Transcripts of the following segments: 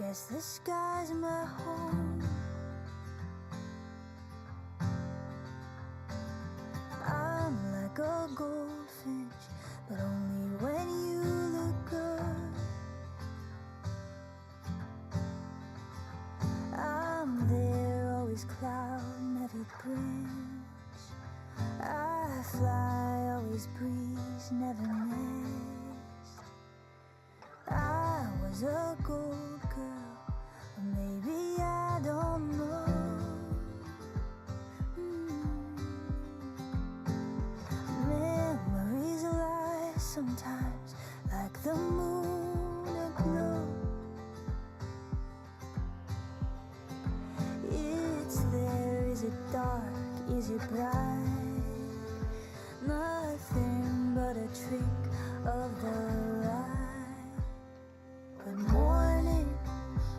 guess the sky's my home. I'm like a goldfinch, but only when you look up. I'm there, always clouding every branch. I fly, always breeze, never missed. I was a gold girl, or maybe I don't know. Memories lie sometimes, like the moon aglow. It's there, is it dark, is it bright? Nothing but a trick of the light. Good morning,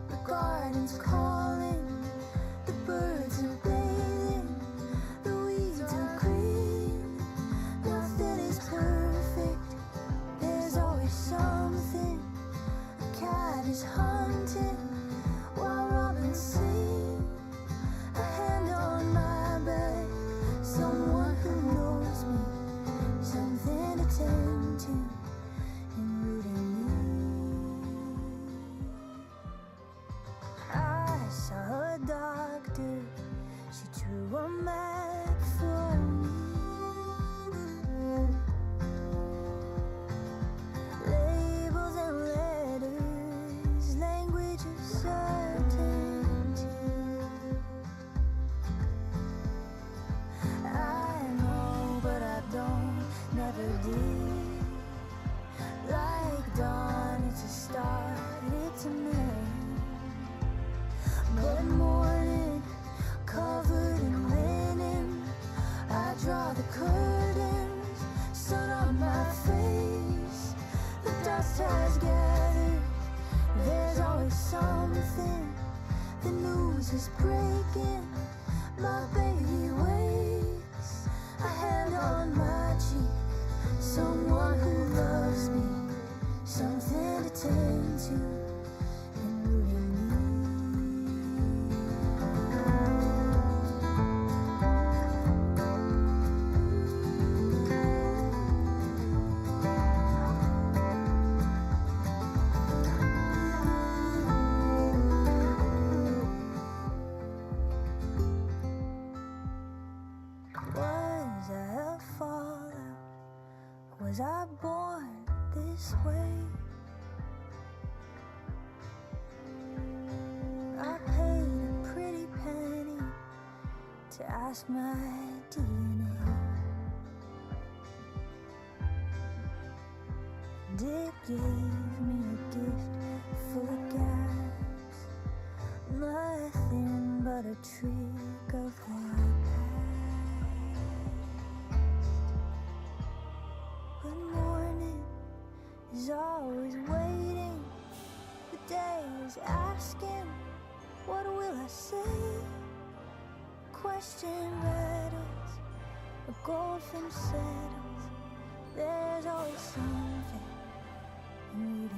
the garden's calling, the birds are bathing, the weeds are green. Nothing is perfect, there's always something. A cat is hunting while robins sing. A hand on my back, someone who knows me, something to tend to in rooting me. I saw a doctor, she drew a map for me. Labels and letters, language of certainty. I know, but I don't, never did. Like dawn, it's a start, it's a man. But morning, covered in linen, I draw the curtains, sun on my face. The dust has gathered, there's always something. The news is breaking, my baby wakes. A hand on my cheek, someone who loves me, something to tend to in rooting me. Was I a fallout? Was I born this way? I paid a pretty penny to ask my DNA. And it gave me a gift full of gas, nothing but a trick of the past. But morning is always waiting, the day is asking, what will I say? Question rattles, a goldfinch settles, there's always something in reading me.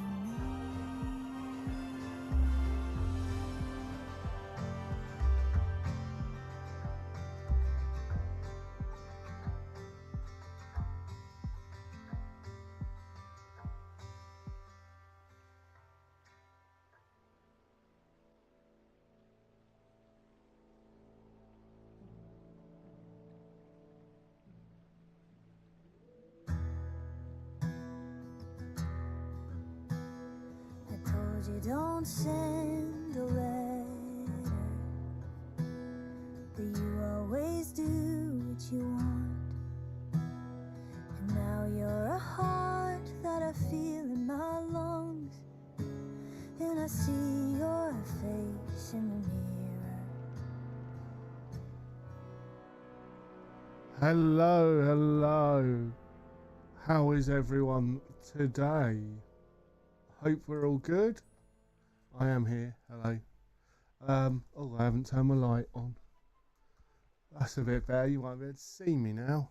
You don't send a letter, but you always do what you want. And now you're a heart that I feel in my lungs, and I see your face in the mirror. Hello, hello. How is everyone today? Hope we're all good. I am here. Hello. Oh, I haven't turned my light on. That's a bit better. You won't be able to see me now.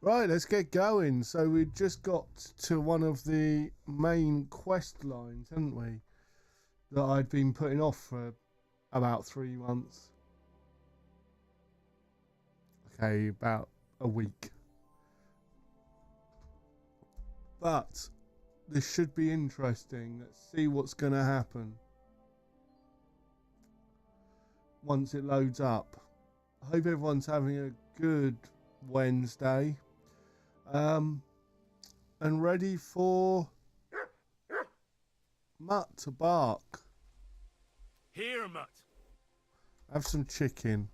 Right, let's get going. So we just got to one of the main quest lines, haven't we? that I'd been putting off for about 3 months. Okay, about a week. But this should be interesting. Let's see what's going to happen once it loads up. I hope everyone's having a good Wednesday. And ready for Mutt to bark. Here, Mutt. Have some chicken.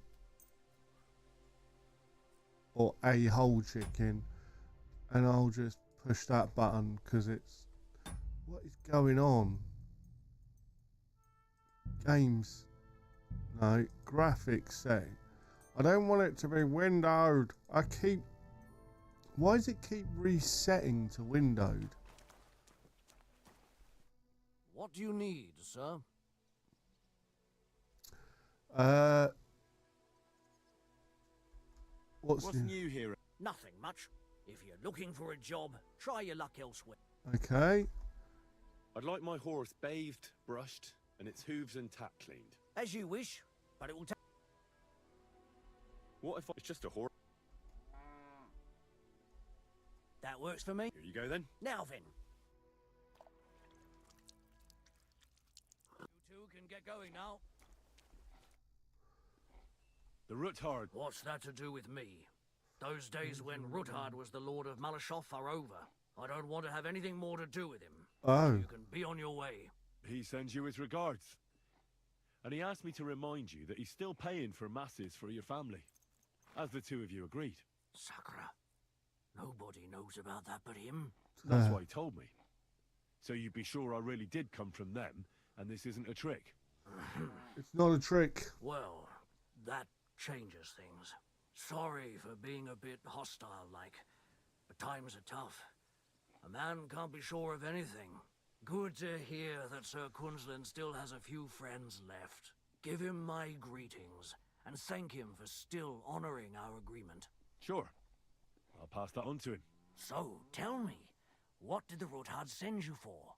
Or a whole chicken. And I'll just push that button because it's... What is going on? Games. No. Graphics setting. I don't want it to be windowed. Why does it keep resetting to windowed? What do you need, sir? What's new here? Nothing much. If you're looking for a job, try your luck elsewhere. Okay. I'd like my horse bathed, brushed, and its hooves and tack cleaned. As you wish, but it will take... What if it's just a horse? That works for me. Here you go then. Now then. You two can get going now. The Ruthard. What's that to do with me? Those days when Ruthard was the Lord of Malashoff are over. I don't want to have anything more to do with him. Oh. You can be on your way. He sends you his regards. And he asked me to remind you that he's still paying for masses for your family. As the two of you agreed. Sakura. Nobody knows about that but him. That's what he told me. So you'd be sure I really did come from them, and this isn't a trick. It's not a trick. Well, that changes things. Sorry for being a bit hostile-like, but times are tough. A man can't be sure of anything. Good to hear that Sir Quinlan still has a few friends left. Give him my greetings, and thank him for still honoring our agreement. Sure. I'll pass that on to him. So, tell me, what did the Ruthard send you for?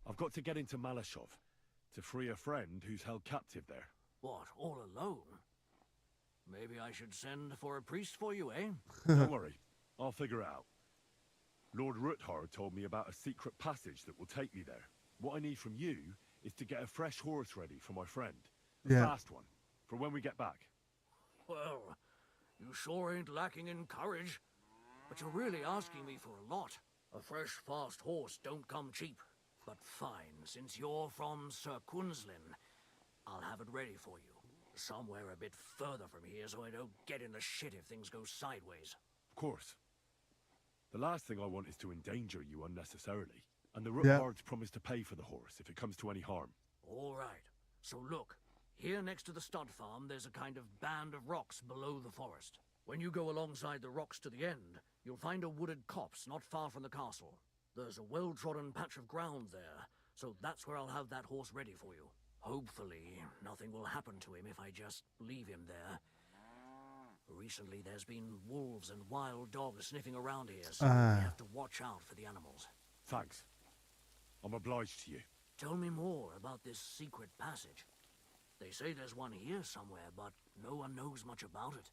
I've got to get into Malashov to free a friend who's held captive there. What, all alone? Maybe I should send for a priest for you, eh? Don't worry, I'll figure it out. Lord Ruthard told me about a secret passage that will take me there. What I need from you is to get a fresh horse ready for my friend. A fast one, for when we get back. Well, you sure ain't lacking in courage. But you're really asking me for a lot. A fresh, fast horse don't come cheap. But fine, since you're from Sir Quinlan, I'll have it ready for you. Somewhere a bit further from here so I don't get in the shit if things go sideways. Of course. The last thing I want is to endanger you unnecessarily. And the Ruthards promised to pay for the horse if it comes to any harm. All right. So look, here next to the stud farm there's a kind of band of rocks below the forest. When you go alongside the rocks to the end, you'll find a wooded copse not far from the castle. There's a well-trodden patch of ground there, so that's where I'll have that horse ready for you. Hopefully, nothing will happen to him if I just leave him there. Recently, there's been wolves and wild dogs sniffing around here, so we have to watch out for the animals. Thanks. I'm obliged to you. Tell me more about this secret passage. They say there's one here somewhere, but no one knows much about it.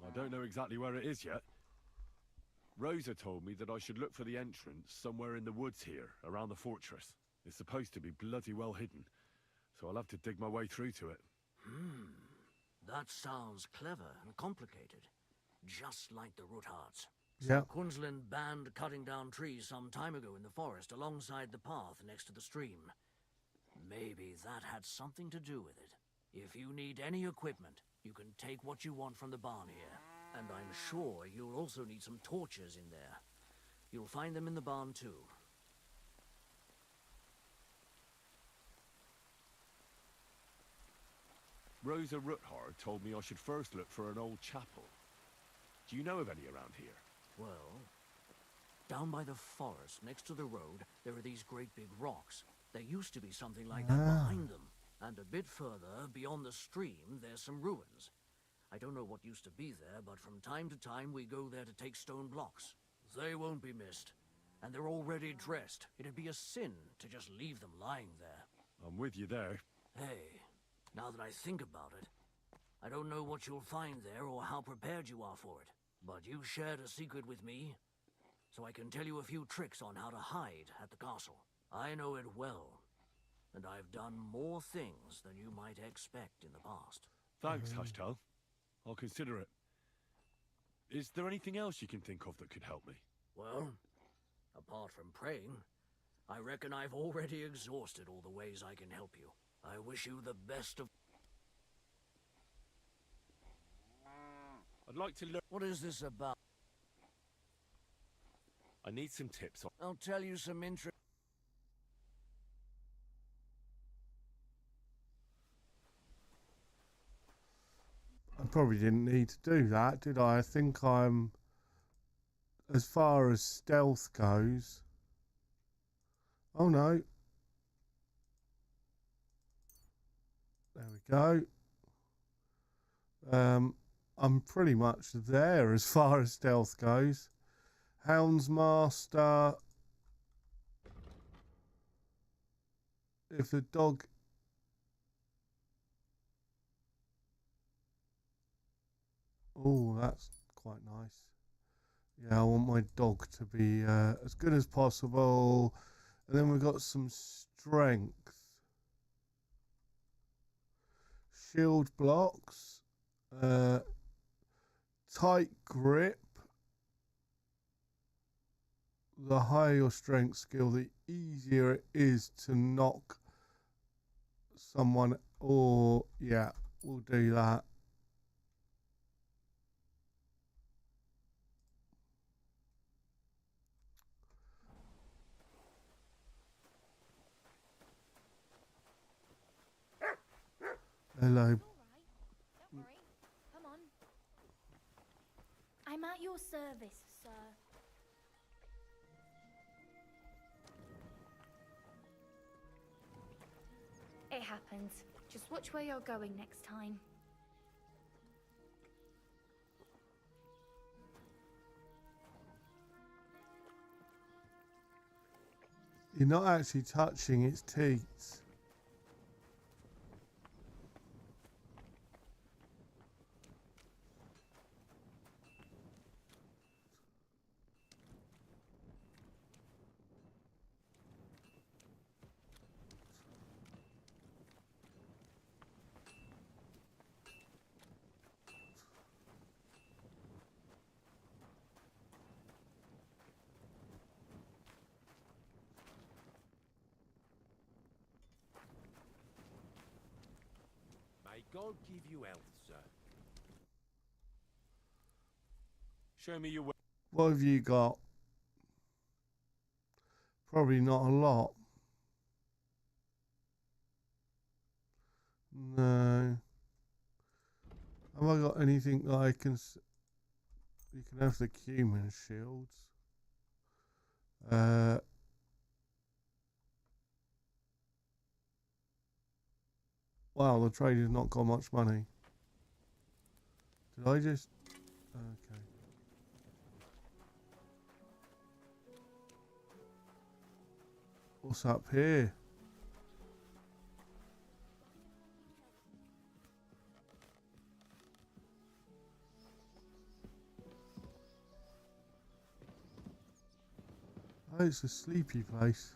I don't know exactly where it is yet. Rosa told me that I should look for the entrance somewhere in the woods here, around the fortress. It's supposed to be bloody well hidden, so I'll have to dig my way through to it. That sounds clever and complicated. Just like the Ruthards. Yeah. Quinlan banned cutting down trees some time ago in the forest alongside the path next to the stream. Maybe that had something to do with it. If you need any equipment, you can take what you want from the barn here. And I'm sure you'll also need some torches in there. You'll find them in the barn too. Rosa Ruthard told me I should first look for an old chapel. Do you know of any around here? Well, down by the forest, next to the road, there are these great big rocks. There used to be something like that behind them. And a bit further, beyond the stream, there's some ruins. I don't know what used to be there, but from time to time we go there to take stone blocks. They won't be missed. And they're already dressed. It'd be a sin to just leave them lying there. I'm with you there. Hey, now that I think about it, I don't know what you'll find there or how prepared you are for it. But you shared a secret with me, so I can tell you a few tricks on how to hide at the castle. I know it well, and I've done more things than you might expect in the past. Thanks, Hashtal. I'll consider it. Is there anything else you can think of that could help me? Well, apart from praying, I reckon I've already exhausted all the ways I can help you. I wish you the best of... I'd like to learn... What is this about? I need some tips on... I'll tell you some I probably didn't need to do that, did I? I think I'm, as far as stealth goes. Oh no. There we go. I'm pretty much there as far as stealth goes. Houndsmaster. If the dog... Oh, that's quite nice. Yeah, I want my dog to be as good as possible. And then we've got some strength. Shield blocks. Tight grip. The higher your strength skill, the easier it is to knock someone. Or, yeah, we'll do that. Hello. All right. Don't worry. Come on. I'm at your service, sir. It happens. Just watch where you're going next time. You're not actually touching its teats. May God give you health, sir. Show me your way. What have you got? Probably not a lot. No. Have I got anything that I can... You can have the cumin shields. Wow, the trader's not got much money. Did I just... Okay. What's up here? Oh, it's a sleepy place.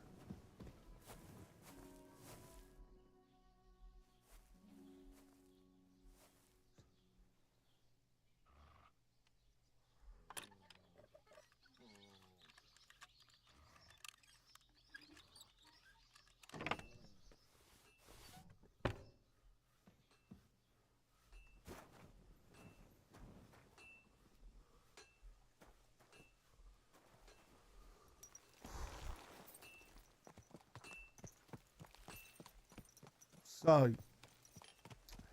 So,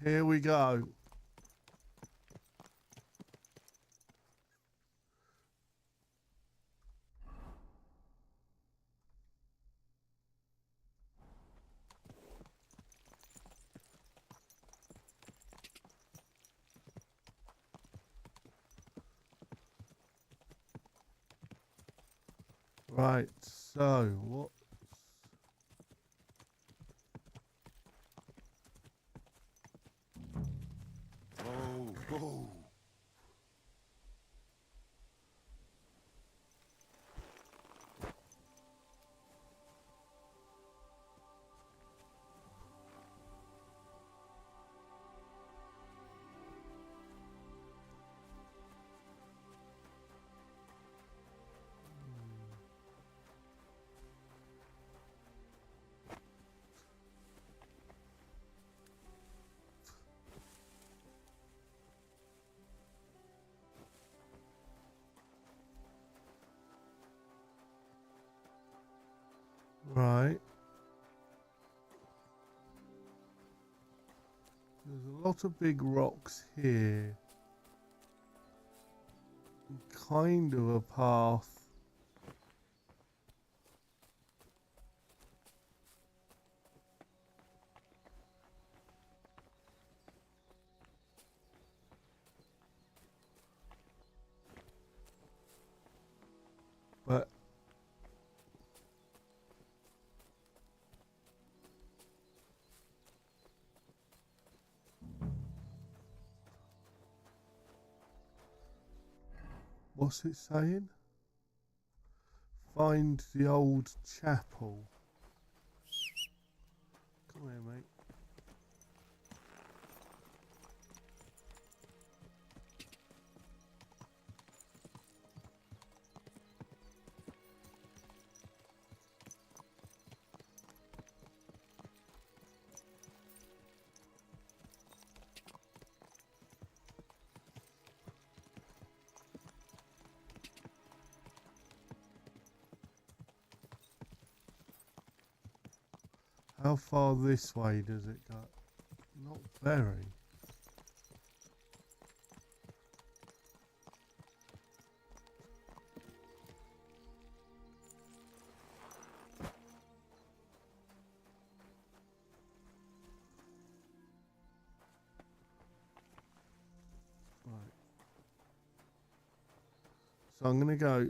here we go. Right, so what? Whoa, whoa. Right. There's a lot of big rocks here. Kind of a path. But what's it saying? Find the old chapel. Come here, mate. How far this way does it go? Not very. Right. So I'm going to go.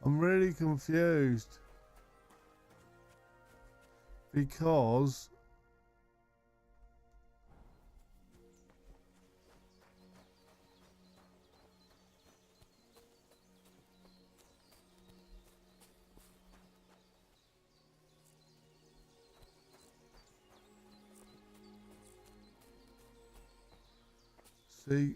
I'm really confused because see.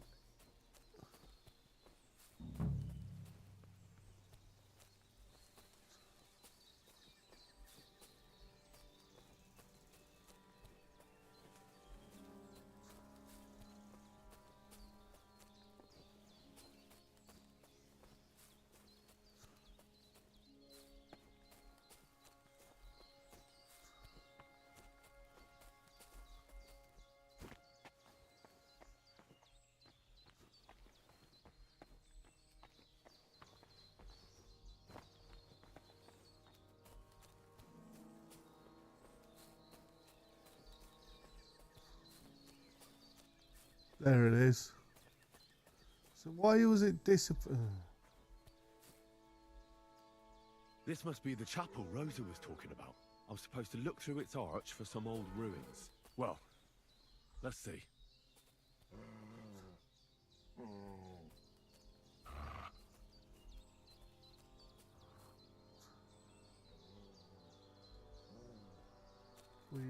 There it is. So why was it disappear? This must be the chapel Rosa was talking about. I was supposed to look through its arch for some old ruins. Well, let's see. We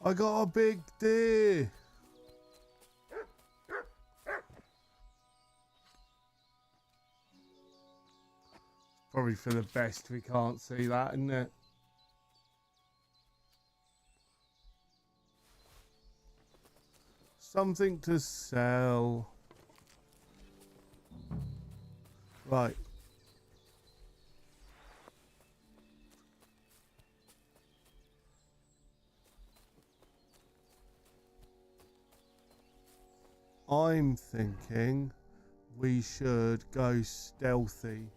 I got a big deer. Probably for the best we can't see that, isn't it? Something to sell. Right. I'm thinking we should go stealthy.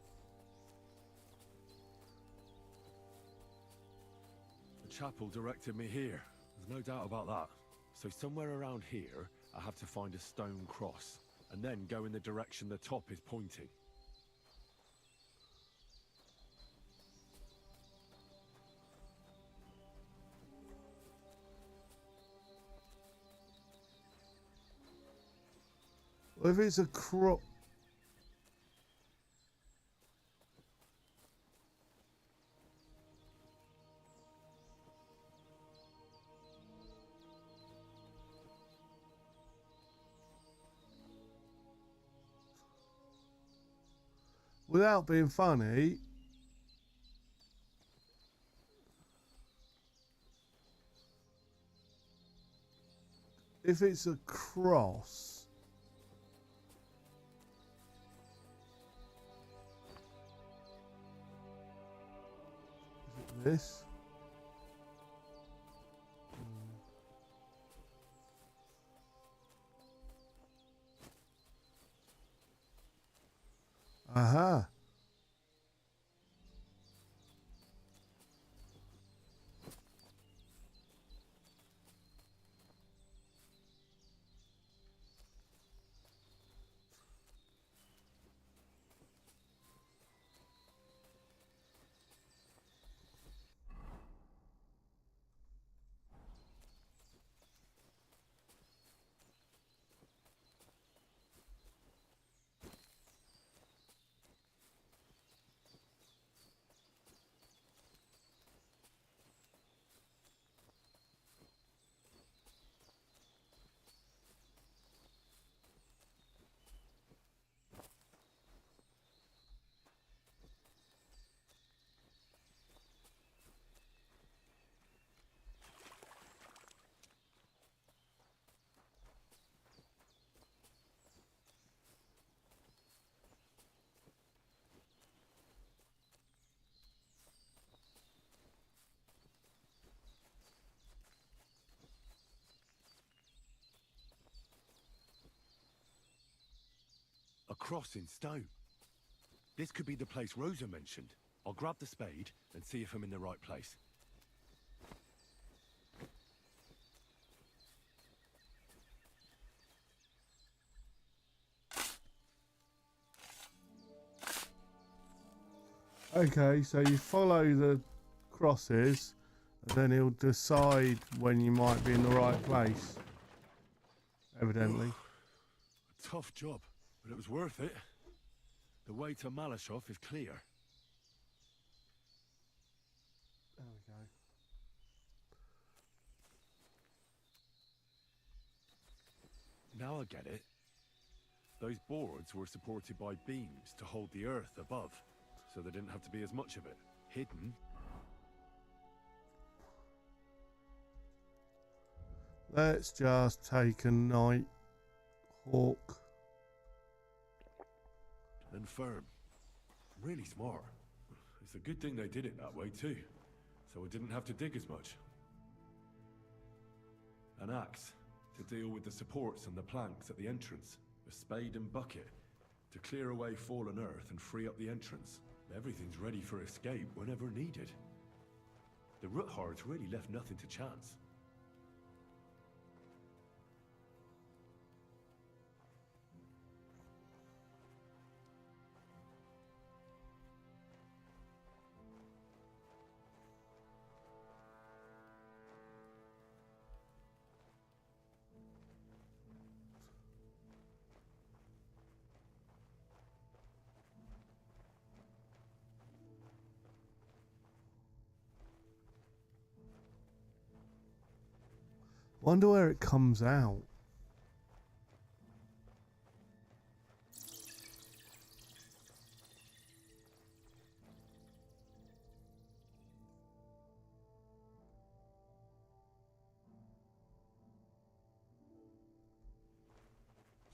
The chapel directed me here. There's no doubt about that. So somewhere around here, I have to find a stone cross, and then go in the direction the top is pointing. Well, if it's a cross... Without being funny, if it's a cross, is it this? Aha. A cross in stone. This could be the place Rosa mentioned. I'll grab the spade and see if I'm in the right place. Okay, so you follow the crosses, and then he'll decide when you might be in the right place. Evidently. A tough job, but it was worth it. The way to Malashov is clear. There we go. Now I get it. Those boards were supported by beams to hold the earth above, so there didn't have to be as much of it hidden. Let's just take a night hawk. And firm. Really smart. It's a good thing they did it that way too, so I didn't have to dig as much. An axe to deal with the supports and the planks at the entrance. A spade and bucket to clear away fallen earth and free up the entrance. Everything's ready for escape whenever needed. The Roothards really left nothing to chance. Wonder where it comes out.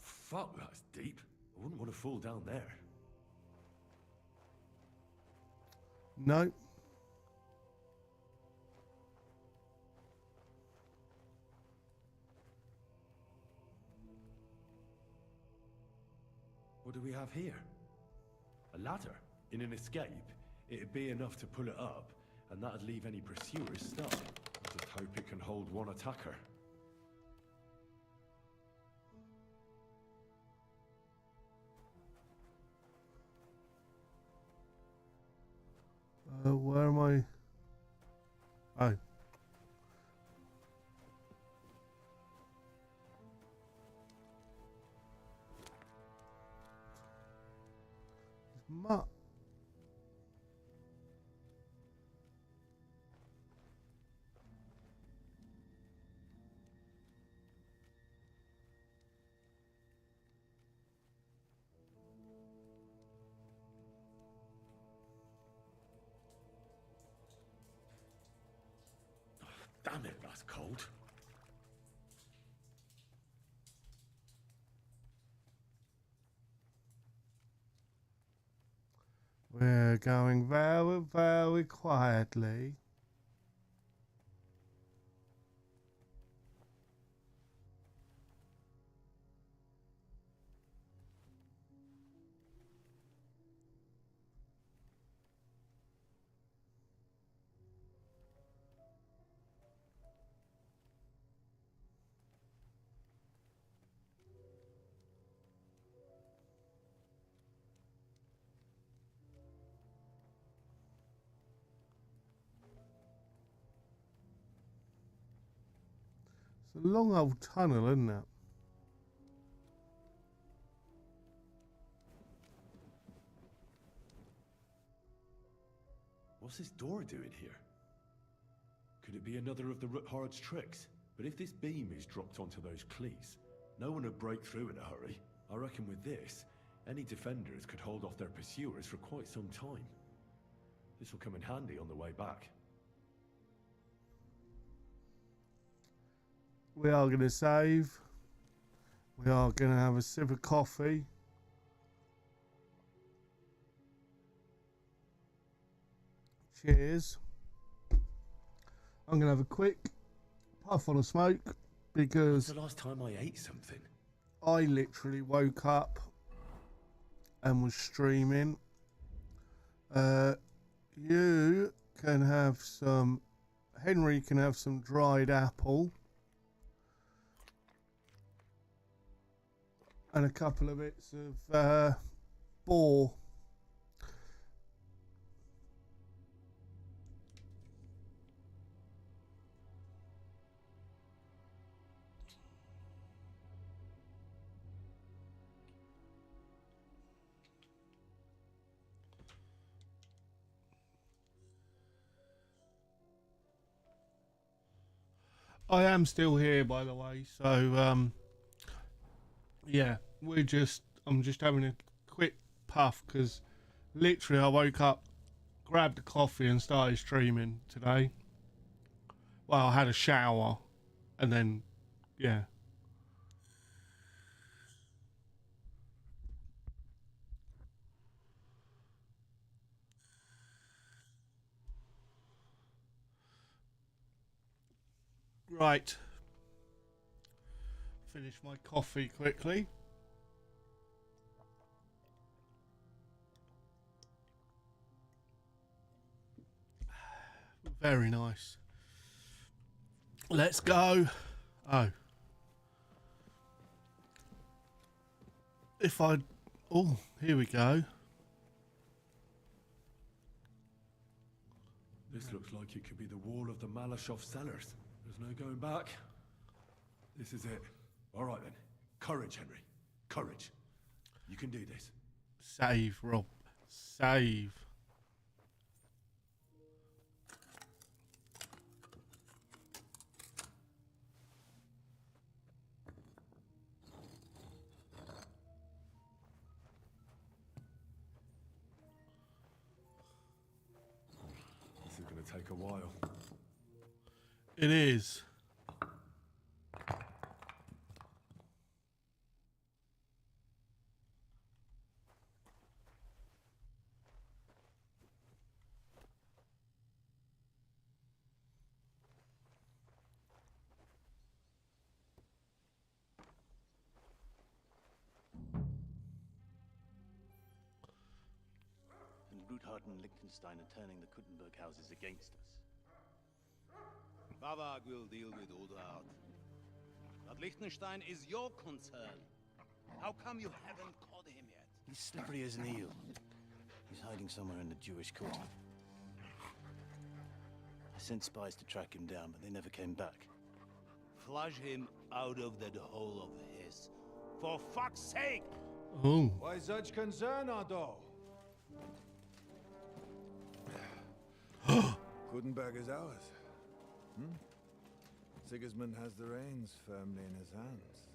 Fuck, that's deep. I wouldn't want to fall down there. No. What do we have here? A ladder? In an escape, it'd be enough to pull it up, and that'd leave any pursuers stuck. I just hope it can hold one attacker. Where am I? Oh. Mutt. Damn it, that's cold. We're going very, very quietly. It's a long old tunnel, isn't it? What's this door doing here? Could it be another of the Ruthard's tricks? But if this beam is dropped onto those cleats, no one would break through in a hurry. I reckon with this, any defenders could hold off their pursuers for quite some time. This will come in handy on the way back. We are going to save. We are going to have a sip of coffee. Cheers. I'm going to have a quick puff on a smoke because When's the last time I ate something? I literally woke up and was streaming. You can have some... Henry can have some dried apple. And a couple of bits of boar. I am still here, by the way, so yeah, I'm just having a quick puff because literally I woke up, grabbed a coffee and started streaming today. Well, I had a shower and then, yeah. Right. Finish my coffee quickly. Very nice. Let's go. Oh. Oh, here we go. This looks like it could be the wall of the Malashov cellars. There's no going back. This is it. All right then. Courage, Henry. Courage. You can do this. Save, Rob. Save. while. It is. And Ruthard and Liechtenstein are turning the Kuttenberg houses against us. Bavag will deal with Odard. But Liechtenstein is your concern. How come you haven't caught him yet? He's slippery as an eel. He's hiding somewhere in the Jewish quarter. I sent spies to track him down, but they never came back. Flush him out of that hole of his. For fuck's sake! Oh. Why such concern, Ardo? Gutenberg is ours. Sigismund has the reins firmly in his hands.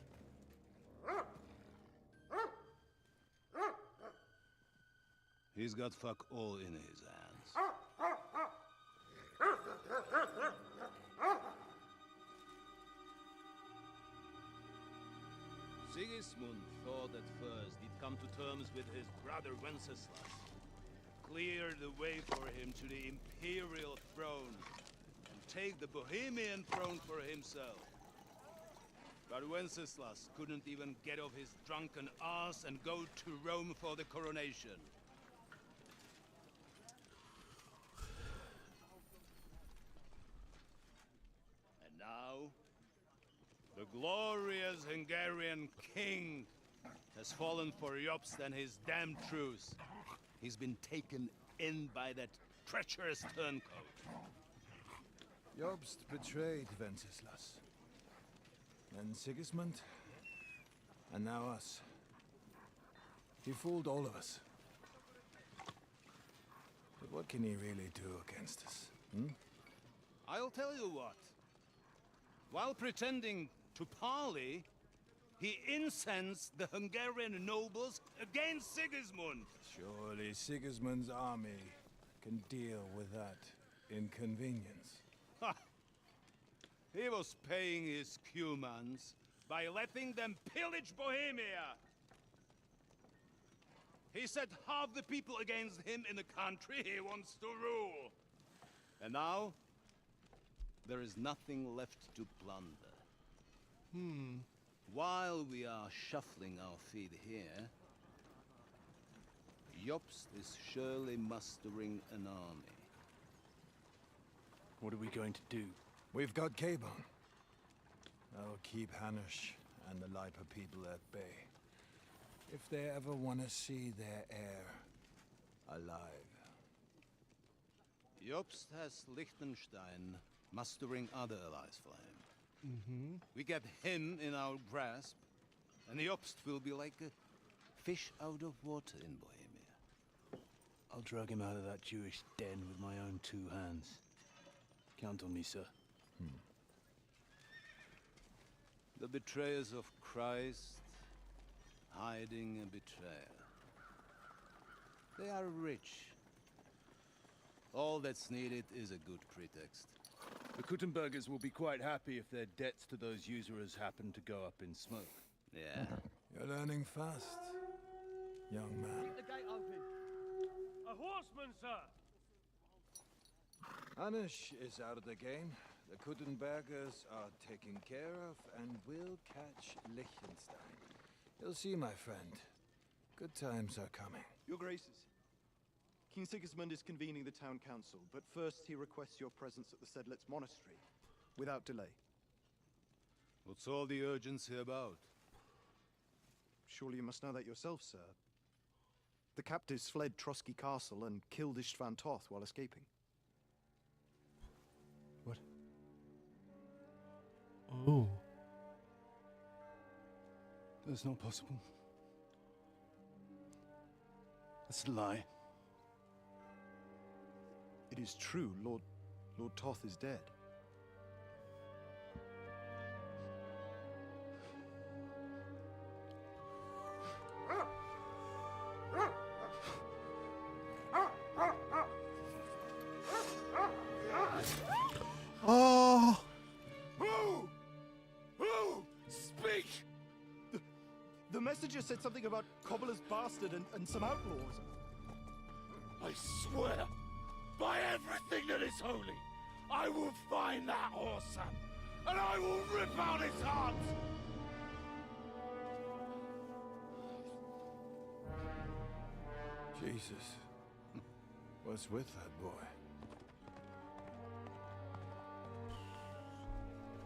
He's got fuck all in his hands. Sigismund thought at first he'd come to terms with his brother Wenceslas, clear the way for him to the imperial throne, and take the Bohemian throne for himself. But Wenceslas couldn't even get off his drunken ass and go to Rome for the coronation. And now, the glorious Hungarian king has fallen for Jobst and his damned truce. He's been taken in by that treacherous turncoat. Jobst betrayed Wenceslas. Then Sigismund. And now us. He fooled all of us. But what can he really do against us? I'll tell you what. While pretending to parley, he incensed the Hungarian nobles against Sigismund. Surely Sigismund's army can deal with that inconvenience. Ha! He was paying his Cumans by letting them pillage Bohemia. He set half the people against him in the country he wants to rule. And now, there is nothing left to plunder. While we are shuffling our feet here, Jobst is surely mustering an army. What are we going to do? We've got K-Bone. That'll keep Hanush and the Lipa people at bay. If they ever want to see their heir alive. Jobst has Liechtenstein mustering other allies for him. We get him in our grasp, and Jobst will be like a fish out of water in Bohemia. I'll drag him out of that Jewish den with my own 2 hands. Count on me, sir. The betrayers of Christ hiding a betrayer. They are rich. All that's needed is a good pretext. The Kuttenbergers will be quite happy if their debts to those usurers happen to go up in smoke. Yeah. You're learning fast, young man. Keep the gate open. A horseman, sir! Hanush is out of the game. The Kuttenbergers are taken care of and will catch Liechtenstein. You'll see, my friend. Good times are coming. Your Graces, King Sigismund is convening the town council, but first he requests your presence at the Sedlitz monastery, without delay. What's all the urgency about? Surely you must know that yourself, sir. The captives fled Trotsky Castle and killed Istvan Toth while escaping. What? Oh. That's not possible. That's a lie. It is true, Lord Toth is dead. The messenger said something about Cobbler's bastard and some outlaws. I swear, by everything that is holy, I will find that horse and I will rip out his heart! Jesus. What's with that boy?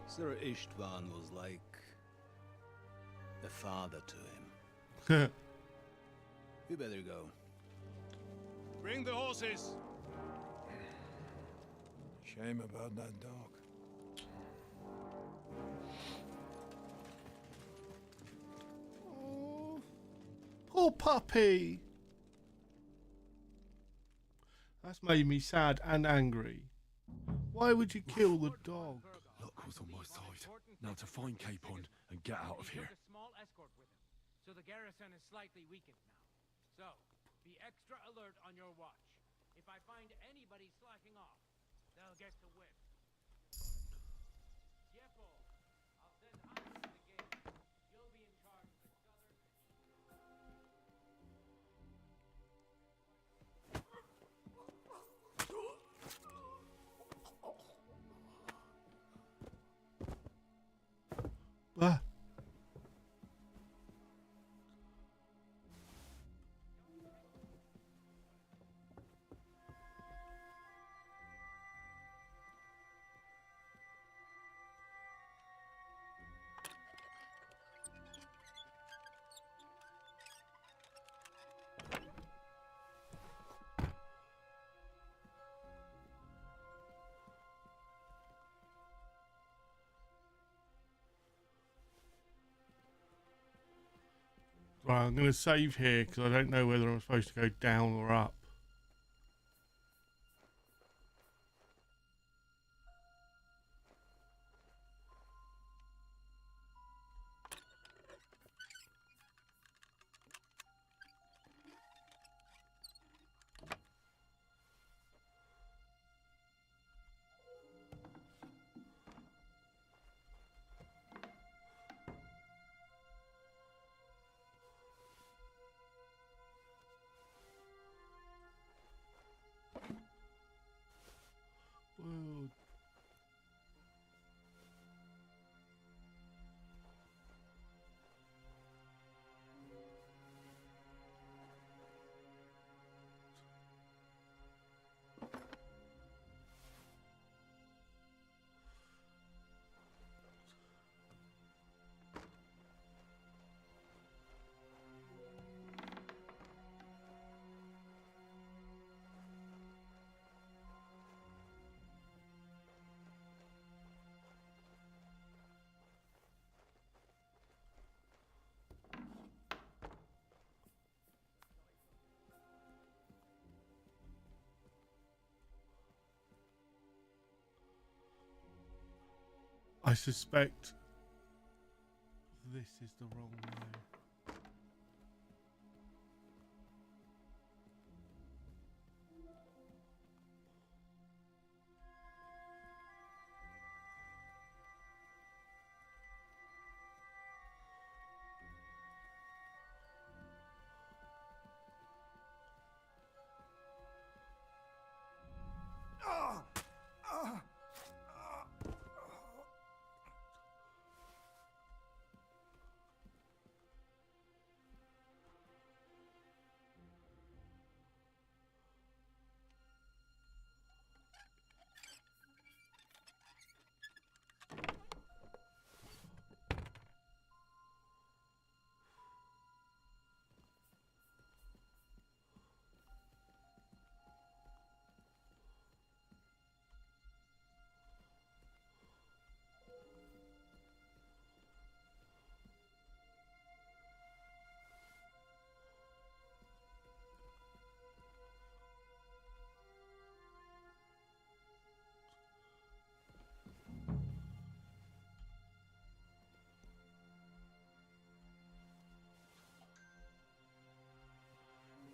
Sir Istvan was like a father to him. We better go. Bring the horses! Shame about that dog. Oh, poor puppy. That's made me sad and angry. Why would you kill the dog? Luck was on my side. Now to find Capon and get out of here. A small escort with him, so the garrison is slightly weakened now. So, be extra alert on your watch. If I find anybody slacking off, they'll get the whip. Jeffo, I'll send Hans to the gate. You'll be in charge of the southern... Ah. Right, I'm going to save here because I don't know whether I'm supposed to go down or up. Whoa. I suspect this is the wrong way.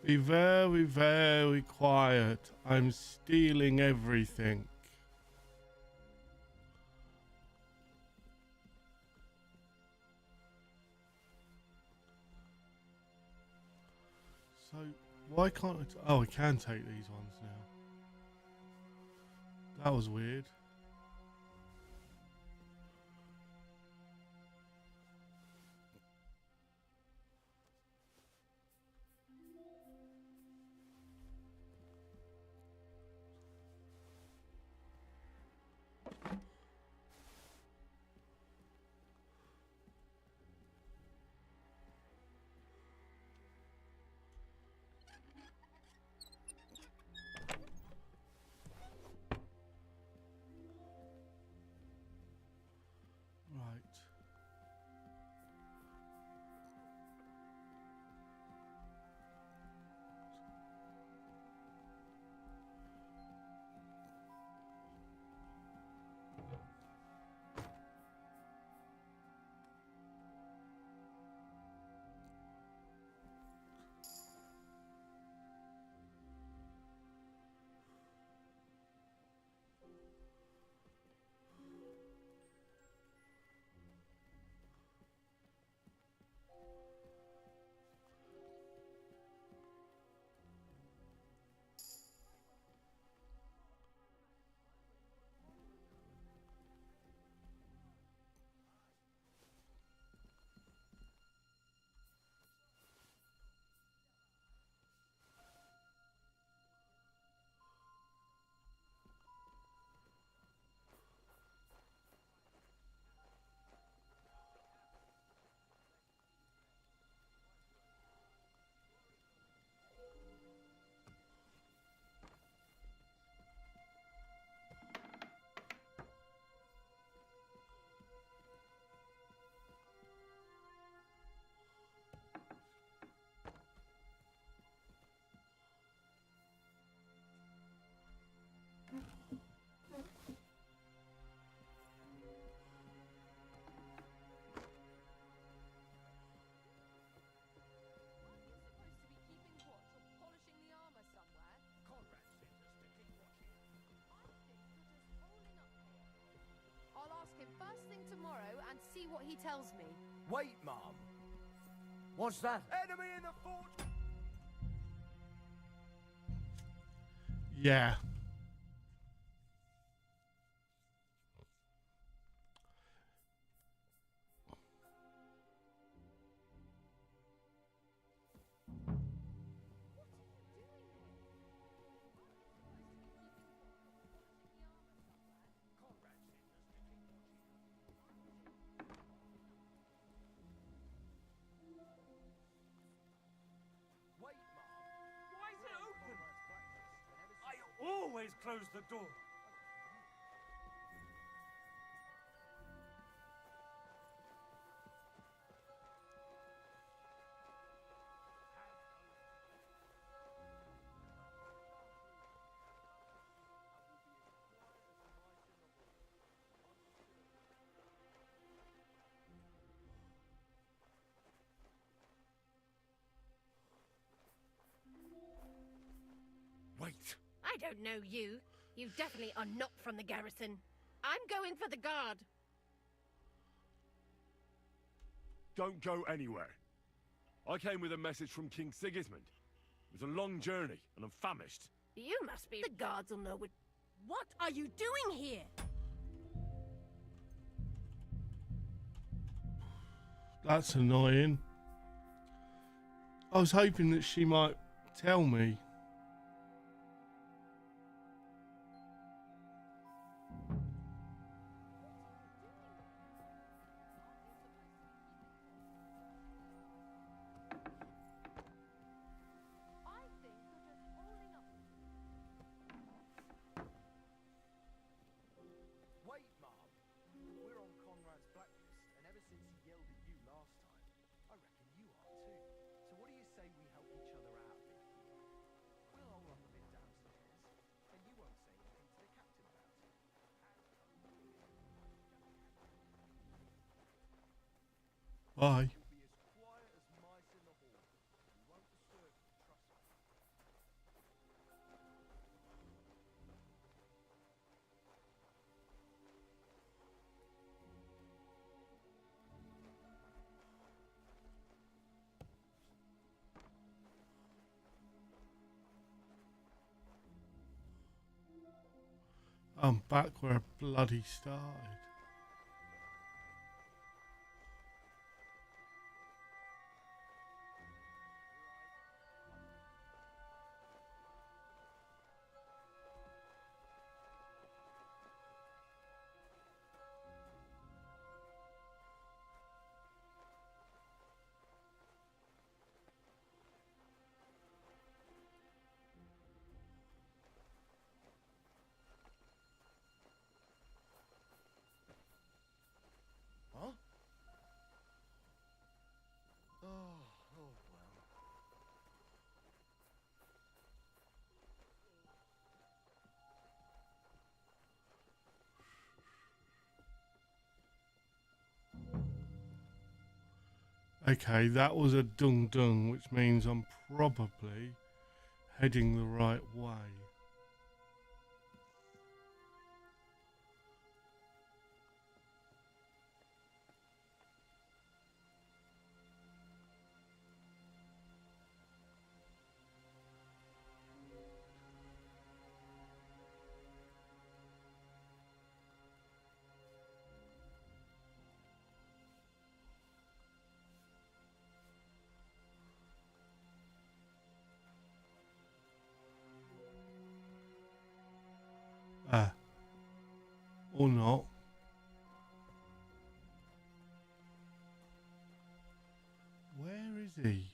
Be very, very quiet. I'm stealing everything. So, why can't I... oh, I can take these ones now. That was weird. Right. First thing tomorrow and see what he tells me. Wait, Mom. What's that? Enemy in the fort. Yeah. Always close the door. Wait! I don't know you. You definitely are not from the garrison. I'm going for the guard. Don't go anywhere. I came with a message from King Sigismund. It was a long journey, and I'm famished. You must be... The guards will know what... What are you doing here? That's annoying. I was hoping that she might tell me. Bye. I'm back where I bloody started. Huh? Oh, well. Okay, that was a dung dung, which means I'm probably heading the right way. Or not. Where is he?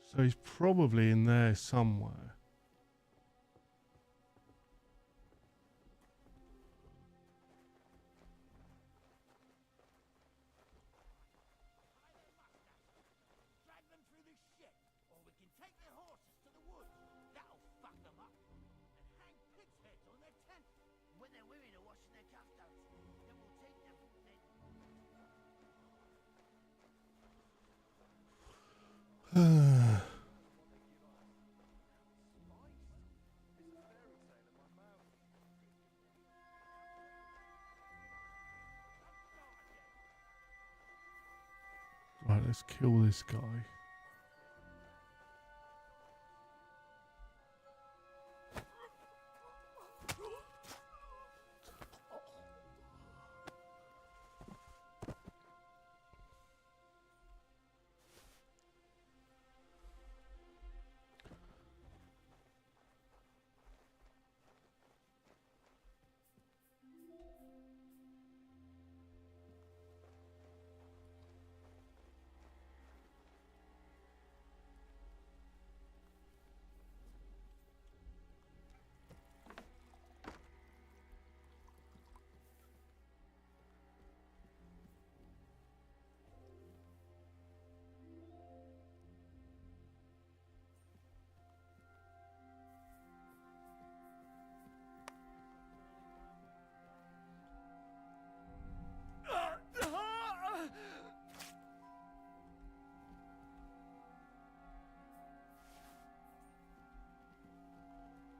So he's probably in there somewhere. Drag them through this shit, or we can take their horses to the woods. That'll fuck them up. And hang pigs' heads on their tents. When their women are washing their caftans, then we'll take them. Right, let's kill this guy.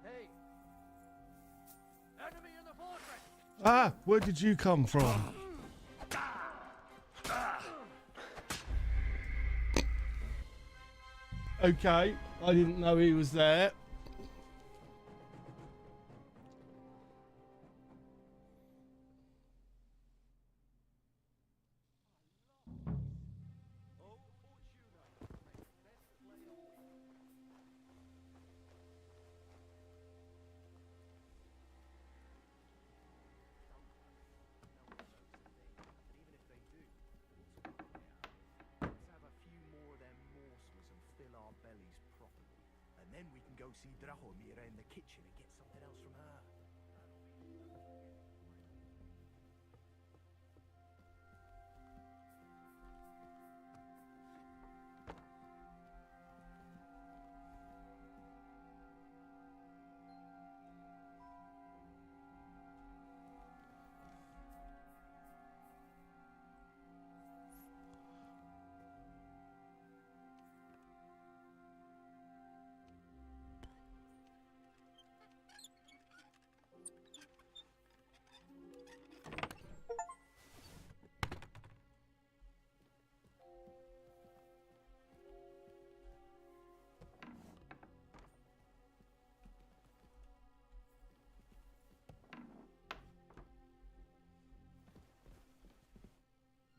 Hey! Enemy in the fortress! Ah, where did you come from? Okay, I didn't know he was there. go see Drahomira in the kitchen and get something else from her.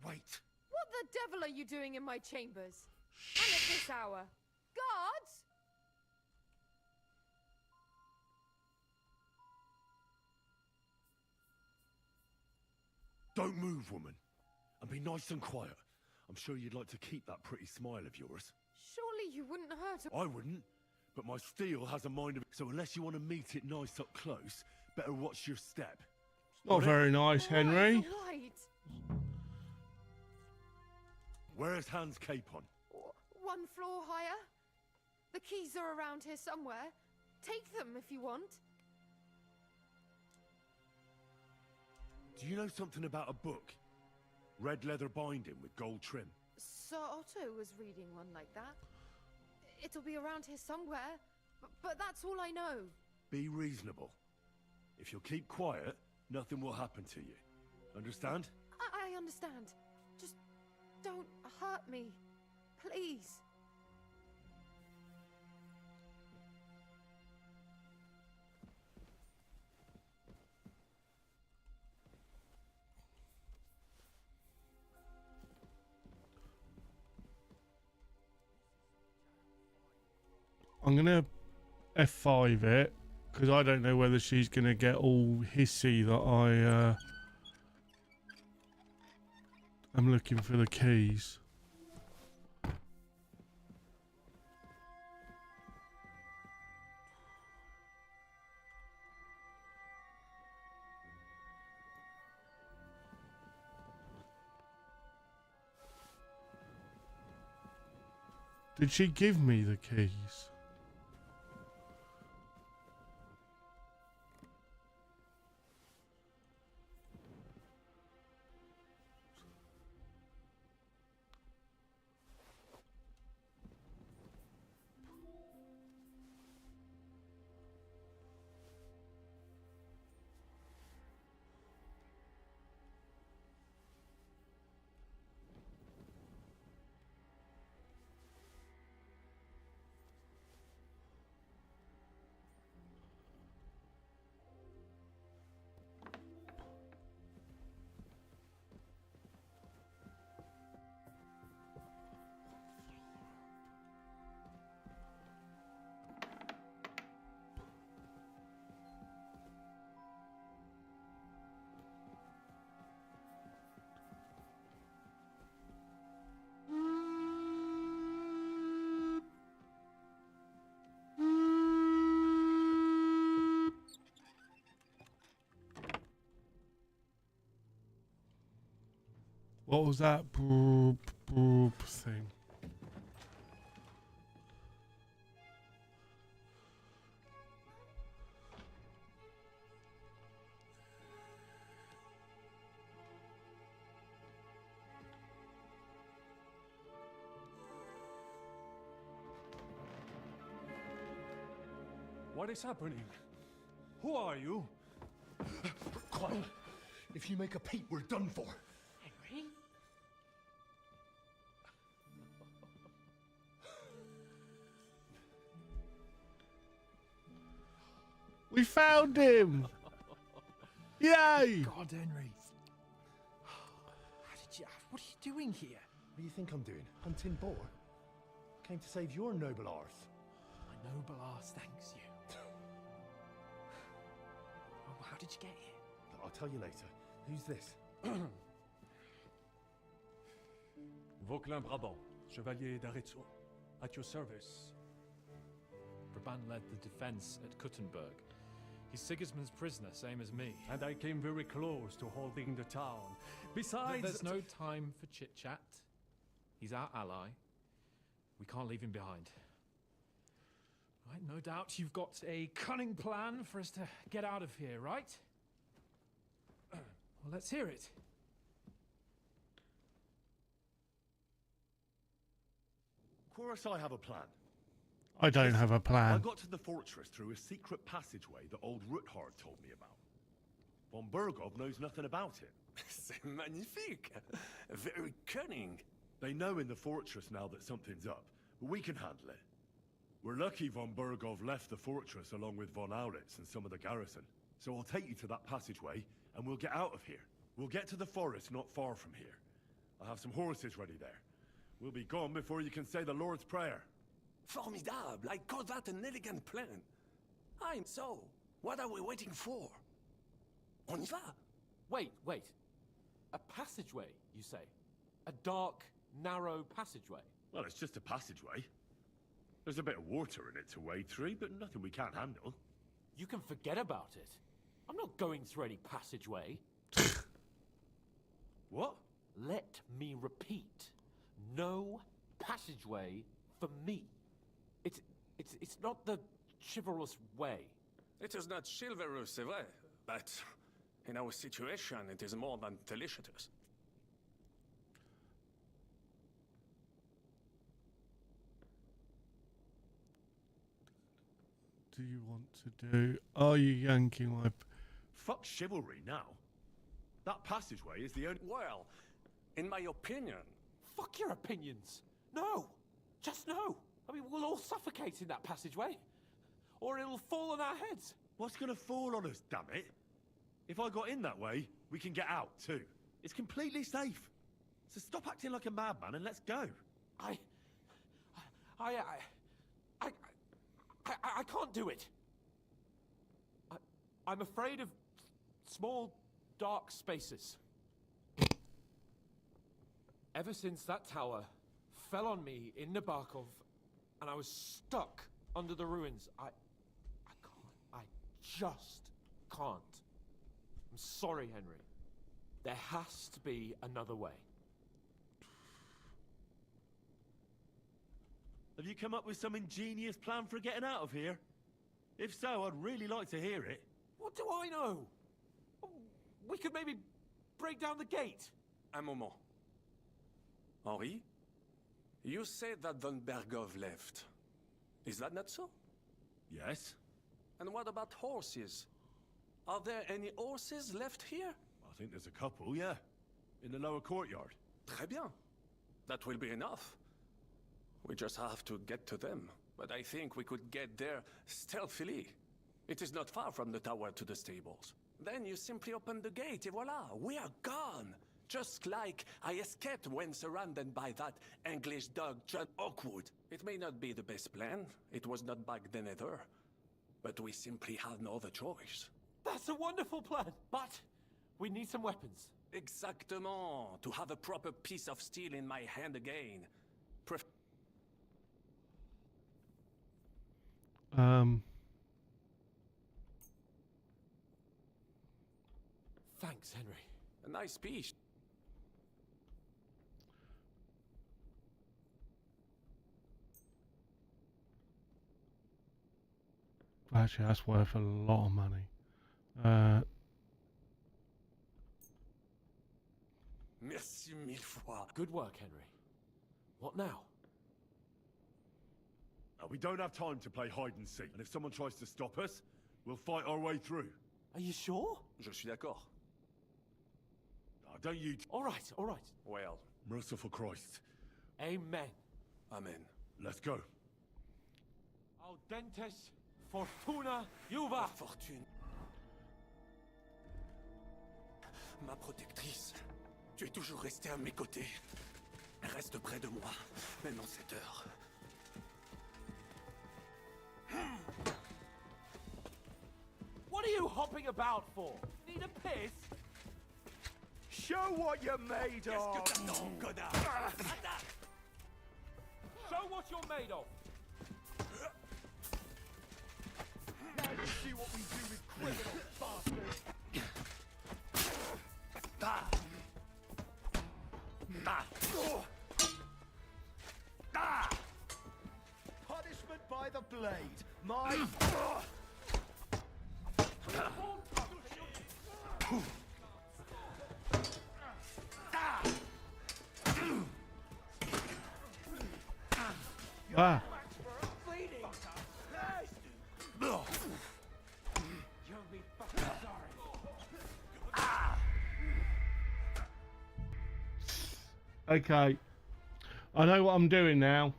Wait! What the devil are you doing in my chambers? And at this hour? Guards? Don't move, woman. And be nice and quiet. I'm sure you'd like to keep that pretty smile of yours. Surely you wouldn't hurt a... I wouldn't. But my steel has a mind of... So unless you want to meet it nice up close, better watch your step. Not very nice, Henry. Right. Where's Hans' cape on? One floor higher. The keys are around here somewhere. Take them if you want. Do you know something about a book? Red leather binding with gold trim. Sir Otto was reading one like that. It'll be around here somewhere, but that's all I know. Be reasonable. If you'll keep quiet, nothing will happen to you. Understand? I understand. Just don't hurt me. Please. I'm gonna F5 it because I don't know whether she's gonna get all hissy that I am looking for the keys. Did she give me the keys? What was that boop boop thing? What is happening? Who are you? Quiet. If you make a peep, we're done for. Henry? We found him! Yay! God, Henry. What are you doing here? What do you think I'm doing? Hunting boar? Came to save your noble arse. My noble arse thanks you. Oh, how did you get here? I'll tell you later. Who's this? Vauquelin Brabant, Chevalier d'Arezzo. At your service. Istvan led the defense at Kuttenberg. He's Sigismund's prisoner, same as me. And I came very close to holding the town. Besides... There's no time for chit-chat. He's our ally. We can't leave him behind. Right, no doubt you've got a cunning plan for us to get out of here, right? Well, let's hear it. Of course I have a plan. I don't have a I plan. got to the fortress through a secret passageway that old Ruthard told me about. Von Bergov knows nothing about it. C'est magnifique. Very cunning. They know in the fortress now that something's up, but we can handle it. We're lucky von Bergov left the fortress along with von Aulitz and some of the garrison. So I'll take you to that passageway, and we'll get out of here. We'll get to the forest not far from here. I have some horses ready there. We'll be gone before you can say the Lord's Prayer. Formidable. I call that an elegant plan. So, what are we waiting for? On y va? Wait. A passageway, you say? A dark, narrow passageway? Well, it's just a passageway. There's a bit of water in it to wade through, but nothing we can't handle. You can forget about it. I'm not going through any passageway. What? Let me repeat. No passageway for me. It's not the chivalrous way. It is not chivalrous, c'est vrai, but in our situation, it is more than delicious. Do you want to do? Are you yanking my? Fuck chivalry now. That passageway is the only. Well, in my opinion. Fuck your opinions. No. Just no. I mean, we'll all suffocate in that passageway. Or it'll fall on our heads. What's gonna fall on us, damn it? If I got in that way, we can get out, too. It's completely safe. So stop acting like a madman and let's go. I can't do it. I'm afraid of small, dark spaces. Ever since that tower fell on me in Nabokov, and I was stuck under the ruins, I can't. I just can't. I'm sorry, Henry. There has to be another way. Have you come up with some ingenious plan for getting out of here? If so, I'd really like to hear it. What do I know? We could maybe break down the gate. Un moment. Henri, you said that von Bergov left. Is that not so? Yes. And what about horses? Are there any horses left here? I think there's a couple, yeah. In the lower courtyard. Très bien. That will be enough. We just have to get to them. But I think we could get there stealthily. It is not far from the tower to the stables. Then you simply open the gate, et voila, we are gone. Just like I escaped when surrounded by that English dog John Oakwood. It may not be the best plan. It was not back then either. But we simply had no other choice. That's a wonderful plan, but we need some weapons. Exactement. To have a proper piece of steel in my hand again. Thanks, Henry. A nice speech. Actually, that's worth a lot of money. Merci mille fois. Good work, Henry. What now? We don't have time to play hide and seek. And if someone tries to stop us, we'll fight our way through. Are you sure? Je suis d'accord. Don't you... All right. Well. Merciful Christ. Amen. Amen. Let's go. Audentes fortuna juva. Fortune. Ma protectrice. Tu es toujours restée à mes côtés. Reste près de moi, même en cette heure. What are you hopping about for? Need a piss? Show what you're made of! Qu'est-ce que t'attends, connard? Show what you're made of! see what we do with criminal bastards. Punishment by the blade. My. Ah. You'll be fucking sorry. Okay. I know what I'm doing now.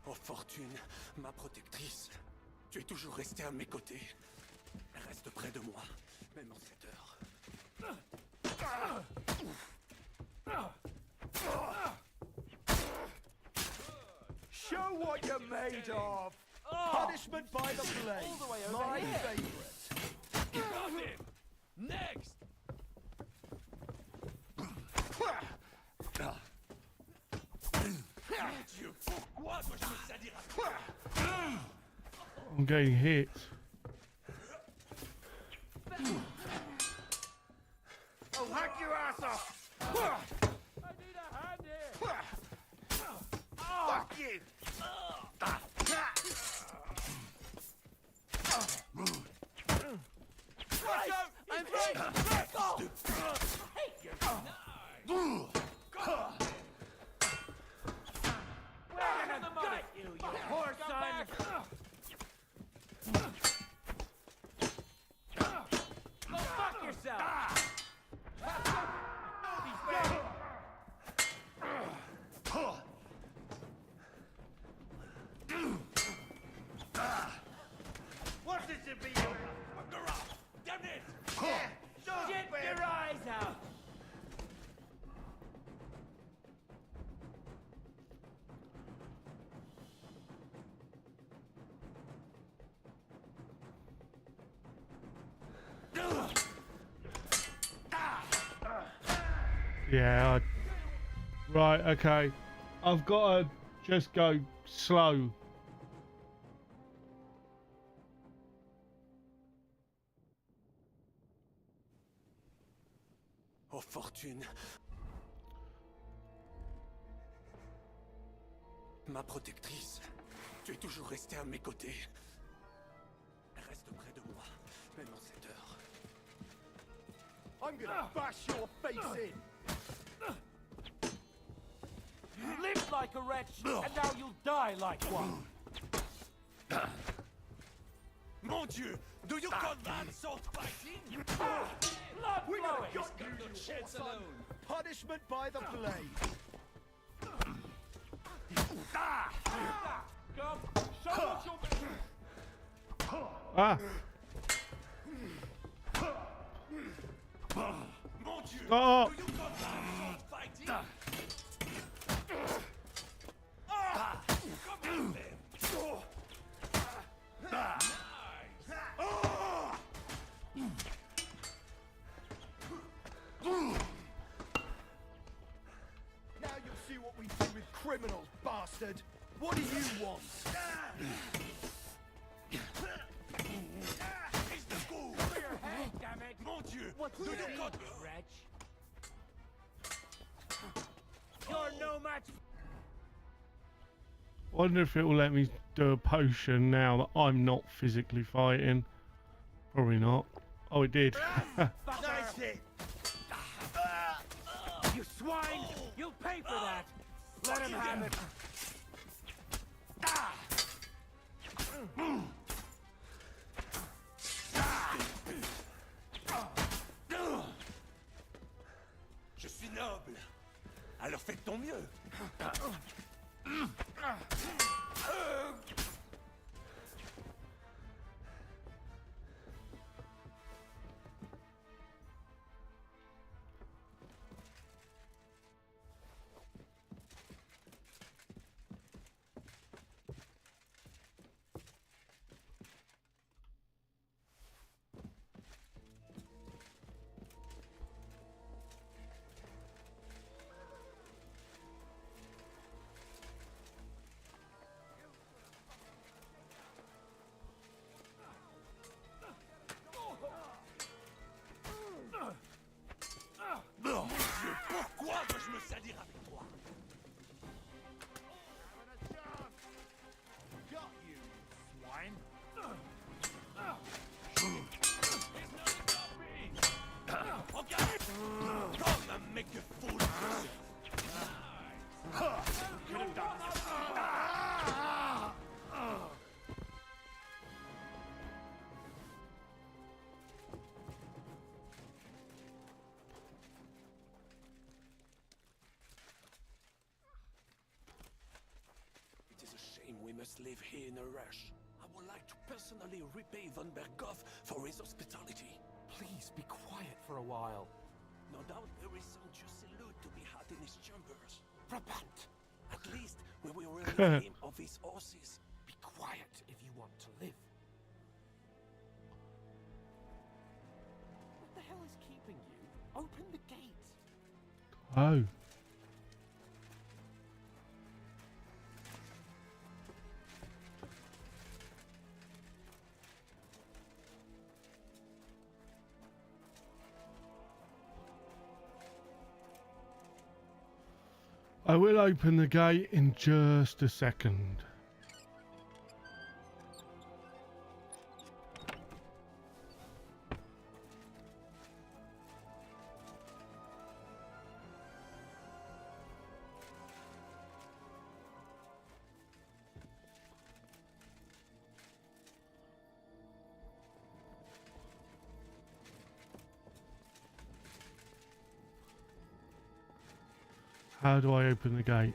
Oh Fortune, ma protectrice, tu es toujours restée à mes côtés. Reste près de moi, même en cette heure. Show what you're made of. Punishment by the blade. All the way over My here. favorite. Got him! Next! Dieu, pourquoi dois-je me salir à toi? I'm getting hit. I'll hack your ass off! I need a hand here. Fuck you! I'm free. Let go. Hey, you're We're gonna gut you poor son. Go fuck yourself. He's dead. What's it to be? Damn it! Shit your eyes out. Yeah. Right, okay. I've got to just go slow. Oh Fortune, ma protectrice, tu es toujours restée à mes côtés. Reste près de moi, même en cette heure. I'm gonna bash your face in. You lived like a wretch, and now you'll die like one. Mon Dieu! Do you call that sword fighting? Blood We're gonna flowing. gut you, chance son. alone. Punishment by the blade. Come, show us your. Ah. Mon Dieu! Oh. Do you call that sword fighting? Come on then! Nice! Now you'll see what we do with criminals, bastard. What do you want? It's the goal! For your head, damn it! Mon Dieu! What's Do you the call wretch? You're no match. Wonder if it will let me do a potion now that I'm not physically fighting. Probably not. Oh, it did. Nice hit! You swine! You'll pay for that. Let him have it. Je suis noble! Alors fais de ton mieux! must leave here in a rush. I would like to personally repay von Berghoff for his hospitality. Please be quiet for a while. No doubt there is some juicy loot to be had in his chambers. Repent! At least we will relieve him of his horses. Be quiet if you want to live. What the hell is keeping you? Open the gate. Oh. I will open the gate in just a second. How do I open the gate?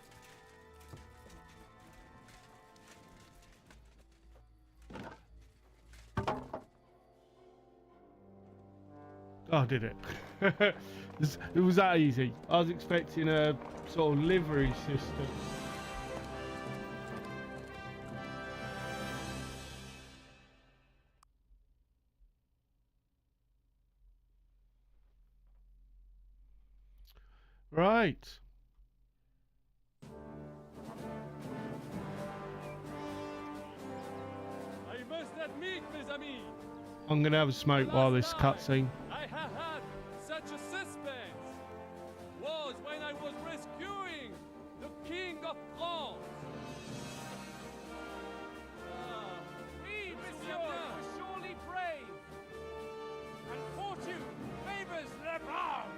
Oh, I did it. It was that easy. I was expecting a sort of livery system. Right. I must admit, mes amis, I'm gonna have a smoke while this cutscene. I have had such a suspense. Was when I was rescuing the King of France. We, monsieur, are surely brave. And fortune favors the brave.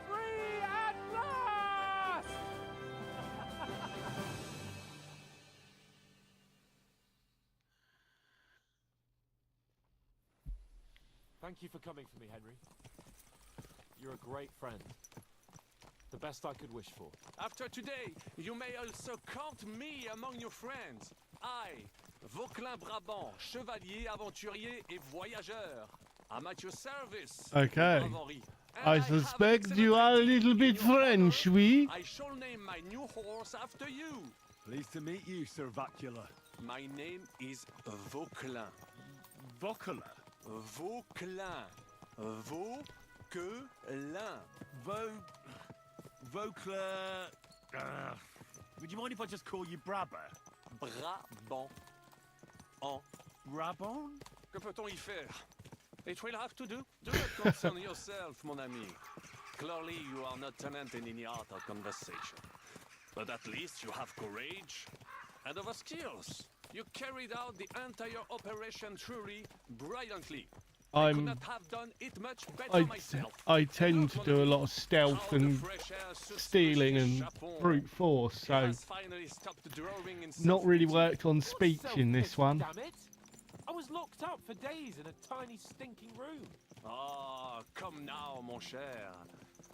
Free at last! Thank you for coming for me, Henry. You're a great friend. The best I could wish for. After today, you may also count me among your friends. I, Vauquelin Brabant, chevalier, aventurier et voyageur. I'm at your service. Okay. Brave Henri. And I have an suspect excellent you are a little in bit your French, honor. oui? I shall name my new horse after you. Pleased to meet you, Sir Vacula. My name is Vauquelin. Vauquelin? Vauquelin. Vauquelin. Vauquelin... would you mind if I just call you Brabber? Brabant. En. Brabant? Que peut-on y faire? It will have to do. Do not concern yourself, mon ami. Clearly, you are not tenant in any art or conversation. But at least you have courage and other skills. You carried out the entire operation truly brilliantly. I could not have done it much better myself. I tend to do a lot of stealth and stealing and brute force, so not really worked on speech in this one. Damn it! I was locked up for days in a tiny stinking room. Ah, come now, mon cher.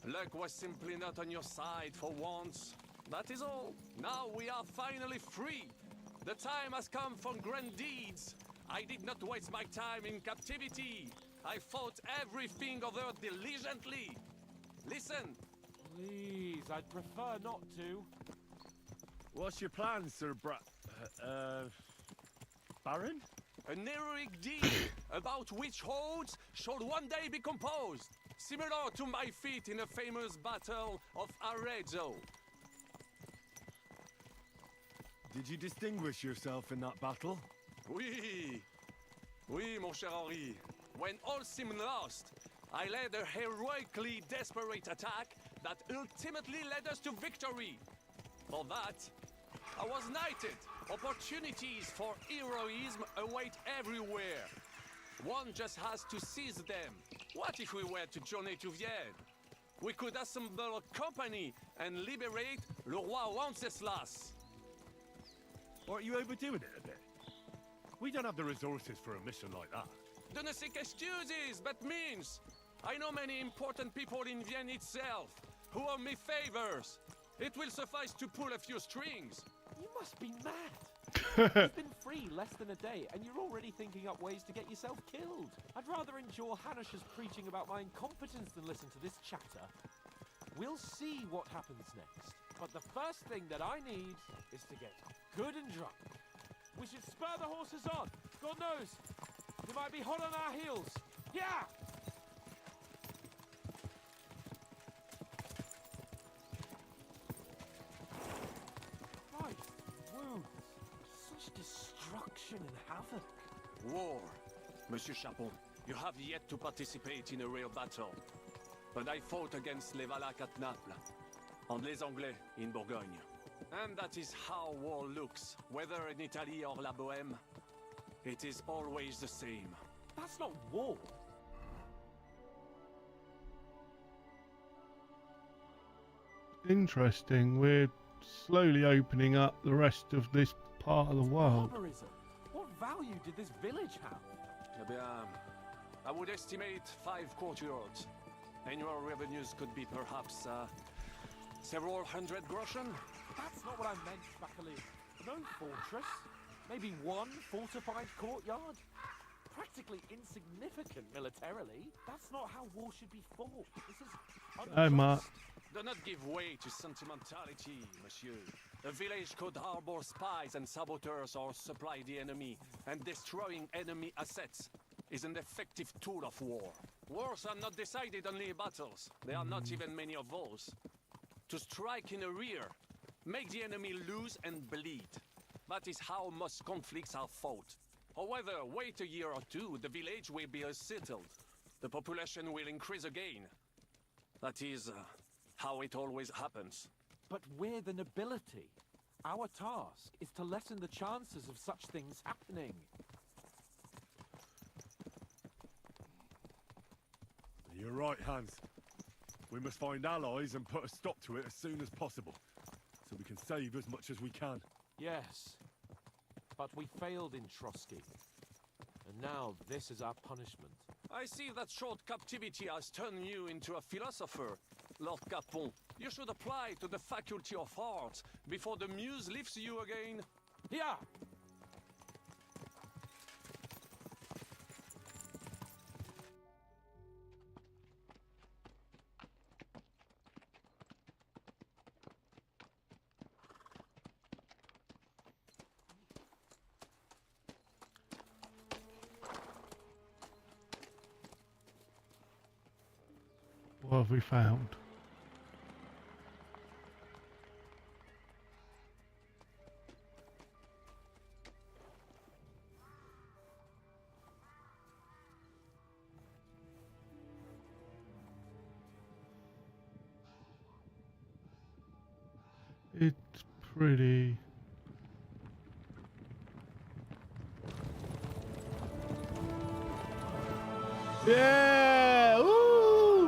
Luck was simply not on your side for once. That is all. Now we are finally free. The time has come for grand deeds. I did not waste my time in captivity. I fought everything over diligently. Listen. Please, I'd prefer not to. What's your plan, Sir Baron? An heroic deed about which oaths shall one day be composed, similar to my feat in the famous Battle of Arezzo. Did you distinguish yourself in that battle? Oui. Oui, mon cher Henri. When all seemed lost, I led a heroically desperate attack that ultimately led us to victory. For that, I was knighted. Opportunities for heroism await everywhere. One just has to seize them. What if we were to journey to Vienne? We could assemble a company and liberate le roi Wenceslas. Aren't you overdoing it a bit? We don't have the resources for a mission like that. De ne sais qu'excuses, but means. I know many important people in Vienne itself. Who owe me favors? It will suffice to pull a few strings. You must be mad. You've been free less than a day, and you're already thinking up ways to get yourself killed. I'd rather endure Hanish's preaching about my incompetence than listen to this chatter. We'll see what happens next. But the first thing that I need is to get good and drunk. We should spur the horses on. God knows, they might be hot on our heels. Yeah! Right, wounds. Such destruction and havoc. War. Monsieur Chapon, you have yet to participate in a real battle. But I fought against les Valaques at Naples, and les Anglais in Bourgogne. And that is how war looks, whether in Italy or La Bohème. It is always the same. That's not war. Interesting. We're slowly opening up the rest of this part of the world. Barbarism. What value did this village have? Eh bien, I would estimate 5 courtyards. Annual revenues could be perhaps several hundred groschen. That's not what I meant, Bakali. No fortress. Maybe one fortified courtyard. Practically insignificant militarily. That's not how war should be fought. This is unjust. Hey, Mark. Do not give way to sentimentality, monsieur. A village could harbor spies and saboteurs or supply the enemy, and destroying enemy assets is an effective tool of war. Wars are not decided only in battles. There are not even many of those. To strike in the rear, make the enemy lose and bleed. That is how most conflicts are fought. However, wait a year or two, the village will be settled. The population will increase again. That is how it always happens. But we're the nobility. Our task is to lessen the chances of such things happening. You're right, Hans. We must find allies and put a stop to it as soon as possible, so we can save as much as we can. Yes, but we failed in Trotsky. And now this is our punishment. I see that short captivity has turned you into a philosopher, Lord Capon. You should apply to the Faculty of Arts before the muse lifts you again. Yeah! What have we found? It's pretty... Yeah! Woo!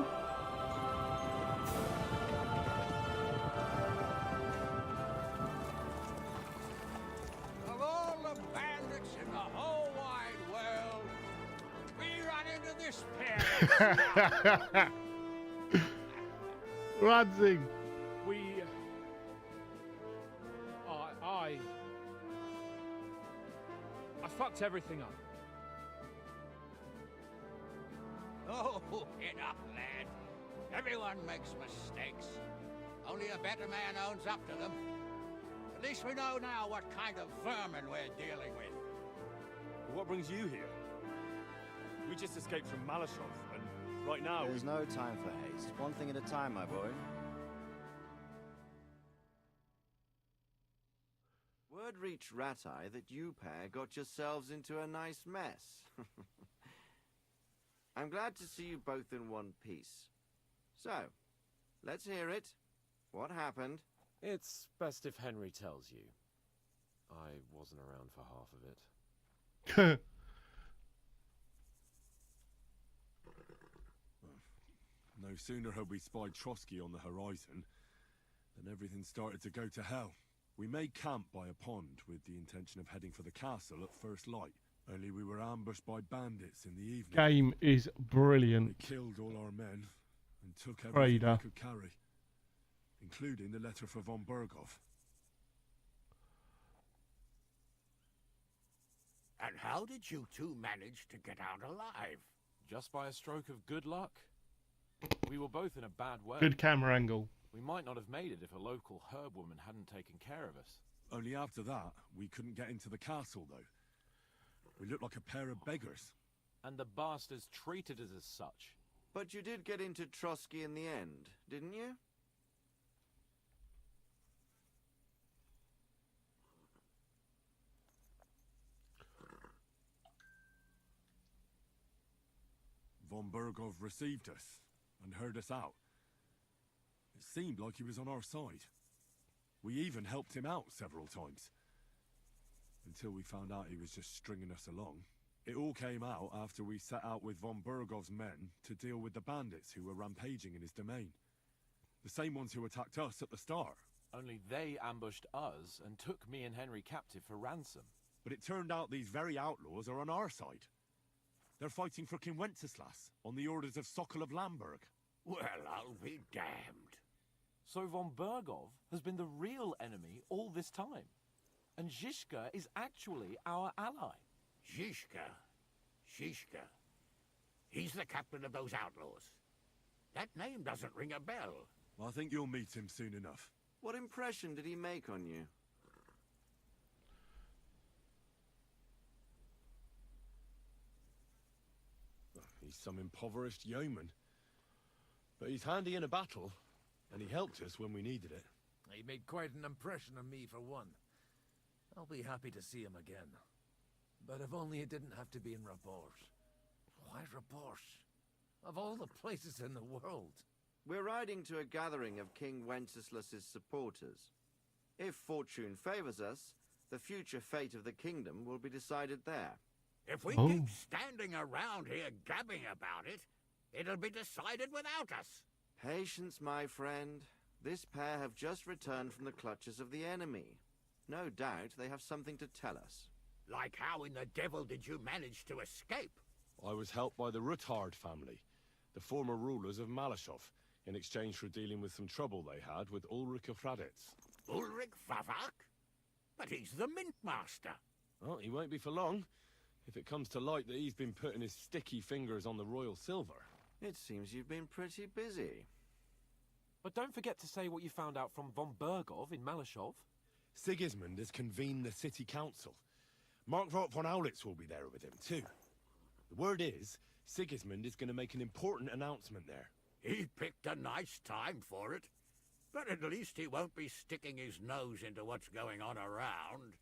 Of all the bandits in the whole wide world, we run into this pair. Ranzing! I fucked everything up. Oh, get up, lad. Everyone makes mistakes. Only a better man owns up to them. At least we know now what kind of vermin we're dealing with. What brings you here? We just escaped from Malashov, and right now There's no time for haste. One thing at a time, my boy. Word reached Rat-Eye that you pair got yourselves into a nice mess. I'm glad to see you both in one piece. So, let's hear it. What happened? It's best if Henry tells you. I wasn't around for half of it. No sooner had we spied Trotsky on the horizon than everything started to go to hell. We made camp by a pond with the intention of heading for the castle at first light. Only we were ambushed by bandits in the evening. Game is brilliant. They killed all our men and took everything Raider. they could carry. including the letter for von Berghoff. And how did you two manage to get out alive? Just by a stroke of good luck. We were both in a bad way. Good camera angle. We might not have made it if a local herb woman hadn't taken care of us. Only after that, we couldn't get into the castle, though. We looked like a pair of beggars. And the bastards treated us as such. But you did get into Trotsky in the end, didn't you? Von Berghoff received us and heard us out. It seemed like he was on our side. We even helped him out several times. Until we found out he was just stringing us along. It all came out after we set out with von Berghoff's men to deal with the bandits who were rampaging in his domain. The same ones who attacked us at the start. Only they ambushed us and took me and Henry captive for ransom. But it turned out these very outlaws are on our side. They're fighting for King Wenceslas on the orders of Sokol of Lamberg. Well, I'll be damned. So von Berghoff has been the real enemy all this time. And Zizka is actually our ally. Zizka? Zizka? He's the captain of those outlaws. That name doesn't ring a bell. Well, I think you'll meet him soon enough. What impression did he make on you? He's some impoverished yeoman. But he's handy in a battle, and he helped us when we needed it. He made quite an impression on me, for one. I'll be happy to see him again. But if only it didn't have to be in Rabosh. Why Rabosh? Of all the places in the world. We're riding to a gathering of King Wenceslas's supporters. If fortune favors us, the future fate of the kingdom will be decided there. If we keep standing around here gabbing about it, it'll be decided without us. Patience, my friend. This pair have just returned from the clutches of the enemy. No doubt they have something to tell us. Like how in the devil did you manage to escape? I was helped by the Ruthard family, the former rulers of Malashov, in exchange for dealing with some trouble they had with Ulrich of Raditz. Ulrich Favak? But he's the mint master. Well, he won't be for long, if it comes to light that he's been putting his sticky fingers on the royal silver. It seems you've been pretty busy. But don't forget to say what you found out from von Berghoff in Malashov. Sigismund has convened the city council. Markvart von Aulitz will be there with him, too. The word is, Sigismund is going to make an important announcement there. He picked a nice time for it. But at least he won't be sticking his nose into what's going on around.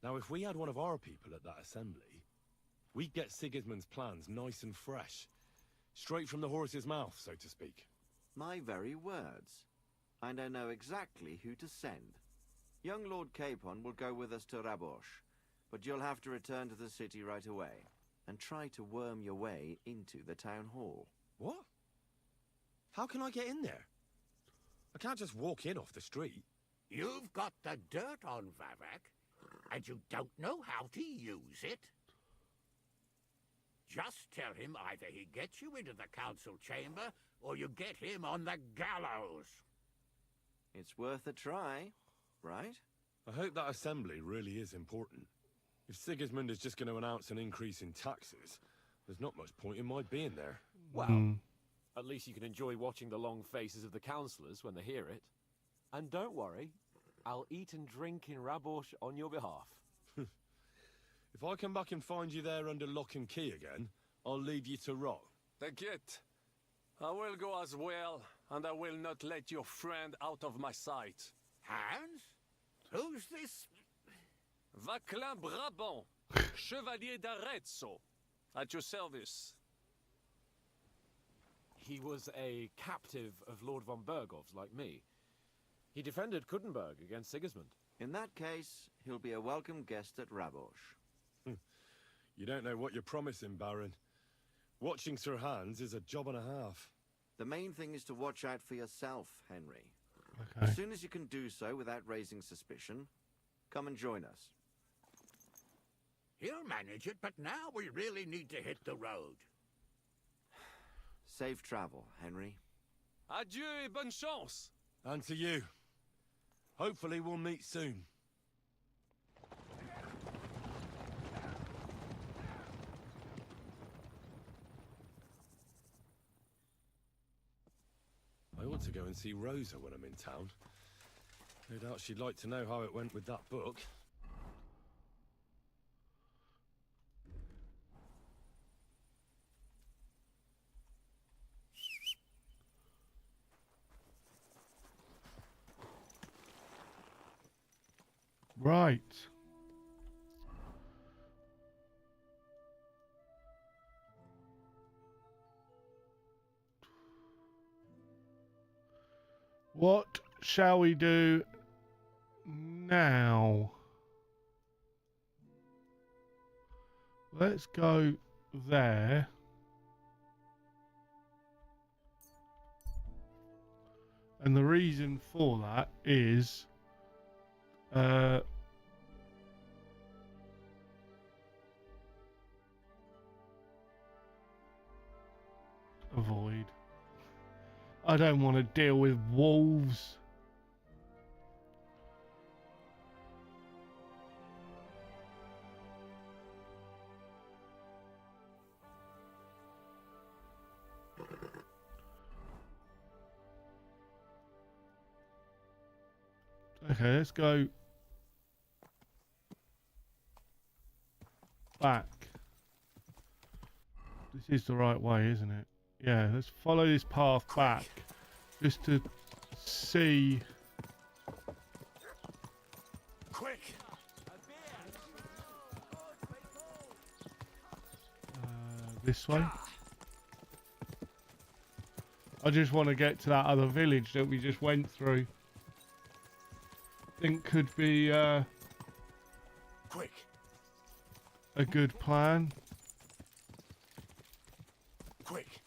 Now, if we had one of our people at that assembly, we'd get Sigismund's plans nice and fresh. Straight from the horse's mouth, so to speak. My very words. And I know exactly who to send. Young Lord Capon will go with us to Rabosh, but you'll have to return to the city right away, and try to worm your way into the town hall. What? How can I get in there? I can't just walk in off the street. You've got the dirt on Vavak, and you don't know how to use it? Just tell him either he gets you into the council chamber, or you get him on the gallows. It's worth a try, right? I hope that assembly really is important. If Sigismund is just going to announce an increase in taxes, there's not much point in my being there. Well, at least you can enjoy watching the long faces of the councillors when they hear it. And don't worry, I'll eat and drink in Rabosh on your behalf. If I come back and find you there under lock and key again, I'll leave you to rot. Take it. I will go as well, and I will not let your friend out of my sight. Hans? Who's this? Vaclin Brabant, Chevalier d'Arezzo, at your service. He was a captive of Lord von Berghoff's, like me. He defended Kuttenberg against Sigismund. In that case, he'll be a welcome guest at Rabosh. You don't know what you're promising, Baron. Watching Sir Hans is a job and a half. The main thing is to watch out for yourself, Henry. Okay. As soon as you can do so without raising suspicion, come and join us. He'll manage it, but now we really need to hit the road. Safe travel, Henry. Adieu et bonne chance. And to you. Hopefully we'll meet soon. I ought to go and see Rosa when I'm in town. No doubt she'd like to know how it went with that book. Right. What shall we do now? Let's go there. And the reason for that is avoid. I don't want to deal with wolves. Okay, let's go back. This is the right way, isn't it? Yeah, let's follow this path back just to see. Quick! This way. I just want to get to that other village that we just went through. Think could be Quick! A good plan. Quick!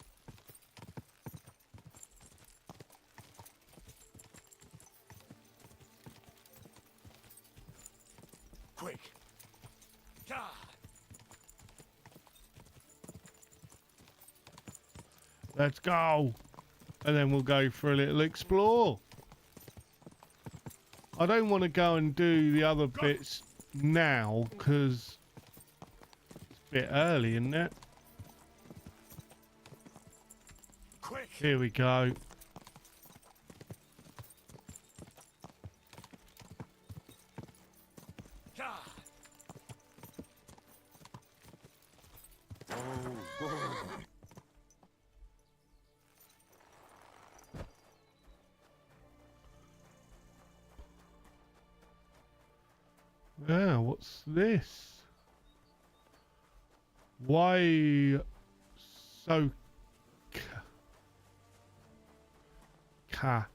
Quick! God! Let's go. And then we'll go for a little explore. I don't want to go and do the other bits now because it's a bit early, isn't it? Quick! Here we go. God! Yeah, what's this? Why so ca?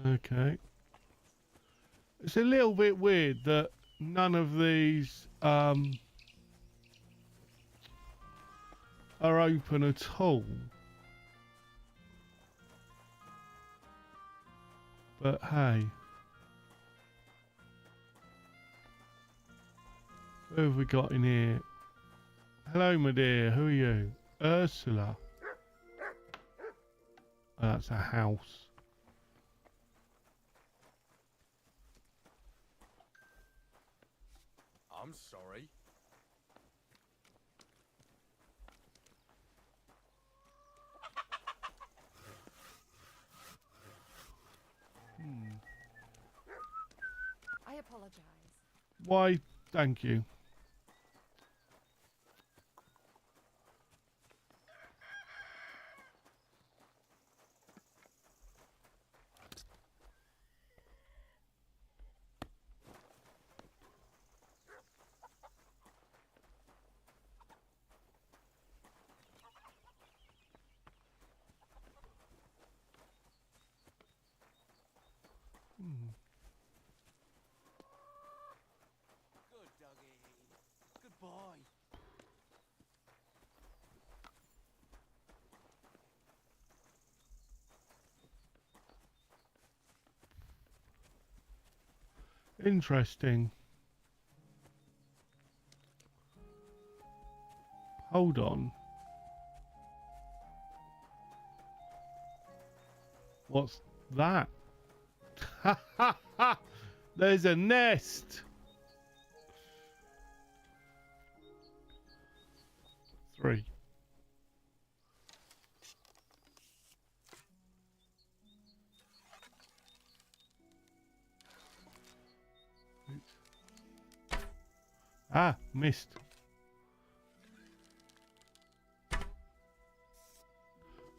Okay. It's a little bit weird that none of these are open at all. But hey. Who have we got in here? Hello, my dear. Who are you? Ursula. Oh, that's a house. I'm sorry. I apologize. Why, thank you. Hmm. Good doggy. Good boy. Interesting. Hold on. What's that? Ha ha ha! There's a nest! 3. Ah, missed.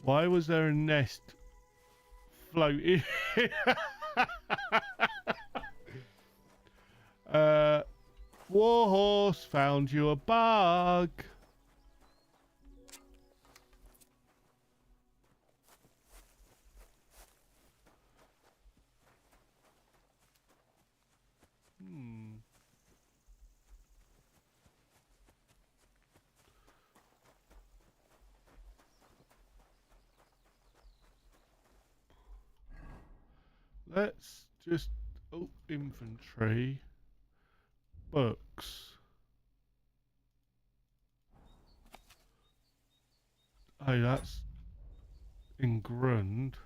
Why was there a nest floating? Warhorse found you a bug. Let's just... Oh, infantry. Books. Oh, that's... in Grund.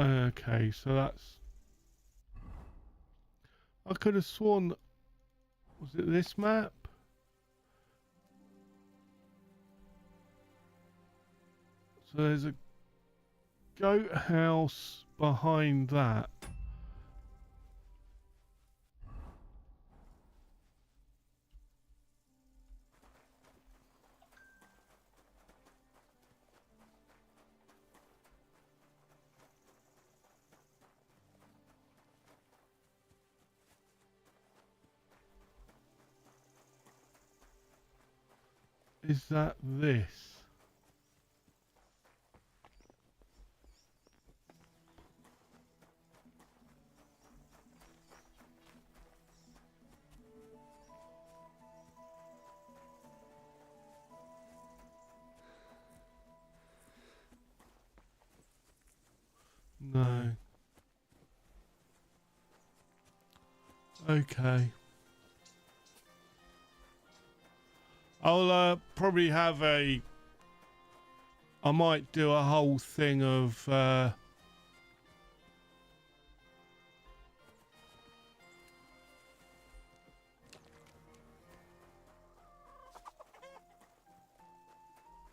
Okay, so that's... I could have sworn... Was it this map? So there's a goat house behind that. Is that this? No. Okay. I'll probably have a... I might do a whole thing of... My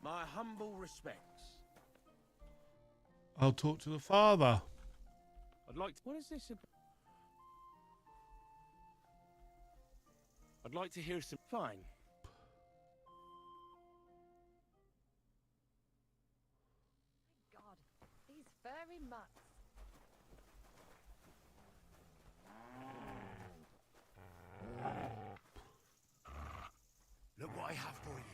humble respects. I'll talk to the father. I'd like to... What is this about? I'd like to hear some... Fine. God, these furry mutts. Look what I have for you.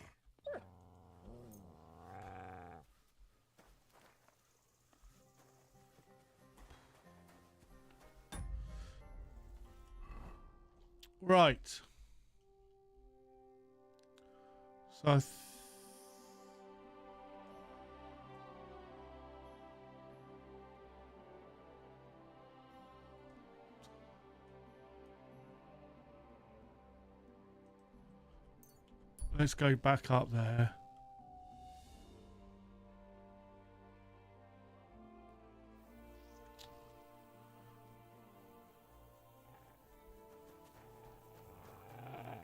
Right. So let's go back up there.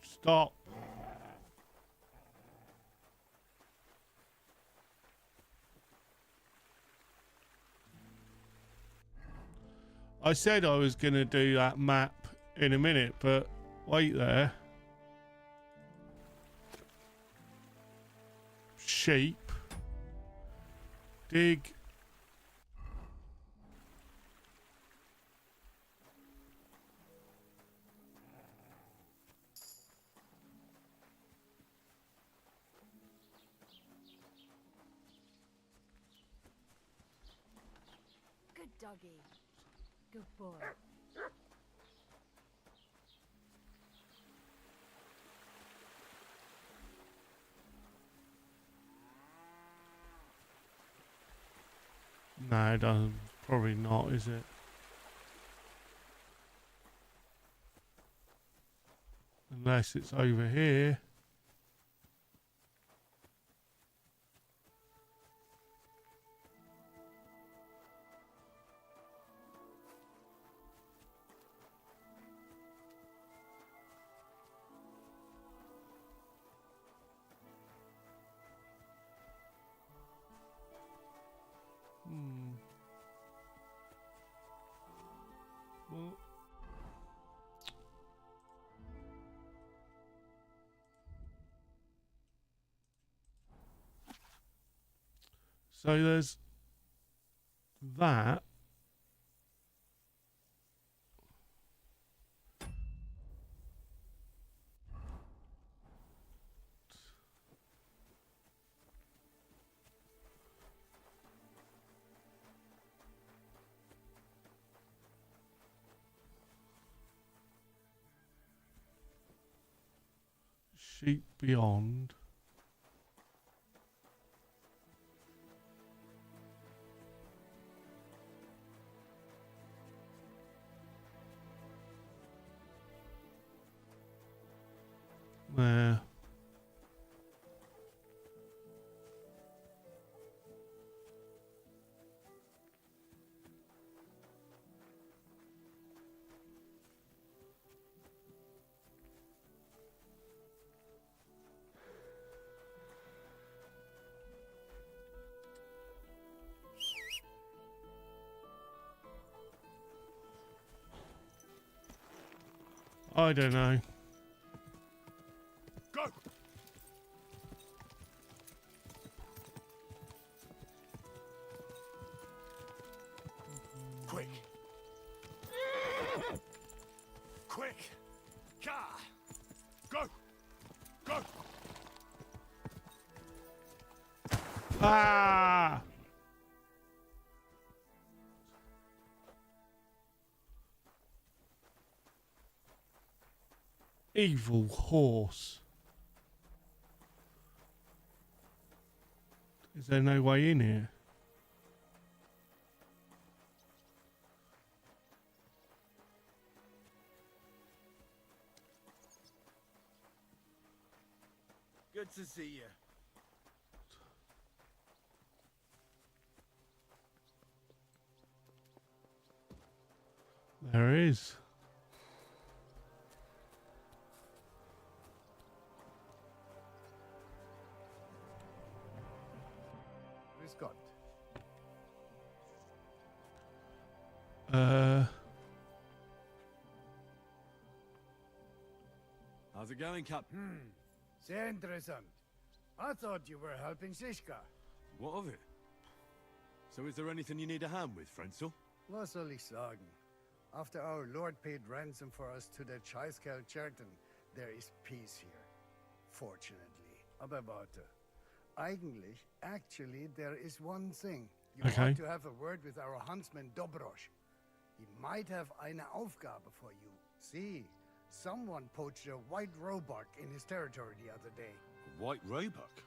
Stop. I said I was going to do that map in a minute, but wait there. Sheep. Dig. Good doggy. Good boy. No, it doesn't. Probably not, is it? Unless it's over here. Well, so there's that. Sheep beyond. There. I don't know. Go! Quick! Quick! Ka! Go! Go! Ah! Evil horse. Is there no way in here? Good to see you. There is. Gott. How's it going, Cap? Sehr interessant. I thought you were helping Siska. What of it? So is there anything you need a hand with, Frenzel? Was soll ich sagen? After our Lord paid ransom for us to the Scheißkerl Cherton, there is peace here. Fortunately. Aber warte. Actually, there is one thing. You ought to have a word with our huntsman Dobrosch. He might have eine Aufgabe for you. See, someone poached a white roebuck in his territory the other day. A white roebuck?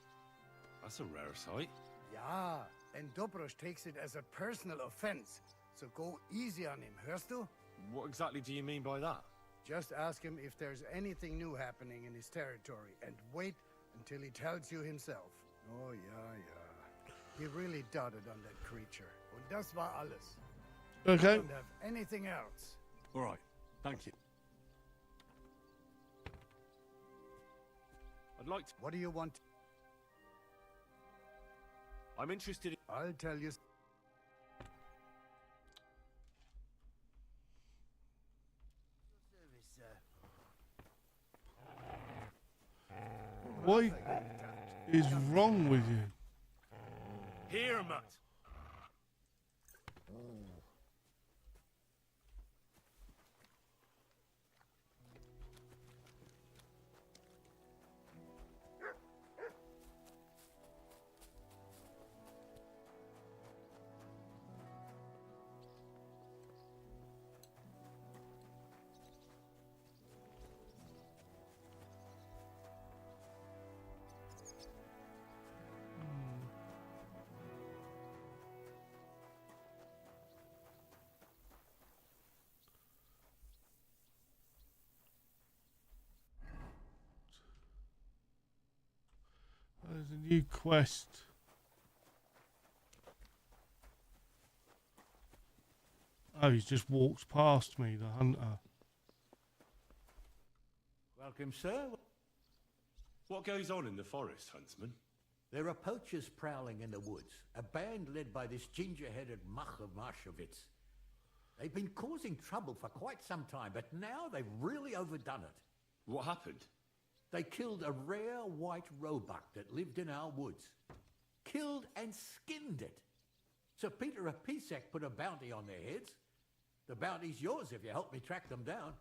That's a rare sight. Ja, and Dobrosch takes it as a personal offense. So go easy on him, hörst du? What exactly do you mean by that? Just ask him if there's anything new happening in his territory, and wait until he tells you himself. Oh, yeah. He really doted on that creature. Und das war alles. Okay. I don't have anything else. All right. Thank you. I'd like to... What do you want? I'm interested in... I'll tell you... What is wrong with you? Here, Mutt. There's a new quest. Oh, he's just walked past me, the hunter. Welcome, sir. What goes on in the forest, Huntsman? There are poachers prowling in the woods, a band led by this ginger-headed Mach of Marshowitz. They've been causing trouble for quite some time, but now they've really overdone it. What happened? They killed a rare white roebuck that lived in our woods. Killed and skinned it. Sir Peter of Pisek put a bounty on their heads. The bounty's yours if you help me track them down.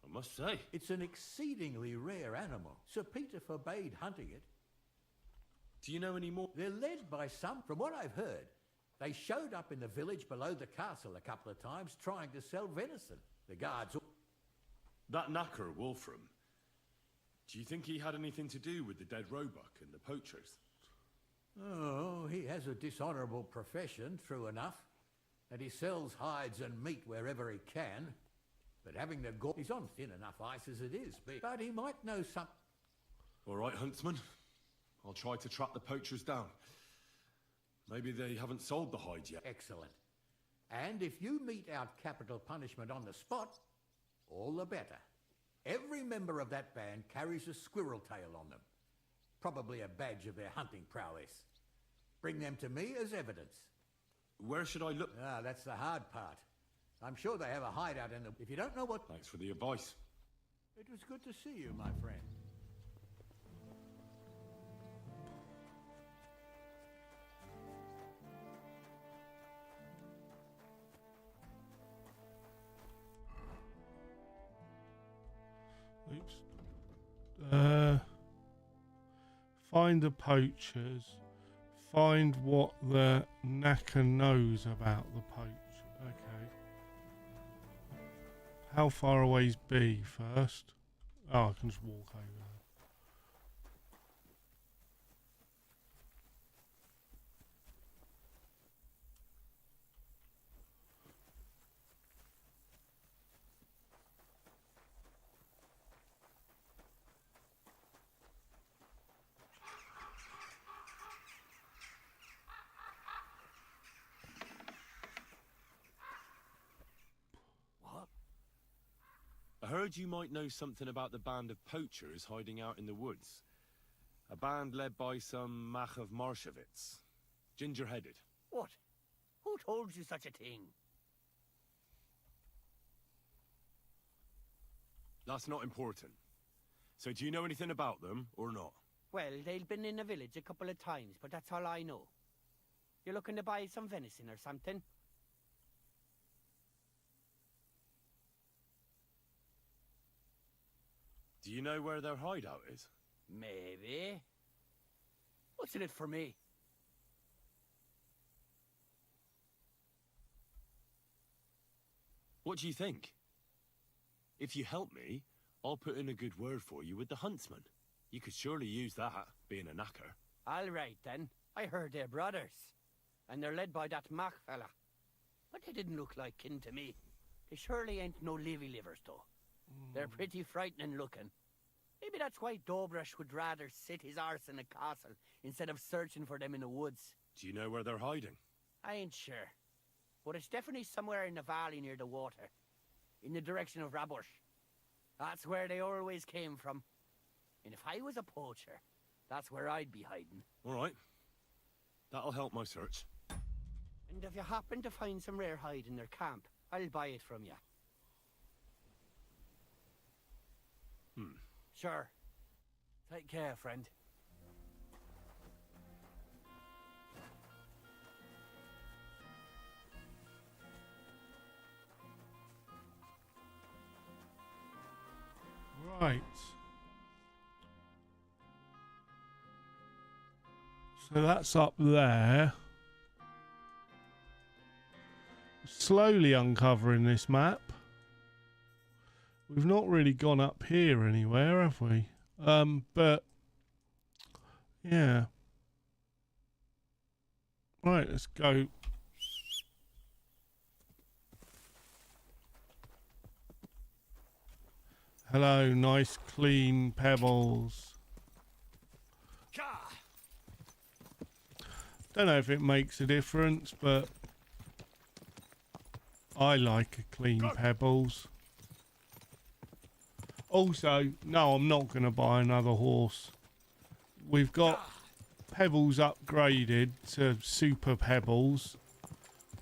I must say. It's an exceedingly rare animal. Sir Peter forbade hunting it. Do you know any more? They're led by some. From what I've heard, they showed up in the village below the castle a couple of times trying to sell venison. The guards... That knacker, Wolfram. Do you think he had anything to do with the dead roebuck and the poachers? Oh, he has a dishonourable profession, true enough. And he sells hides and meat wherever he can. But having the gore... He's on thin enough ice as it is. But he might know some... All right, Huntsman. I'll try to track the poachers down. Maybe they haven't sold the hide yet. Excellent. And if you mete out capital punishment on the spot, all the better. Every member of that band carries a squirrel tail on them. Probably a badge of their hunting prowess. Bring them to me as evidence. Where should I look? Ah, that's the hard part. I'm sure they have a hideout in the... If you don't know what... Thanks for the advice. It was good to see you, my friend. Oops. Find the poachers. Find what the knacker knows about the poach. Okay. How far away is B first? Oh, I can just walk over there. I heard you might know something about the band of poachers hiding out in the woods. A band led by some Mach of Marshowitz. Ginger-headed. What? Who told you such a thing? That's not important. So do you know anything about them, or not? Well, they've been in the village a couple of times, but that's all I know. You're looking to buy some venison or something? Do you know where their hideout is? Maybe. What's in it for me? What do you think? If you help me, I'll put in a good word for you with the huntsman. You could surely use that, being a knacker. All right, then. I heard they're brothers. And they're led by that Mach fella. But they didn't look like kin to me. They surely ain't no livers, though. They're pretty frightening looking. Maybe that's why Dobrush would rather sit his arse in a castle instead of searching for them in the woods. Do you know where they're hiding? I ain't sure. But it's definitely somewhere in the valley near the water. In the direction of Rabush. That's where they always came from. And if I was a poacher, that's where I'd be hiding. All right. That'll help my search. And if you happen to find some rare hide in their camp, I'll buy it from you. Sure. Take care, friend. Right. So that's up there. Slowly uncovering this map. We've not really gone up here anywhere, have we? But yeah. Right, let's go. Hello, nice clean pebbles. Don't know if it makes a difference, but I like a clean pebbles. Also, no, I'm not going to buy another horse. We've got pebbles upgraded to super pebbles.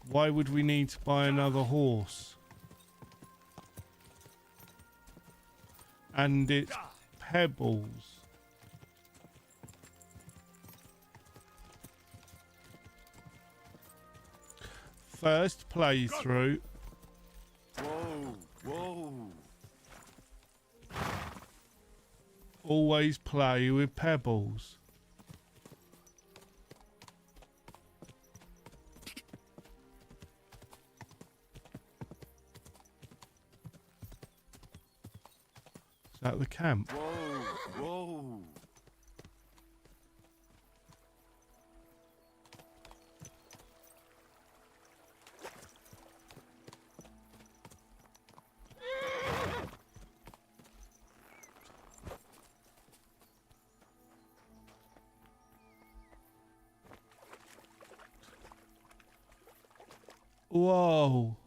Why would we need to buy another horse? And it's pebbles. First playthrough. Whoa, whoa. Always play with pebbles. Is that the camp? Whoa, whoa. Whoa.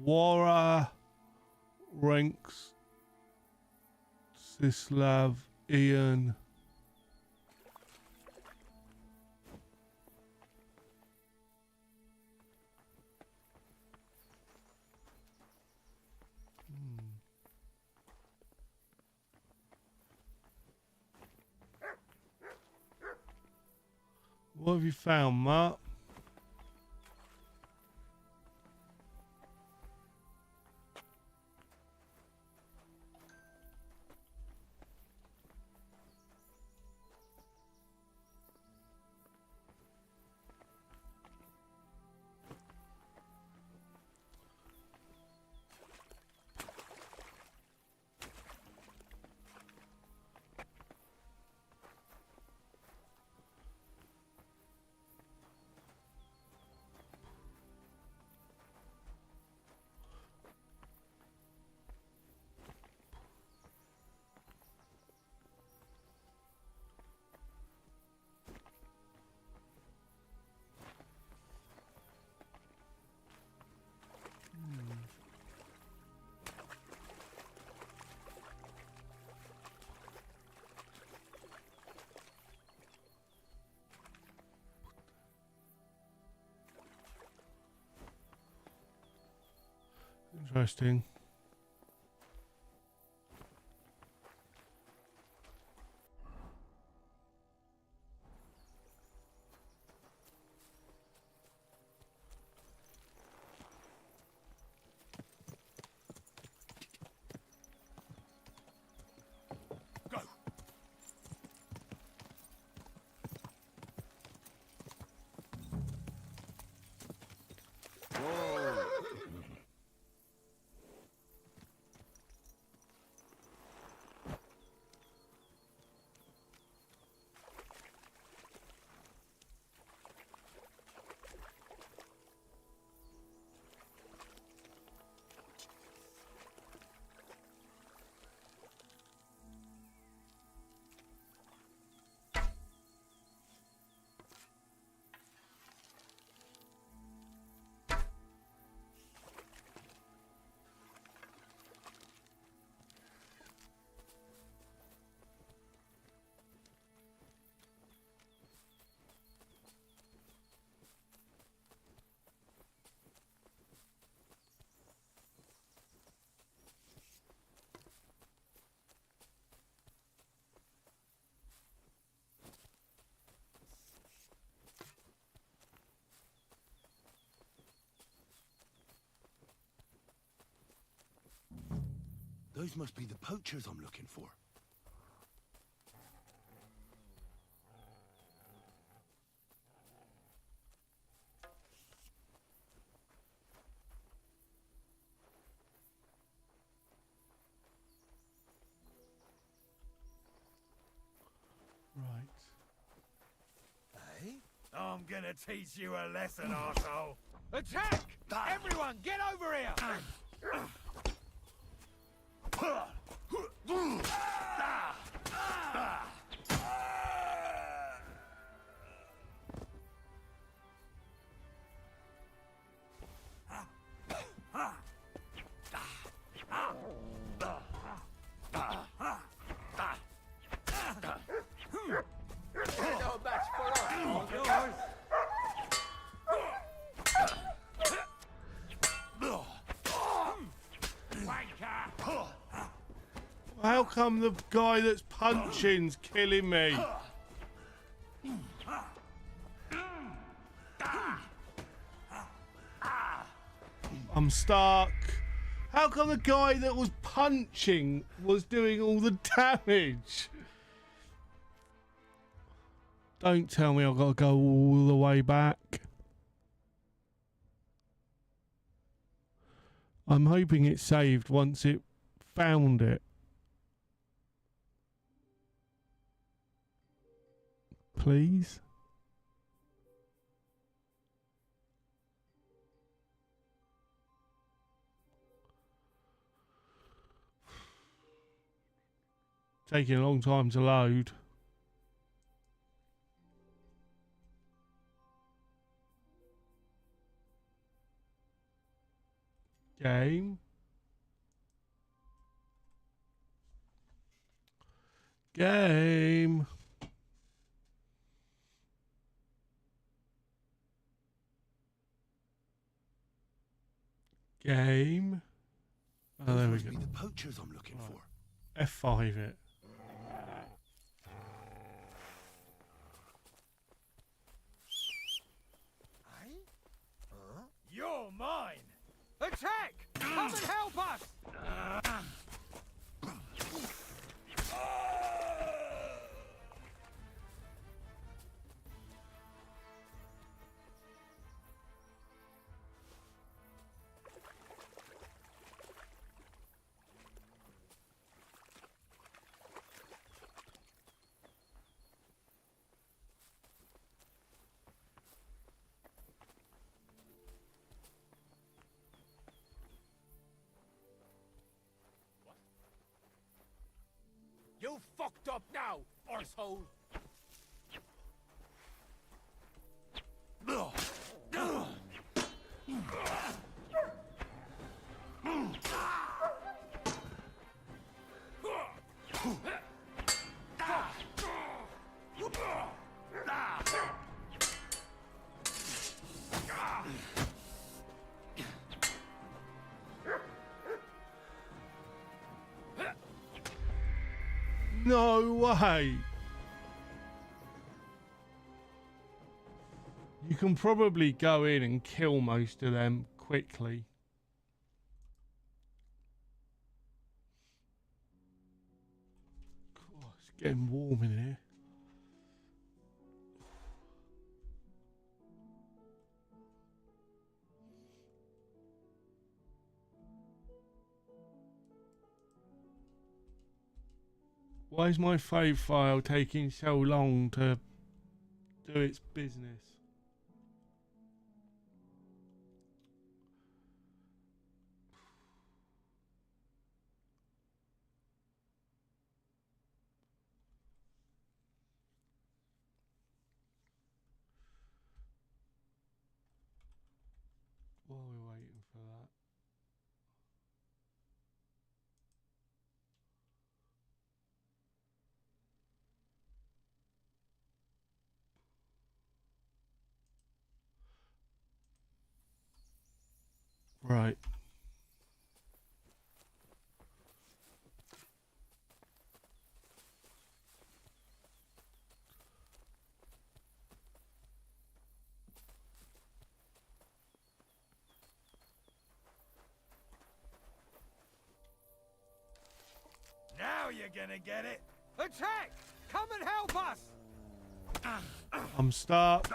Wara, Ranks, Sislav, Ian. What have you found, Mark? Interesting. Those must be the poachers I'm looking for. Right. Hey? I'm gonna teach you a lesson, arsehole. Attack! Everyone, get over here! No match for us, all yours. How come the guy that's punching's killing me? I'm stuck. How come the guy that was punching was doing all the damage? Don't tell me I've got to go all the way back. I'm hoping it saved once it found it. Please? Taking a long time to load. Game. Game. Game. Oh, there we go. Must be the poachers I'm looking for. F5 it. You're mine! Attack! Come and help us! You fucked up now, arsehole! No way. You can probably go in and kill most of them quickly. God, it's getting warm in here. Why is my fave file taking so long to do its business? While we're waiting for that. Right. Now you're gonna get it. Attack! Come and help us! I'm stuck.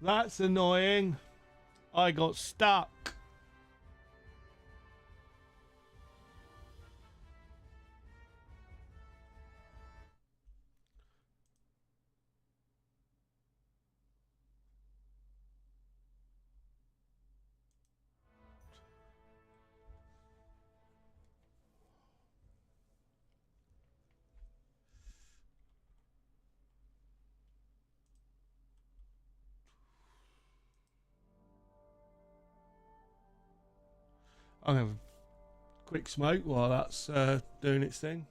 That's annoying. I got stuck. I'm gonna have a quick smoke while that's doing its thing.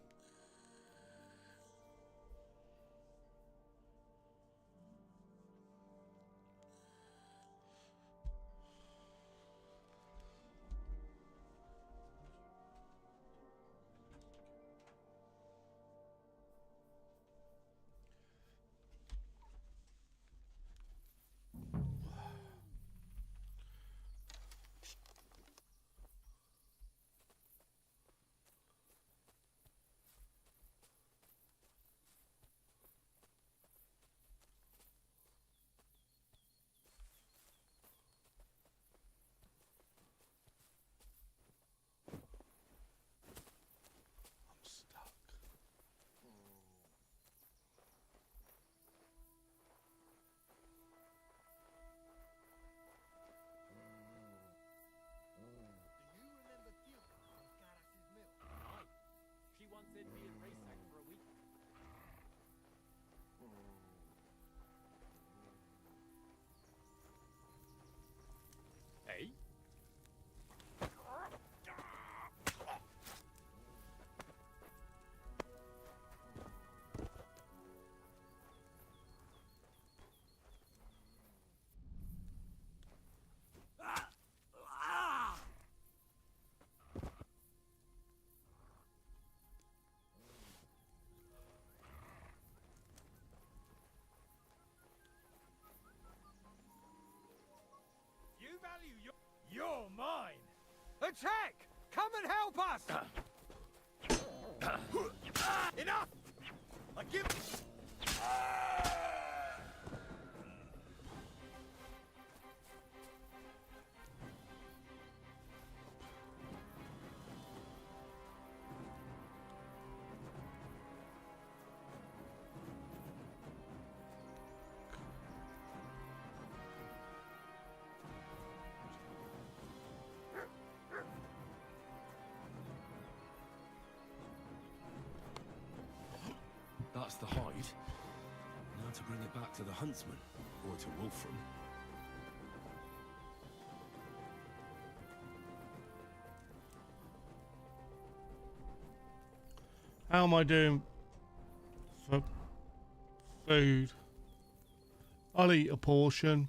She once said me and Raysack for a week. Hey? You value you're mine. Attack! Come and help us! Enough! I give. That's the hide. Now to bring it back to the huntsman, or to Wolfram. How am I doing for food? I'll eat a portion.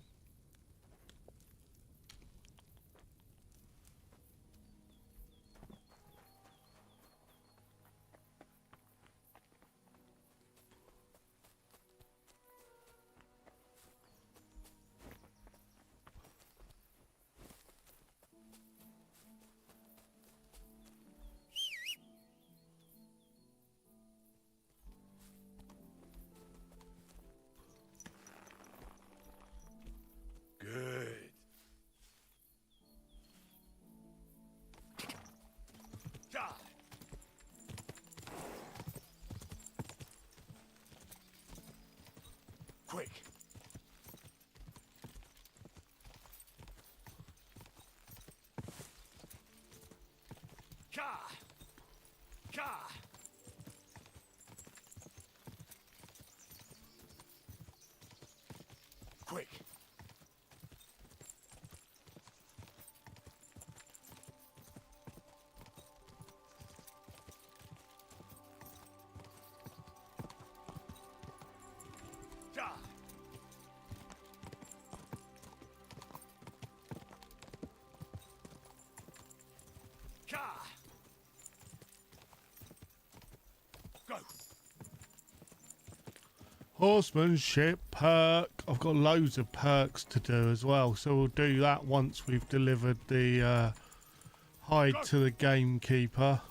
Good. Quick. Ka! Ka! Quick. Ja! Ka! Horsemanship perk. I've got loads of perks to do as well, so we'll do that once we've delivered the hide to the gamekeeper.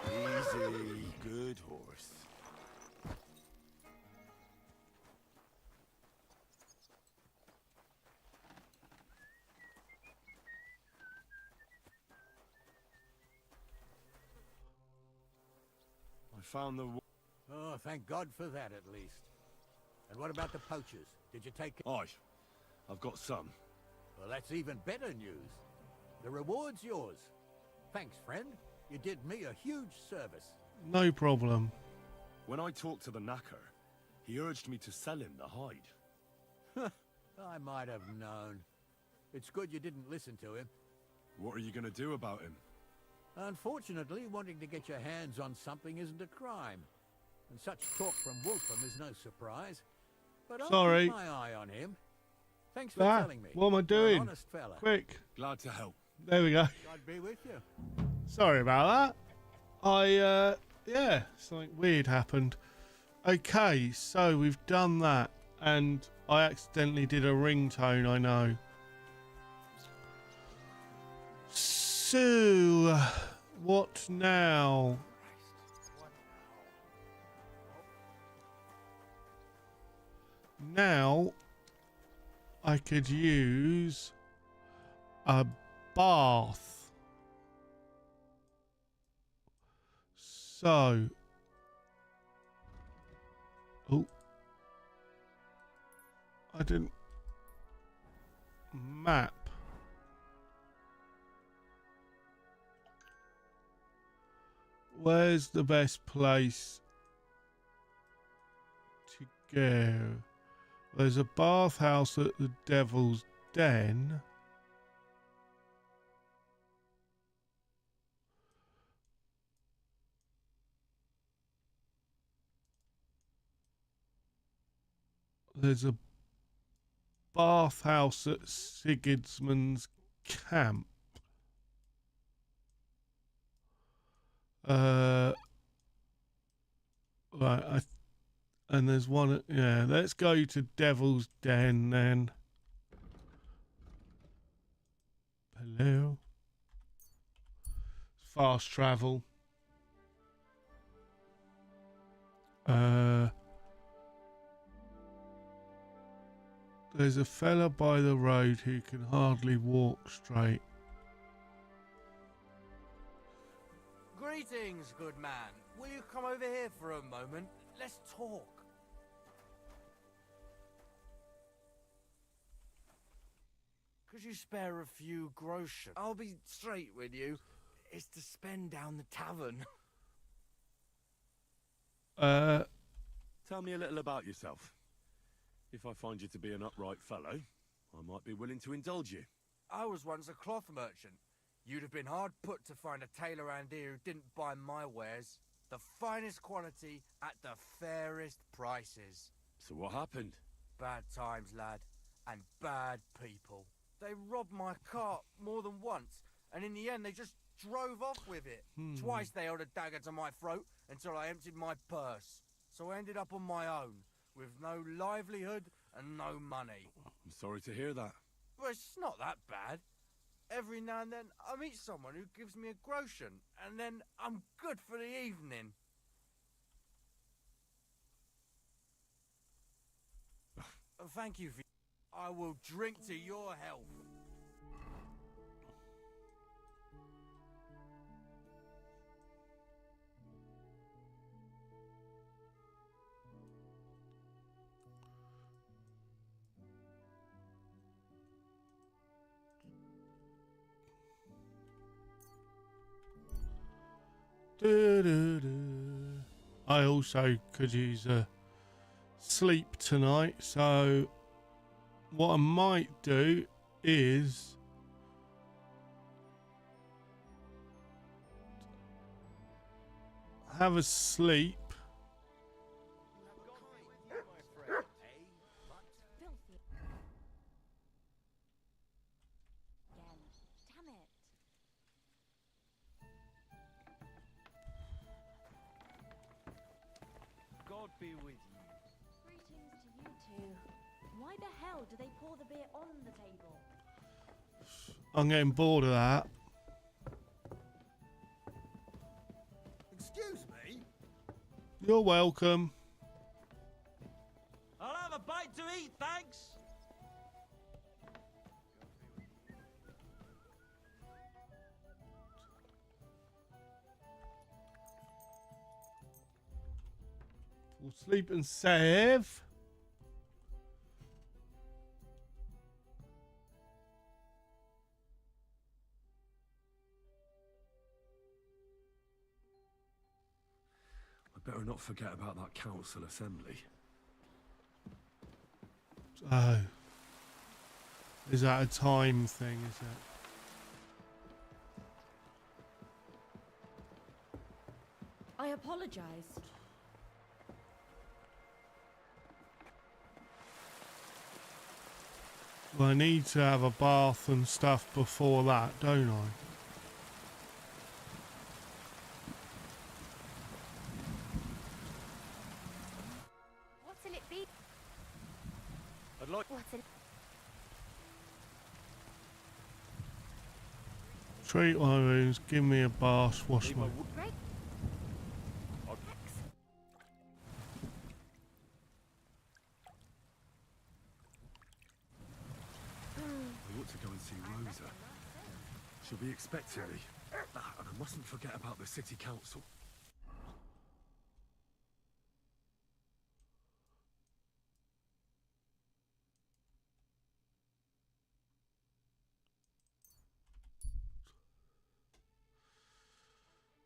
Easy, good horse. I found the... Oh, thank God for that, at least. And what about the poachers? Did you take... Aye, I've got some. Well, that's even better news. The reward's yours. Thanks, friend. You did me a huge service. No problem. When I talked to the knacker, he urged me to sell him the hide. I might have known. It's good you didn't listen to him. What are you going to do about him? Unfortunately, wanting to get your hands on something isn't a crime. And such talk from Wolfram is no surprise. But I'll keep my eye on him. Thanks for telling me. What am I doing? You're an honest fella. Quick. Glad to help. There we go. God be with you. Sorry about that. Yeah, something weird happened. Okay, so we've done that. And I accidentally did a ringtone, I know. So, what now? Now, I could use a bath. So, oh, I didn't map. Where's the best place to go? There's a bathhouse at the Devil's Den. There's a bathhouse at Sigismund's camp. Right, and there's one. Yeah, let's go to Devil's Den then. Hello. Fast travel. There's a fella by the road who can hardly walk straight. Greetings, good man. Will you come over here for a moment? Let's talk. Could you spare a few groschen? I'll be straight with you. It's to spend down the tavern. Tell me a little about yourself. If I find you to be an upright fellow, I might be willing to indulge you. I was once a cloth merchant. You'd have been hard put to find a tailor around here who didn't buy my wares. The finest quality at the fairest prices. So what happened? Bad times, lad. And bad people. They robbed my cart more than once, and in the end they just drove off with it. Twice they held a dagger to my throat until I emptied my purse. So I ended up on my own, with no livelihood and no money. I'm sorry to hear that. But it's not that bad. Every now and then I meet someone who gives me a groschen, and then I'm good for the evening. Thank you for... I will drink to your health. I also could use a sleep tonight, so what I might do is have a sleep. Lord be with you. Greetings to you two. Why the hell do they pour the beer on the table? I'm getting bored of that. Excuse me? You're welcome. I'll have a bite to eat, thanks. We'll sleep and save. I better not forget about that council assembly. Oh. Is that a time thing, is it? I apologize. Well, I need to have a bath and stuff before that, don't I? What's in it, be? I'd like... What's in Treat my wounds, give me a bath, wash my... Great. I ought to go and see Rosa. She'll be expecting me. And I mustn't forget about the city council.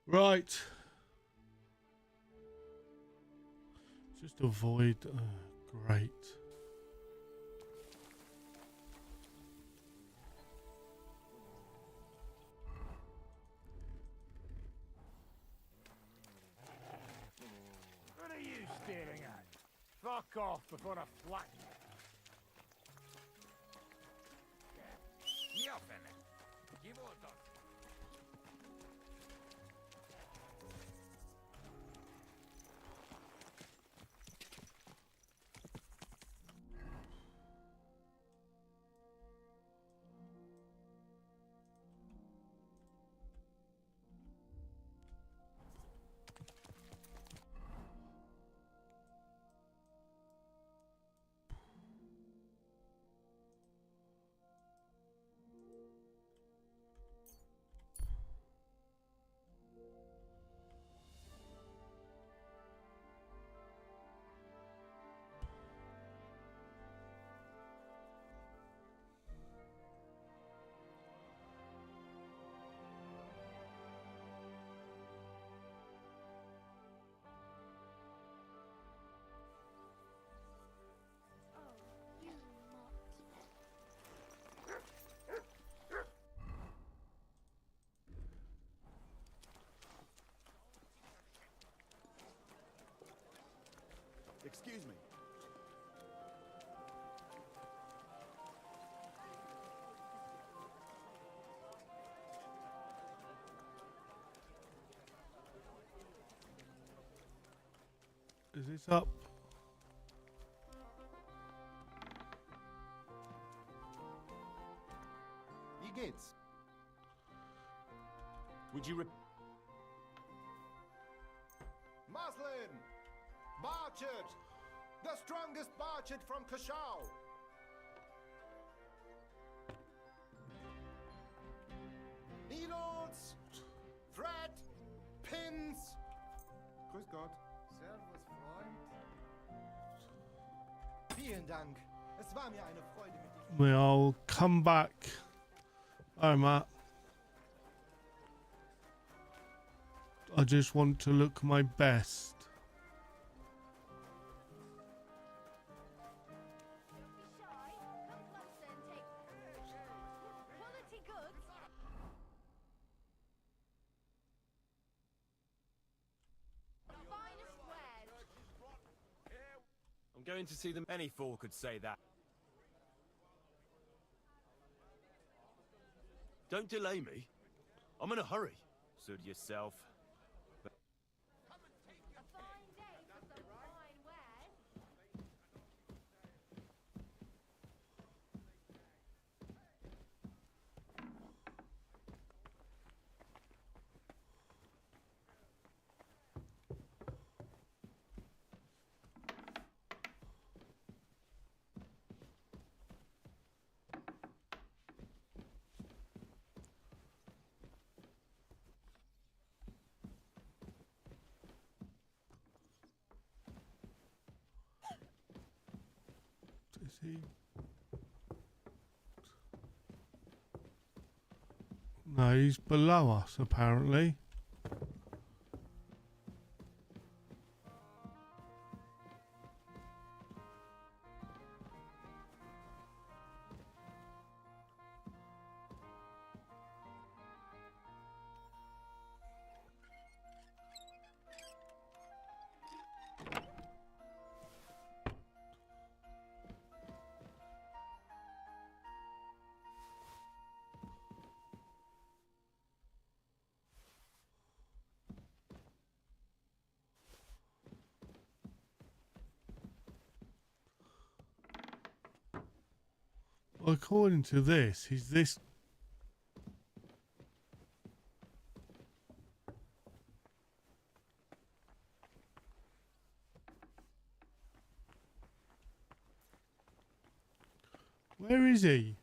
Right. Just avoid... great. What are you staring at? Fuck off before I flatten you. Excuse me. Is this up? Wie geht's? Would you Maslin! Barchett! The strongest Barchett from Kashau! Needles! Thread! Pins! Grüß Gott. Servus, Freund. Vielen Dank. Es war mir eine Freude mit dir. Well, I'll come back. Hi, Matt. I just want to look my best. I'm going to see them. Any fool could say that. Don't delay me. I'm in a hurry. Suit yourself. he? No, he's below us apparently. Well, according to this, he's this. Where is he?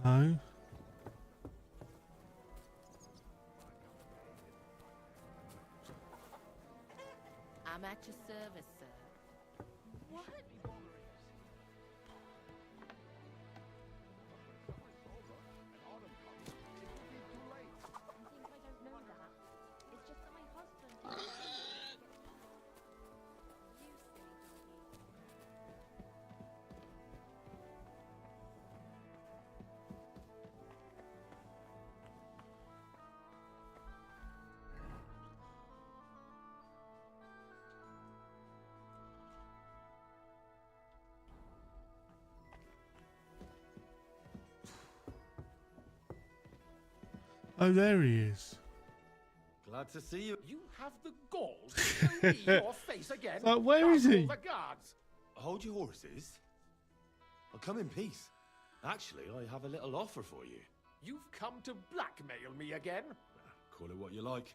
No. I'm at your service, sir. What? Oh, there he is. Glad to see you. You have the gall to show me your face again. Where is he? The guards. Hold your horses. I'll come in peace. Actually, I have a little offer for you. You've come to blackmail me again? Call it what you like.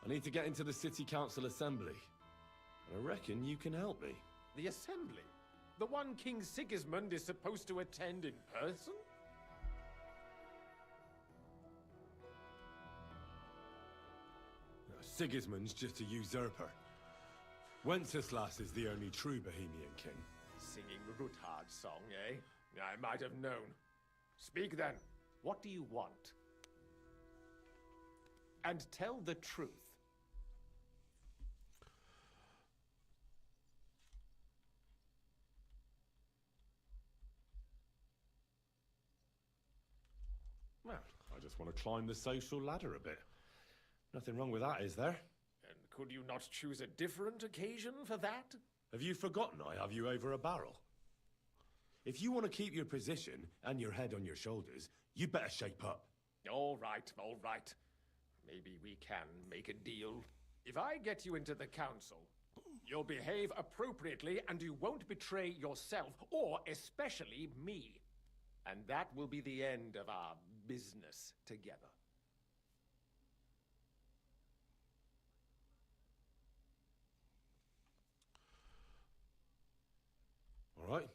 I need to get into the city council assembly. And I reckon you can help me. The assembly? The one King Sigismund is supposed to attend in person? Sigismund's just a usurper. Wenceslas is the only true Bohemian king. Singing Ruthard's song, eh? I might have known. Speak then. What do you want? And tell the truth. Well, I just want to climb the social ladder a bit. Nothing wrong with that, is there? And could you not choose a different occasion for that? Have you forgotten I have you over a barrel? If you want to keep your position and your head on your shoulders, you'd better shape up. All right, all right. Maybe we can make a deal. If I get you into the council, you'll behave appropriately and you won't betray yourself, or especially me. And that will be the end of our business together. All right.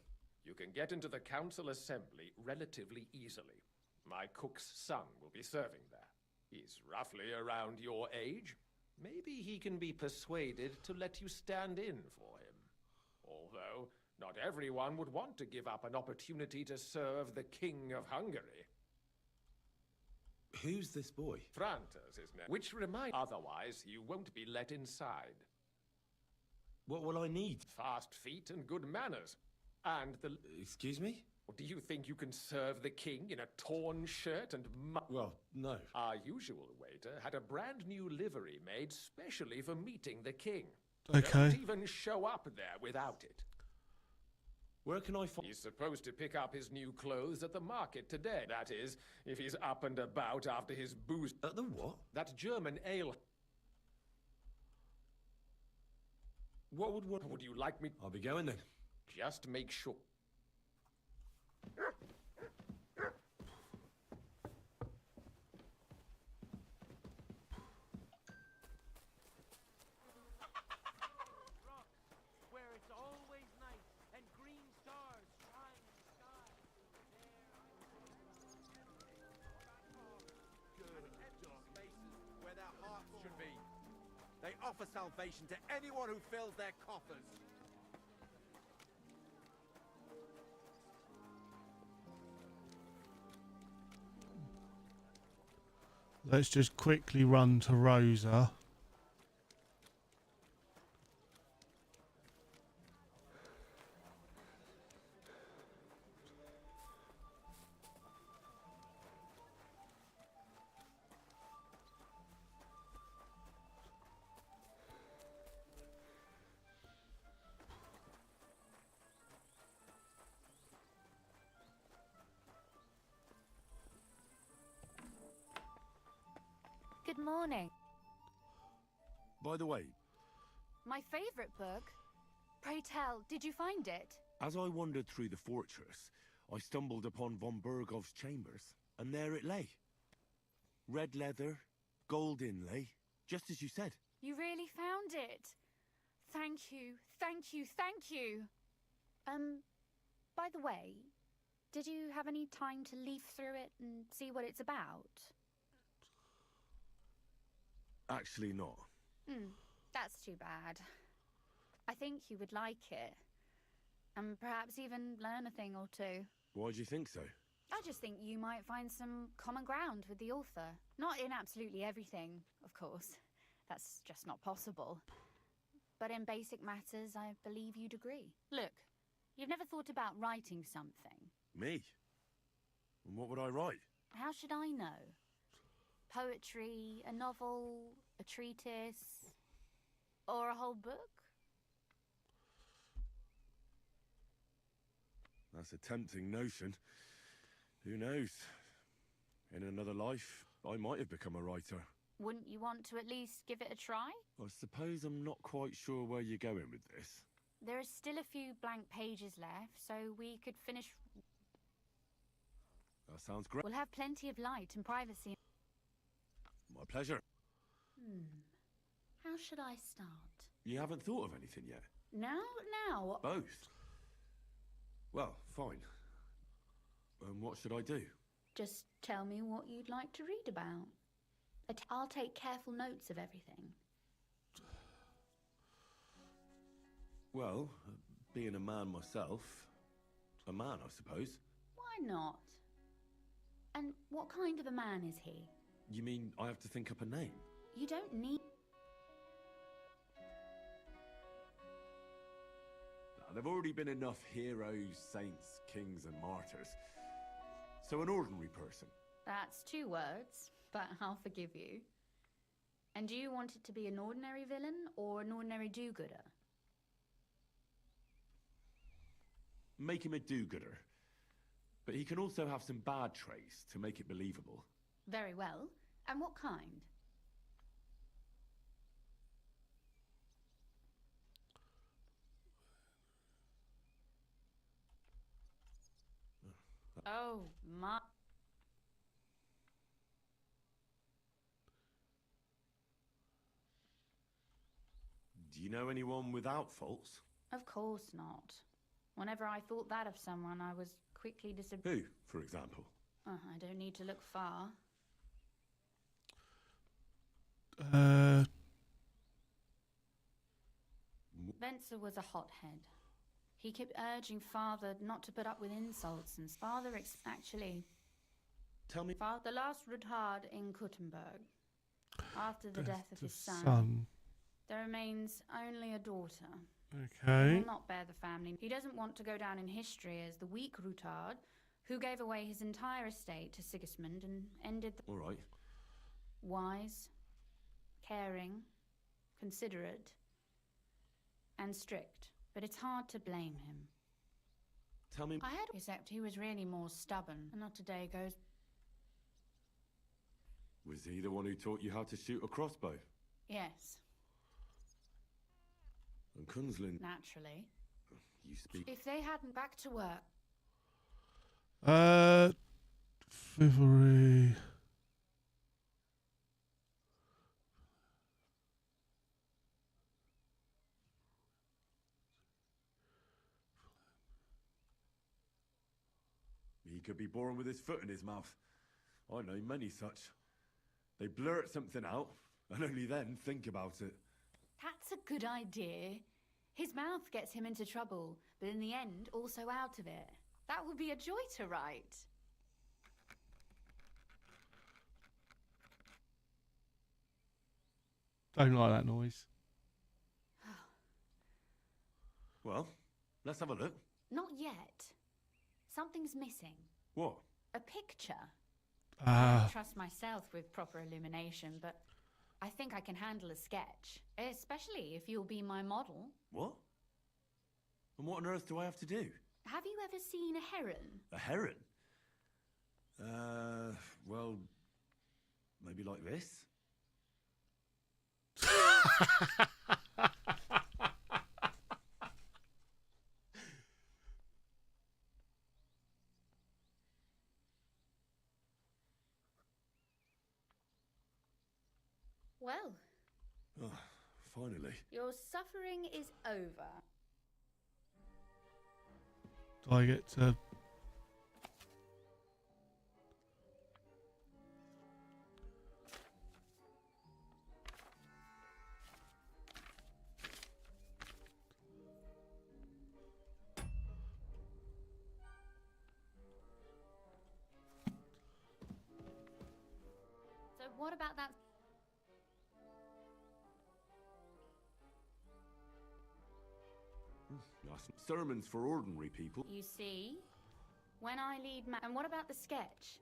You can get into the council assembly relatively easily. My cook's son will be serving there. He's roughly around your age. Maybe he can be persuaded to let you stand in for him. Although, not everyone would want to give up an opportunity to serve the King of Hungary. Who's this boy? Franter's his name. Which otherwise you won't be let inside. What will I need? Fast feet and good manners. And the... Excuse me? Do you think you can serve the king in a torn shirt and Well, no. Our usual waiter had a brand new livery made specially for meeting the king. Okay. Don't even show up there without it. Where can I find... He's supposed to pick up his new clothes at the market today. That is, if he's up and about after his booze... At the what? That German ale... What would... Would you like me... I'll be going then. Just make sure... Where it's always nice and green stars shine in the sky. Good dark spaces where their hearts should be. They offer salvation to anyone who fills their coffers. Let's just quickly run to Rosa. Good morning. By the way, My favourite book. Pray tell, did you find it? as I wandered through the fortress, I stumbled upon von Bergov's chambers, and there it lay. Red leather, gold inlay, just as you said. You really found it. Thank you, thank you, thank you. By the way, did you have any time to leaf through it and see what it's about? Actually not. That's too bad. I think you would like it. And perhaps even learn a thing or two. Why do you think so? I just think you might find some common ground with the author. Not in absolutely everything, of course. That's just not possible. But in basic matters, I believe you'd agree. Look, you've never thought about writing something. Me? And what would I write? How should I know? Poetry, a novel, a treatise, or a whole book? That's a tempting notion. Who knows? In another life, I might have become a writer. Wouldn't you want to at least give it a try? I suppose I'm not quite sure where you're going with this. There are still a few blank pages left, so we could finish... That sounds great. We'll have plenty of light and privacy. My pleasure. How should I start? You haven't thought of anything yet? Now? Both? Well, fine. What should I do? Just tell me what you'd like to read about. I'll take careful notes of everything. Well, being a man myself, a man, I suppose. Why not? And what kind of a man is he? You mean I have to think up a name? You don't need... There've already been enough heroes, saints, kings, and martyrs. So an ordinary person. That's 2 words, but I'll forgive you. And do you want it to be an ordinary villain or an ordinary do-gooder? Make him a do-gooder. But he can also have some bad traits to make it believable. Very well. And what kind? Oh, my... Do you know anyone without faults? Of course not. Whenever I thought that of someone, I was quickly Who, for example? I don't need to look far. Venser was a hothead. He kept urging Father not to put up with insults, and Father actually... Tell me. The last Rudhard in Kuttenberg. After the death of his son. there remains only a daughter. Okay. He will not bear the family. He doesn't want to go down in history as the weak Rutard, who gave away his entire estate to Sigismund and ended the... All right. Wise, caring, considerate, and strict. But it's hard to blame him. Tell me. I had... Except he was really more stubborn. And not a day goes... Was he the one who taught you how to shoot a crossbow? Yes, And Kunzlin... naturally. You speak... If they hadn't back to work... Thievery. He could be born with his foot in his mouth. I know many such. They blurt something out, and only then think about it. That's a good idea. His mouth gets him into trouble, but in the end, also out of it. That would be a joy to write. Don't like that noise. Well, let's have a look. Not yet. Something's missing. What? A picture. I Ah. don't trust myself with proper illumination, but I think I can handle a sketch. Especially if you'll be my model. What? And what on earth do I have to do? Have you ever seen a heron? A heron? Well, maybe like this? Well, Oh, finally. your suffering is over. Do I get to... So what about that? Nice. Sermons for ordinary people. You see? When I lead and what about the sketch?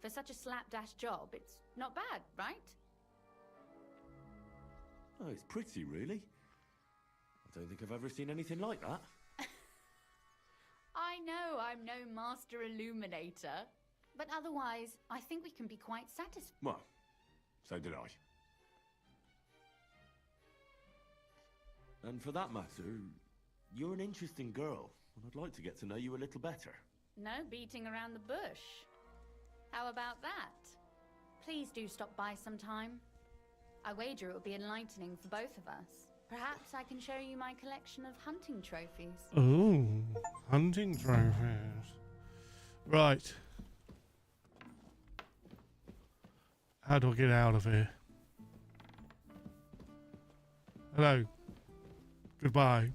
For such a slapdash job, it's not bad, right? Oh, it's pretty, really. I don't think I've ever seen anything like that. I know I'm no master illuminator, but otherwise, I think we can be quite satisfied. Well, so did I. And for that matter, you're an interesting girl, and I'd like to get to know you a little better. No beating around the bush. How about that? Please do stop by sometime. I wager it will be enlightening for both of us. Perhaps I can show you my collection of hunting trophies. Ooh, hunting trophies. Right. How do I get out of here? Hello. Goodbye.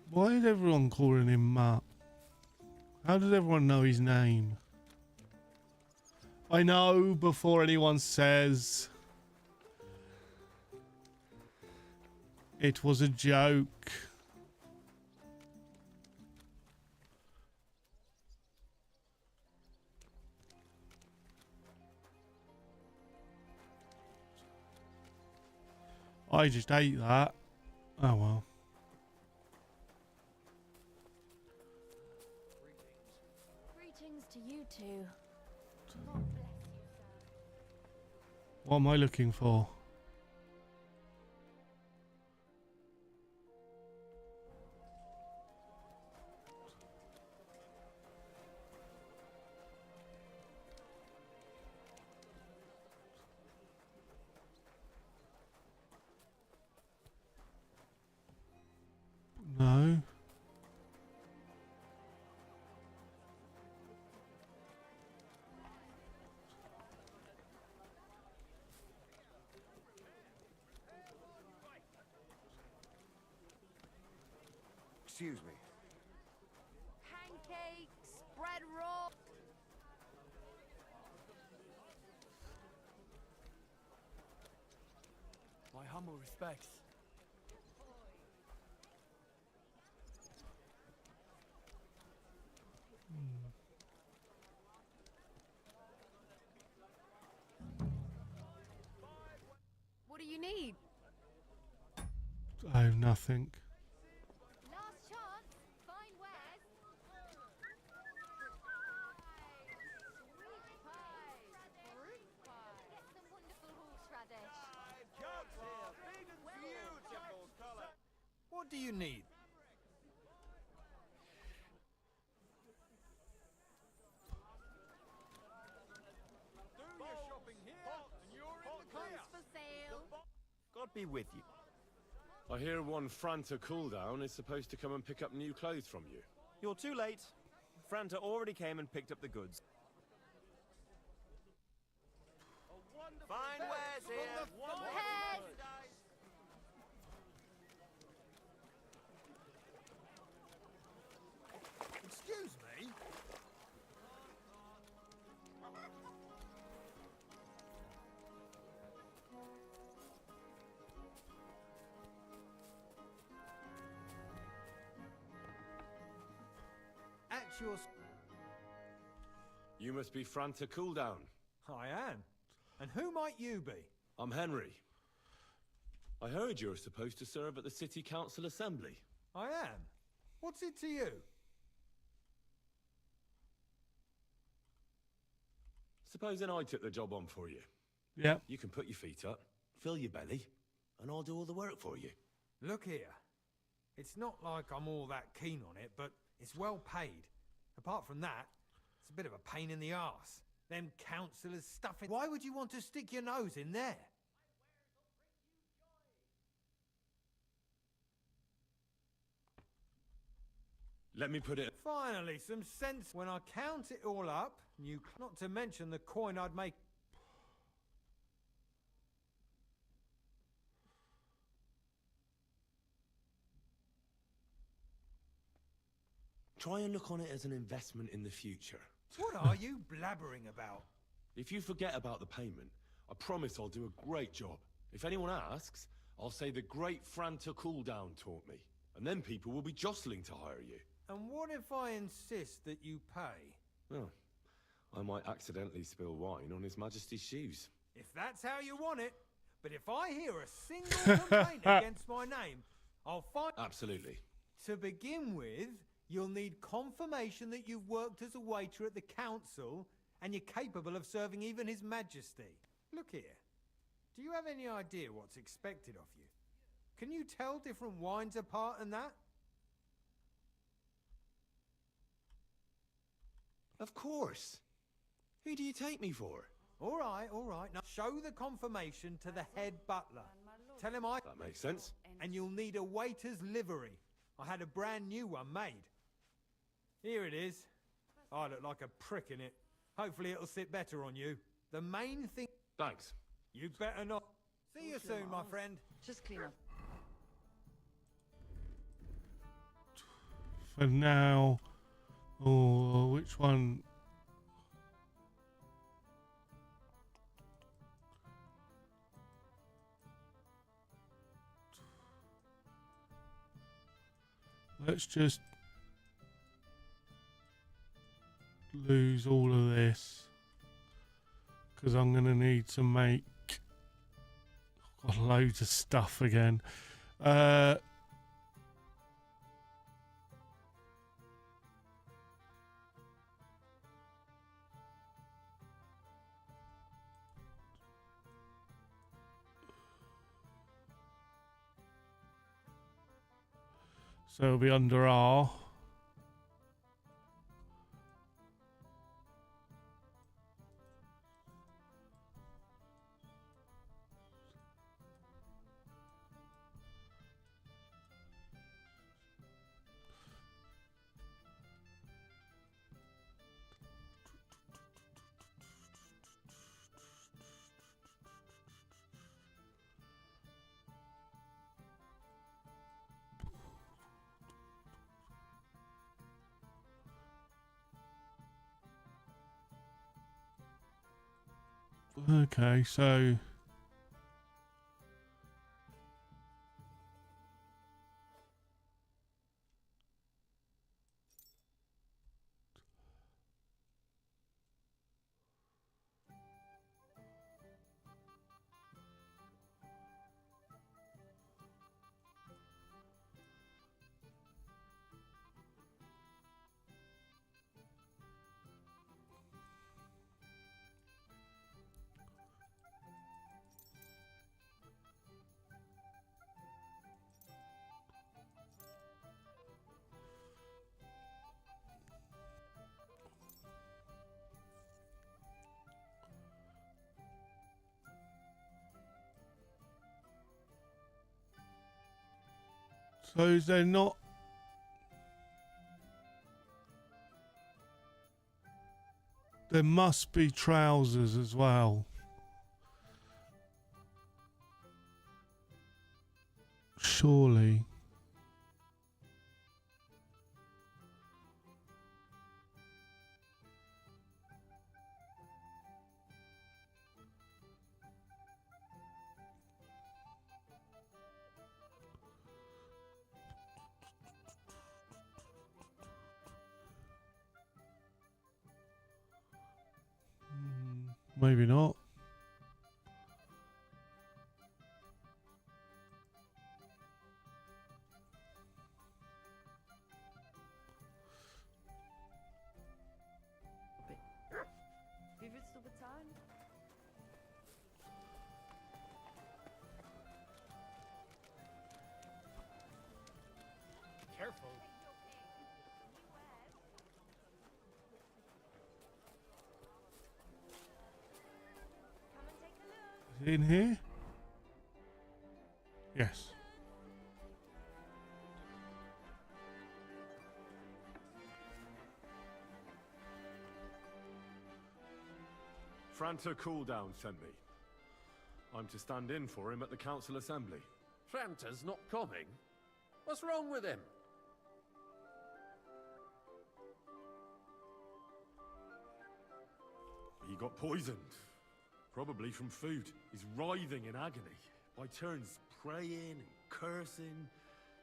Why is everyone calling him Mutt? How does everyone know his name? I know before anyone says it was a joke. I just ate that. Oh well. Greetings to you two. What am I looking for? No. Excuse me. Pancakes, bread roll. My humble respects. What do you need? I have nothing. Last chance. Fine wares. Sweet pie. Fruit pie. Get some wonderful horseradish. Beautiful colour. What do you need? Do your shopping here, and you're in the clear. For sale. God be with you. I hear one Franta cooldown is supposed to come and pick up new clothes from you. You're too late. Franta already came and picked up the goods. Fine wares here. Excuse me? At your... You must be Franta cooldown. I am. And who might you be? I'm Henry. I heard you're supposed to serve at the City Council Assembly. I am. What's it to you? Supposing I took the job on for you. Yeah. You can put your feet up, fill your belly, and I'll do all the work for you. Look here. It's not like I'm all that keen on it, but it's well paid. Apart from that, it's a bit of a pain in the arse. Them councillors stuffing... Why would you want to stick your nose in there? Let me put it... Finally, some sense. When I count it all up, not to mention the coin I'd make... Try and look on it as an investment in the future. What are you blabbering about? If you forget about the payment, I promise I'll do a great job. If anyone asks, I'll say the great Franta cooldown taught me. And then people will be jostling to hire you. And what if I insist that you pay? Well, I might accidentally spill wine on His Majesty's shoes. If that's how you want it. But if I hear a single complaint against my name, I'll find... Absolutely. To begin with, you'll need confirmation that you've worked as a waiter at the council and you're capable of serving even His Majesty. Look here. Do you have any idea what's expected of you? Can you tell different wines apart and that? Of course. Who do you take me for? All right. Now show the confirmation to the head butler. Tell him That makes sense. And you'll need a waiter's livery. I had a brand new one made. Here it is. I look like a prick in it. Hopefully it'll sit better on you. The main thing... Thanks. You'd better not. See you soon, my friend. Just clean up. For now... Oh, which one? Let's just lose all of this because I'm going to need to make loads of stuff again. So it'll be under R. Okay, so is there not? There must be trousers as well. Surely. Maybe not. Wie willst du bezahlen? Careful. Is it in here? Yes. Franta Cooldown sent me. I'm to stand in for him at the council assembly. Franta's not coming? What's wrong with him? He got poisoned. Probably from food. He's writhing in agony. By turns praying and cursing,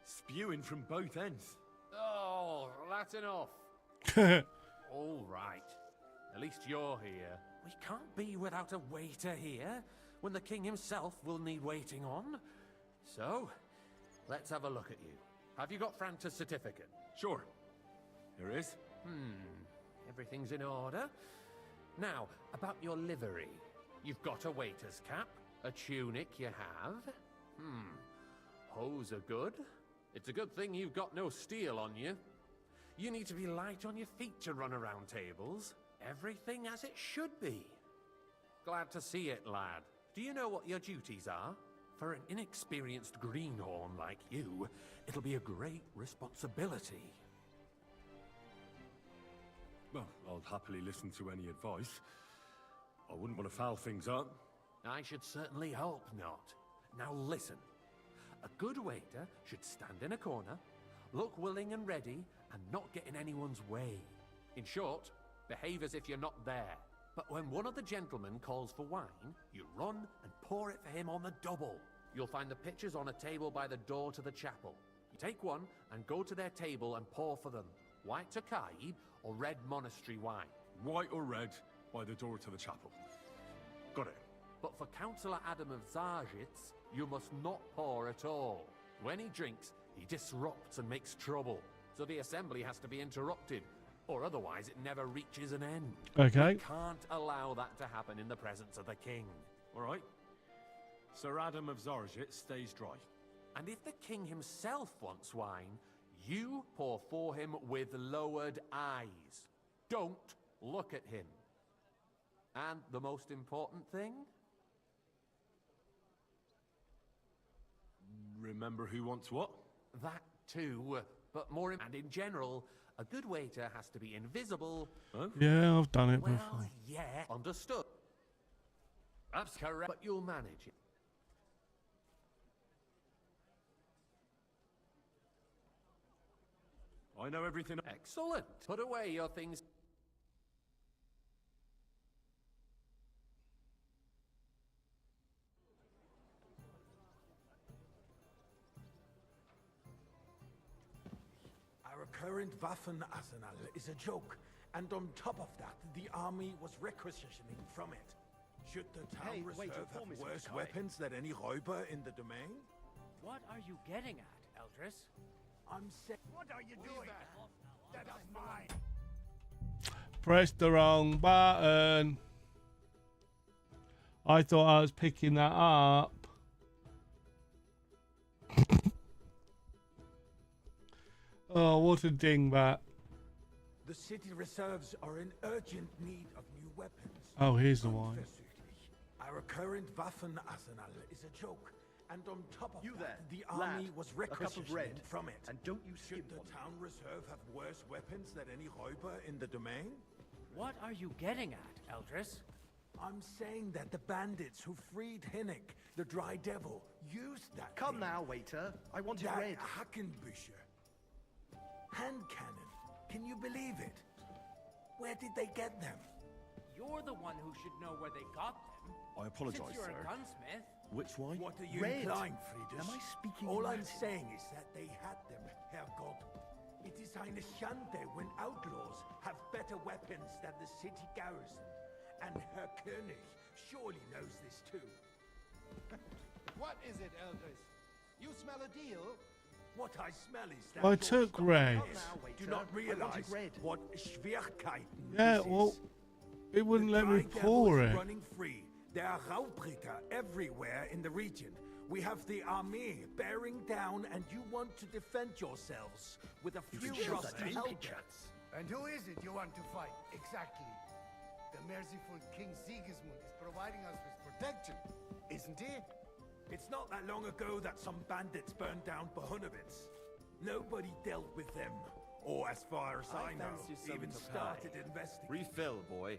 spewing from both ends. Oh, that's enough. All right. At least you're here. We can't be without a waiter here, when the king himself will need waiting on. So, let's have a look at you. Have you got Franta's certificate? Sure. Here it is. Everything's in order. Now, about your livery. You've got a waiter's cap, a tunic you have. Hose are good. It's a good thing you've got no steel on you. You need to be light on your feet to run around tables. Everything as it should be. Glad to see it, lad. Do you know what your duties are? For an inexperienced greenhorn like you, it'll be a great responsibility. Well, I'll happily listen to any advice. I wouldn't want to foul things up. I should certainly hope not. Now listen. A good waiter should stand in a corner, look willing and ready, and not get in anyone's way. In short, behave as if you're not there. But when one of the gentlemen calls for wine, you run and pour it for him on the double. You'll find the pitchers on a table by the door to the chapel. You take one and go to their table and pour for them. White Tokaib or red monastery wine. White or red by the door to the chapel. Got it. But for Councillor Adam of Zarzhitz, you must not pour at all. When he drinks, he disrupts and makes trouble. So the assembly has to be interrupted, or otherwise it never reaches an end. Okay. We can't allow that to happen in the presence of the king. All right. Sir Adam of Zarzhitz stays dry. And if the king himself wants wine, you pour for him with lowered eyes. Don't look at him. And the most important thing? Remember who wants what? That too, but more and in general, a good waiter has to be invisible. Oh? Yeah, I've done it Well, before. yeah, understood. That's correct, but you'll manage it. I know everything. Excellent. Put away your things. current Waffenarsenal is a joke, and on top of that, the army was requisitioning from it. Should the town Hey, wait, reserve your have form is worse Mackay. weapons than any Räuber in the domain? What are you getting at, Eldris? I'm saying... What are you doing? That is mine. Press the wrong button. I thought I was picking that up. Oh, what a dingbat. The city reserves are in urgent need of new weapons. Oh, here's the wine. Our current Waffenarsenal is a joke, and on top of You that, there, the lad, army was a cup of requisitioning red, from it. and don't you Should skip the one. town reserve have worse weapons than any Räuber in the domain? What are you getting at, Eldris? I'm saying that the bandits who freed Hinnick, the Dry Devil, used that. Come now, waiter. I want it that red. Hackenbücher. Hand cannon. Can you believe it? Where did they get them? You're the one who should know where they got them. I apologize, Since you're sir. a gunsmith. Which wine? What are you Red. implying, Friedrich? Am I speaking All in I'm Latin? saying is that they had them, Herrgott. It is eine Schande when outlaws have better weapons than the city garrison. And Herr König surely knows this too. What is it, Eldris? You smell a deal? What I smell is that I your took stock red. is. Now, Do waiter. not I realize wanted red. what Schwierigkeiten Yeah, this well, is. it wouldn't The let me Dry Devil pour is it. running free. There are Raubritter everywhere in the region. We have the army bearing down, and you want to defend yourselves with a few rusty helpers. And who is it you want to fight? Exactly. The merciful King Sigismund is providing us with protection, isn't he? It's not that long ago that some bandits burned down Bohunovitz. Nobody dealt with them. Or as far as I know, fancy some even Tokai. started investigating. Refill, boy.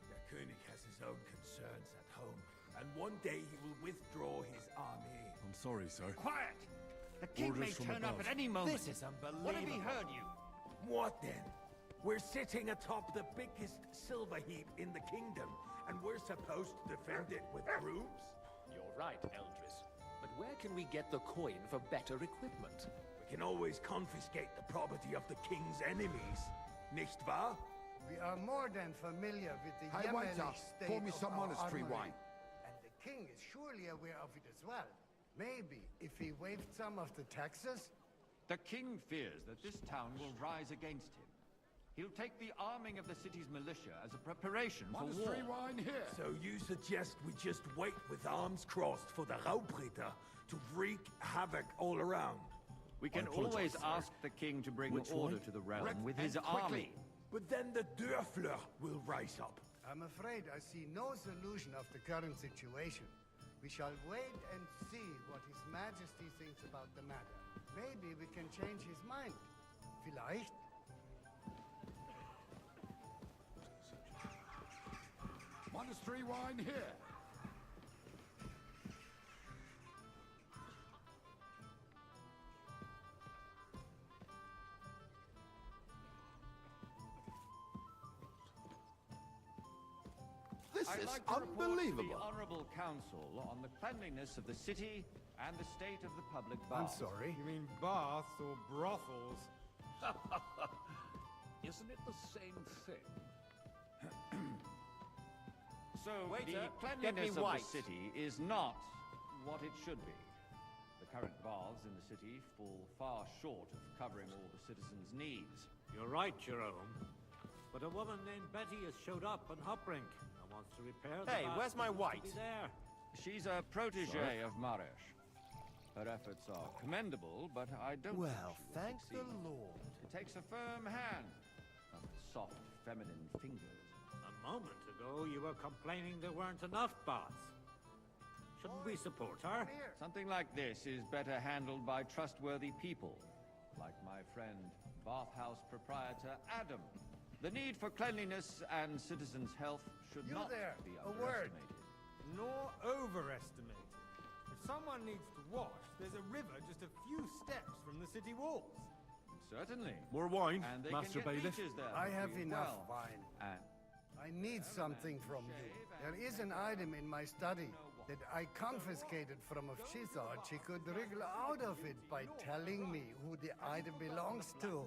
Der König has his own concerns at home, and one day he will withdraw his army. I'm sorry, sir. Quiet! The king Orders may from turn up above. at any moment. This is unbelievable. What have he heard you? What then? We're sitting atop the biggest silver heap in the kingdom, and we're supposed to defend it with brooms? You're right, Eldris. But where can we get the coin for better equipment? We can always confiscate the property of the king's enemies, nicht wahr? We are more than familiar with the Hey, waiter, Yemenish state pour me of some our monastery armory. wine. And the king is surely aware of it as well. Maybe if he waived some of the taxes? The king fears that this town will rise against him. He'll take the arming of the city's militia as a preparation for war. Monastery wine here. So you suggest we just wait with arms crossed for the Raubritter to wreak havoc all around? We can always ask the king to bring order to the realm with his army. But then the Dörfler will rise up. I'm afraid I see no solution of the current situation. We shall wait and see what His Majesty thinks about the matter. Maybe we can change his mind. Vielleicht? Monastery wine here. This I'd is like to report to the unbelievable. The Honorable Council on the cleanliness of the city and the state of the public baths. You mean baths or brothels? Isn't it the same thing? So Waiter, the get me cleanliness of white. the city is not what it should be. The current baths in the city fall far short of covering all the citizens' needs. You're right, Jerome. But a woman named Betty has showed up on Hoprink and wants to repair the Hey, bath where's my that used white? to be there. She's a protege Sorry? of Maresh. Her efforts are commendable, but I don't Well, think she will thank the succeed. Lord. It takes a firm hand, and soft, feminine fingers. A moment ago, you were complaining there weren't enough baths. Shouldn't we support her? Something like this is better handled by trustworthy people, like my friend, bathhouse proprietor Adam. The need for cleanliness and citizens' health should You not there, be a word. underestimated. Nor overestimated. If someone needs to wash, there's a river just a few steps from the city walls. Certainly. More wine, And they Master can get Bailiff. leeches there. I for have free as enough well. wine. And I need something from you. There is an item in my study that I confiscated from a she thought she could wriggle out of it by telling me who the item belongs to.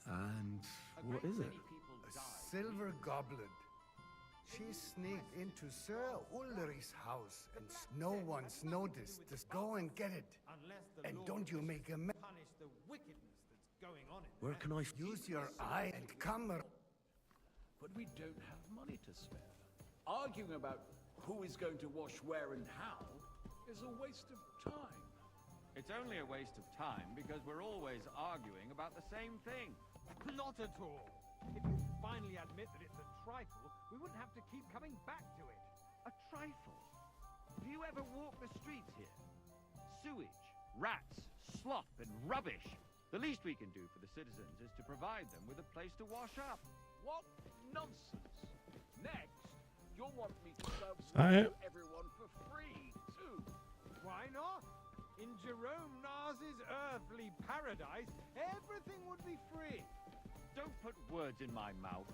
And what is it? A silver goblet. She sneaked into Sir Ulrich's house and no one's noticed. Just go and get it. And don't you make a mess. Punish the wickedness that's going on in Where can I use your eye and come But we don't have money to spare. Arguing about who is going to wash where and how is a waste of time. It's only a waste of time because we're always arguing about the same thing. Not at all. If you finally admit that it's a trifle, we wouldn't have to keep coming back to it. A trifle? Do you ever walk the streets here? Sewage, rats, slop, and rubbish. The least we can do for the citizens is to provide them with a place to wash up. What nonsense! Next, you'll want me to serve Say it. to everyone for free, too. Why not? In Jerome Nars's earthly paradise, everything would be free. Don't put words in my mouth.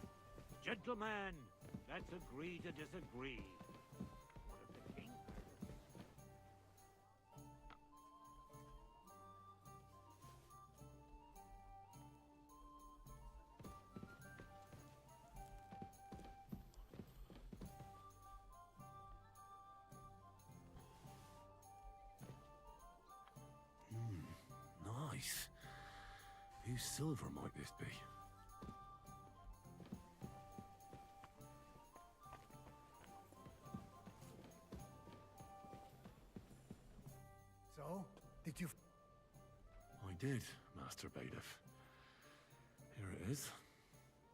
Gentlemen, let's agree to disagree. What of the king? Nice. Whose silver might this be? So, did you... I did, Master Bailiff. Here it is.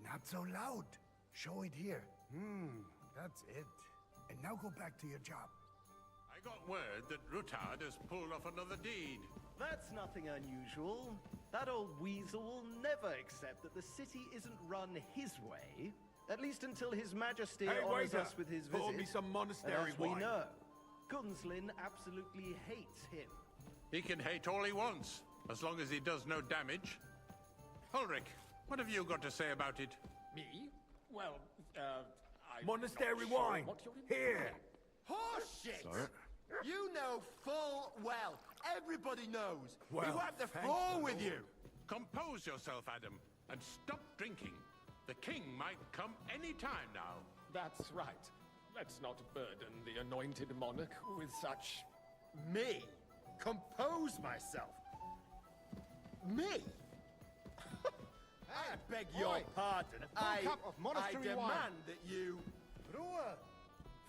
Not so loud. Show it here. That's it. And now go back to your job. I got word that Rutard has pulled off another deed. That's nothing unusual. That old weasel will never accept that the city isn't run his way. At least until His Majesty Hey, honors waiter! us with his Pour visit. me some monastery As we wine. know, Gunslin absolutely hates him. He can hate all he wants, as long as he does no damage. Ulrich, what have you got to say about it? Me? Well, I'm Monastery not sure wine. what you're Here. Horseshit! Sir? You know full well. Everybody knows. Well, we wiped the thank floor the with Lord. you. Compose yourself, Adam, and stop drinking. The king might come any time now. That's right. Let's not burden the anointed monarch with such... Me? Compose myself? Me? I beg your Oi, pardon. a full cup of I monastery demand wine. that you... Ruhe!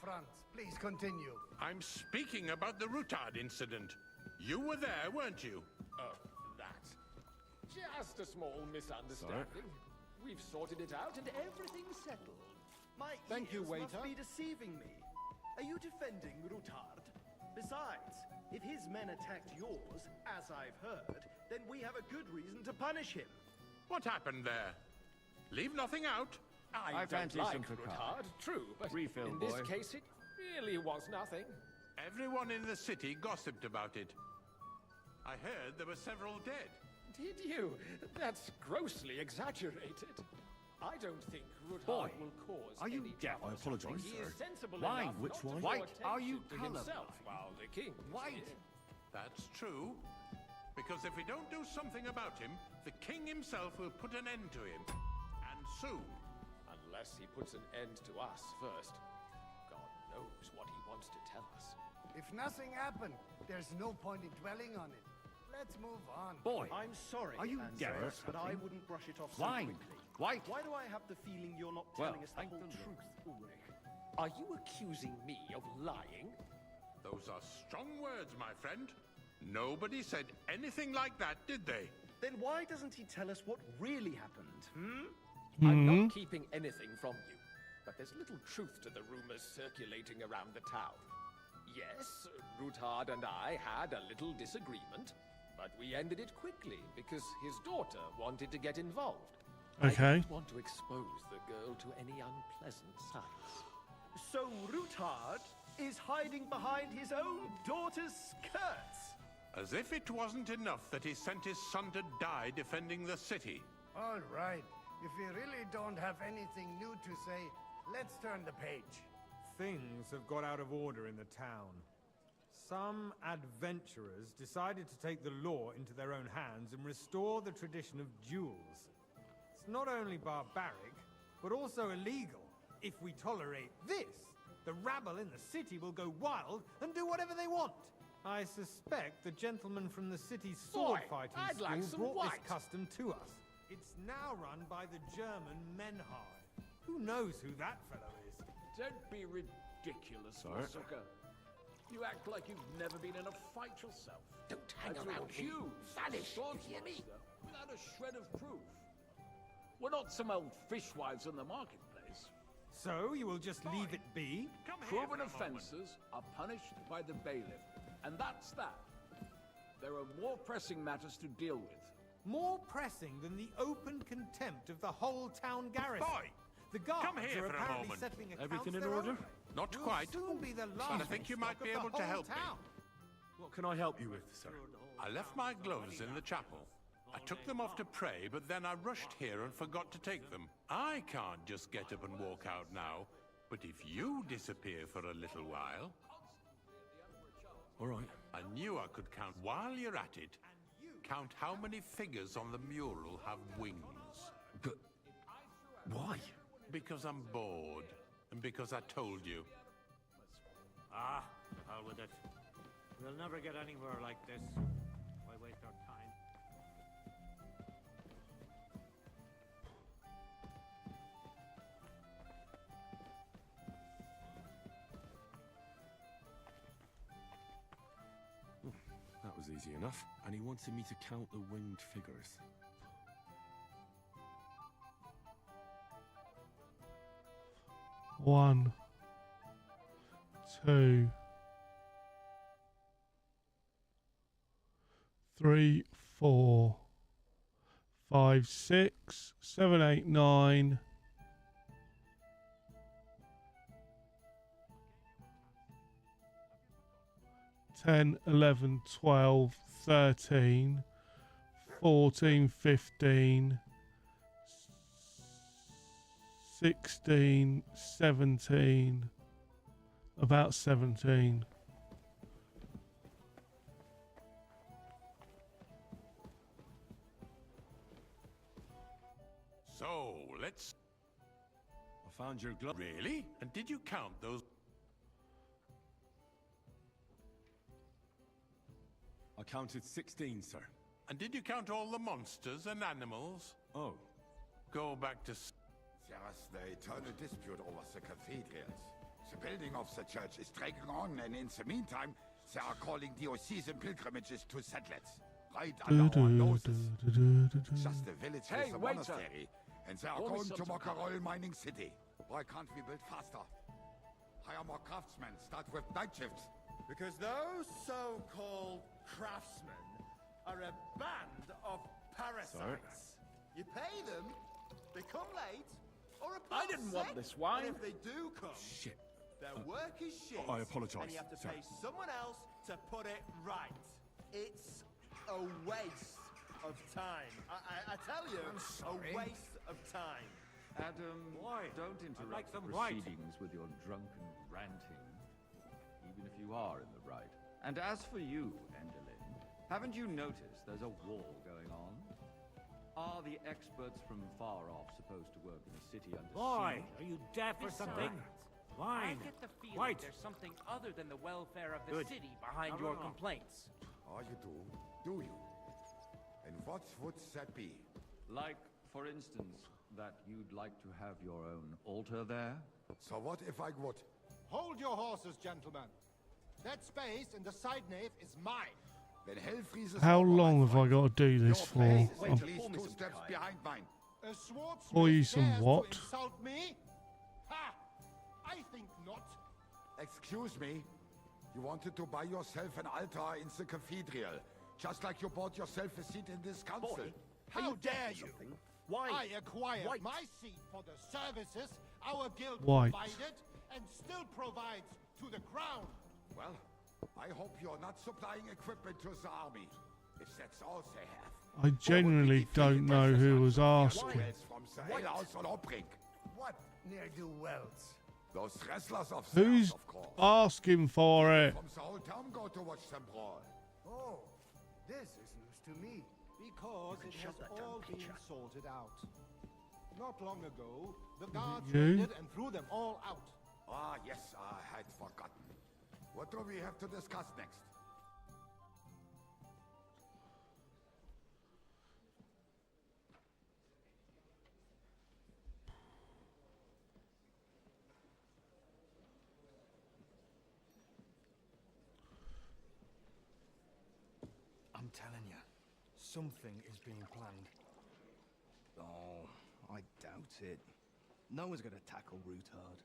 Franz, please continue. I'm speaking about the Rutard incident. You were there, weren't you? Oh, that. Just a small misunderstanding. We've sorted it out and everything's settled. My Thank you, ears waiter. must be deceiving me. Are you defending Rutard? Besides, if his men attacked yours, as I've heard, then we have a good reason to punish him. What happened there? Leave nothing out. I don't fancy like some Picard. Rutard, true, but Refill, in boy. this case it really was nothing. Everyone in the city gossiped about it. I heard there were several dead. Did you? That's grossly exaggerated. I don't think Rutard Boy, will cause are you any deaf? trouble. I apologise, He sir. is sensible Wine, enough which not to wine? draw White. Are you attention to himself colourblind? while the king was White. here. That's true. Because if we don't do something about him, the king himself will put an end to him. And soon. Unless he puts an end to us first. God knows what he wants to tell us. If nothing happened, there's no point in dwelling on it. Let's move on. I'm sorry, are you Ansel, deaf or but I something? wouldn't brush it off so Wine. quickly. White. Why do I have the feeling you're not Well, telling us the thank whole the truth, Ulrich? Are you accusing me of lying? Those are strong words, my friend. Nobody said anything like that, did they? Then why doesn't he tell us what really happened, I'm not keeping anything from you. But there's little truth to the rumors circulating around the town. Yes, Rutard and I had a little disagreement, but we ended it quickly because his daughter wanted to get involved. Okay. I don't want to expose the girl to any unpleasant sights. So Rutard is hiding behind his own daughter's skirts. As if it wasn't enough that he sent his son to die defending the city. All right. If we really don't have anything new to say, let's turn the page. Things have got out of order in the town. Some adventurers decided to take the law into their own hands and restore the tradition of duels. not only barbaric, but also illegal. If we tolerate this, the rabble in the city will go wild and do whatever they want. I suspect the gentleman from the city's sword fighting I'd like some school brought white. this custom to us. It's now run by the German Menhard. Who knows who that fellow is? Don't be ridiculous, Sir? sucker. You act like you've never been in a fight yourself. Don't hang As around you're here. Vanish, sword you hear me? master, without a shred of proof. We're not some old fishwives in the marketplace. So you will just leave it be? Proven offences are punished by the bailiff, and that's that. There are more pressing matters to deal with. More pressing than the open contempt of the whole town garrison. Boy, the guards come here are for a apparently moment. settling accounts Everything in their order? own way. Not We'll quite. soon be the But I laughing think you stock might be of the able to whole help me. town. What can I help you with, sir? I left my gloves in the chapel. I took them off to pray, but then I rushed here and forgot to take them. I can't just get up and walk out now. But if you disappear for a little while... All right. I knew I could count while you're at it. Count how many figures on the mural have wings. But why? Because I'm bored. And because I told you. Ah, the hell with it. We'll never get anywhere like this. Why waste our time? That was easy enough. And he wanted me to count the winged figures. One, two, three, 4, 5, 6, 7, 8, 9. 10, 11, 12, 13, 14, 15, 16, 17, about 17. So, let's... I found your glove. Really? And did you count those? I counted 16, sir. And did you count all the monsters and animals? Oh. Go back to... There's the eternal dispute over the cathedrals. The building of the church is dragging on, and in the meantime, they are calling diocesan pilgrimages to settlers. Right under our noses. Just a village Hey, with a waiter. monastery, and they are Pour me going to some Mokarol mining city. Why can't we build faster? Hire more craftsmen, start with night shifts. Because those so-called craftsmen are a band of parasites. You pay them, they come late, or a I didn't want this wine. And if they do come, Shit. their work is shit. I apologise, And you have to sir. pay someone else to put it right. It's a waste of time. I tell you, a waste of time. Adam, Why? don't I'd interrupt like some proceedings with your drunken ranting, even if you are in the right. And as for you, Endelin, haven't you noticed there's a war going on? Are the experts from far off supposed to work in a city under Why? siege? Are you deaf or something? I Wine. get the feeling White. there's something other than the welfare of the Good. city behind Now your run on. complaints. Oh, you do you? And what would that be? Like, for instance, that you'd like to have your own altar there? So what if I would? Hold your horses, gentlemen. That space in the side nave is mine. Then Hellfreeze is How over, long my have I friend. got to do this Your for? place is I'm- at least 2 steps behind mine. A swordsmith Pour you some dares what? to insult me? Ha! I think not. Excuse me. You wanted to buy yourself an altar in the cathedral, just like you bought yourself a seat in this council. Boy, How dare you? Why? I acquired White. my seat for the services our guild White. provided and still provides to the crown. Well, I hope you're not supplying equipment to the army, if that's all they have. I genuinely don't know who was asking. From the Hellhouse on Obrink. What ne'er-do-wells? Those wrestlers of the Who's earth, of course. asking for it? From the whole town go to watch them brawl. Oh, this is news to me. Because it has all been sorted out. Not long ago, the guards you? raided and threw them all out. Ah, yes, I had forgotten. What do we have to discuss next? I'm telling you, something is being planned. Oh, I doubt it. No one's gonna tackle Rootard.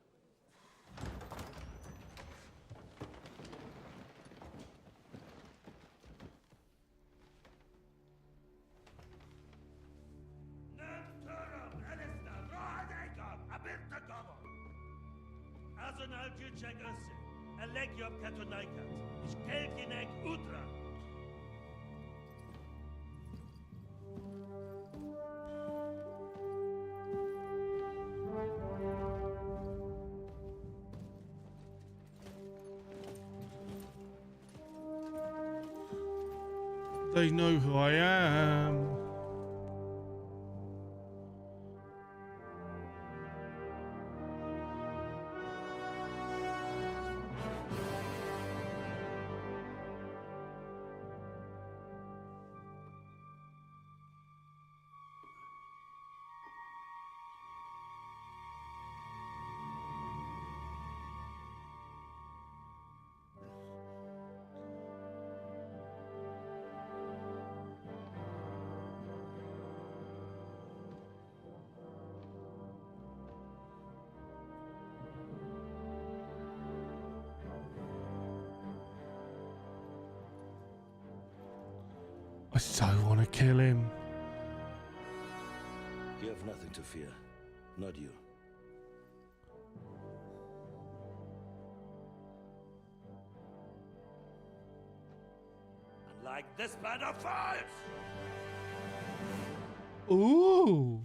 Azon al-Gülçek Össe, Elegiop Katonaikat, İşkelkinek Utra. They know who I am. I so want to kill him. You have nothing to fear. Not you. And like this band of fires! Ooh.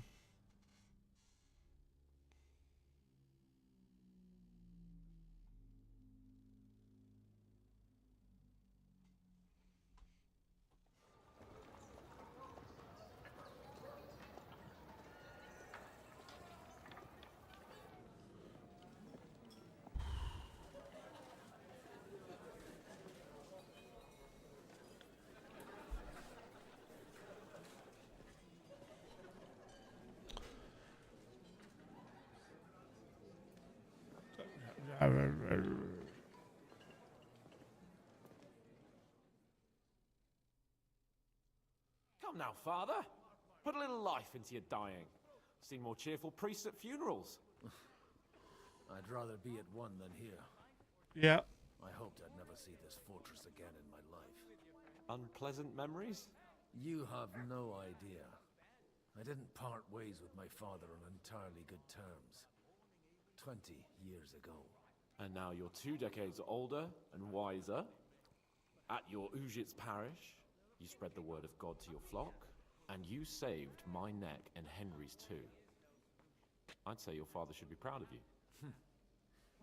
Come now, father. Put a little life into your dying. Seen more cheerful priests at funerals. I'd rather be at one than here. Yeah. I hoped I'd never see this fortress again in my life. Unpleasant memories? You have no idea. I didn't part ways with my father on entirely good terms. 20 years ago. And now you're 2 decades older and wiser. At your Ujit's parish, you spread the word of God to your flock, and you saved my neck and Henry's too. I'd say your father should be proud of you.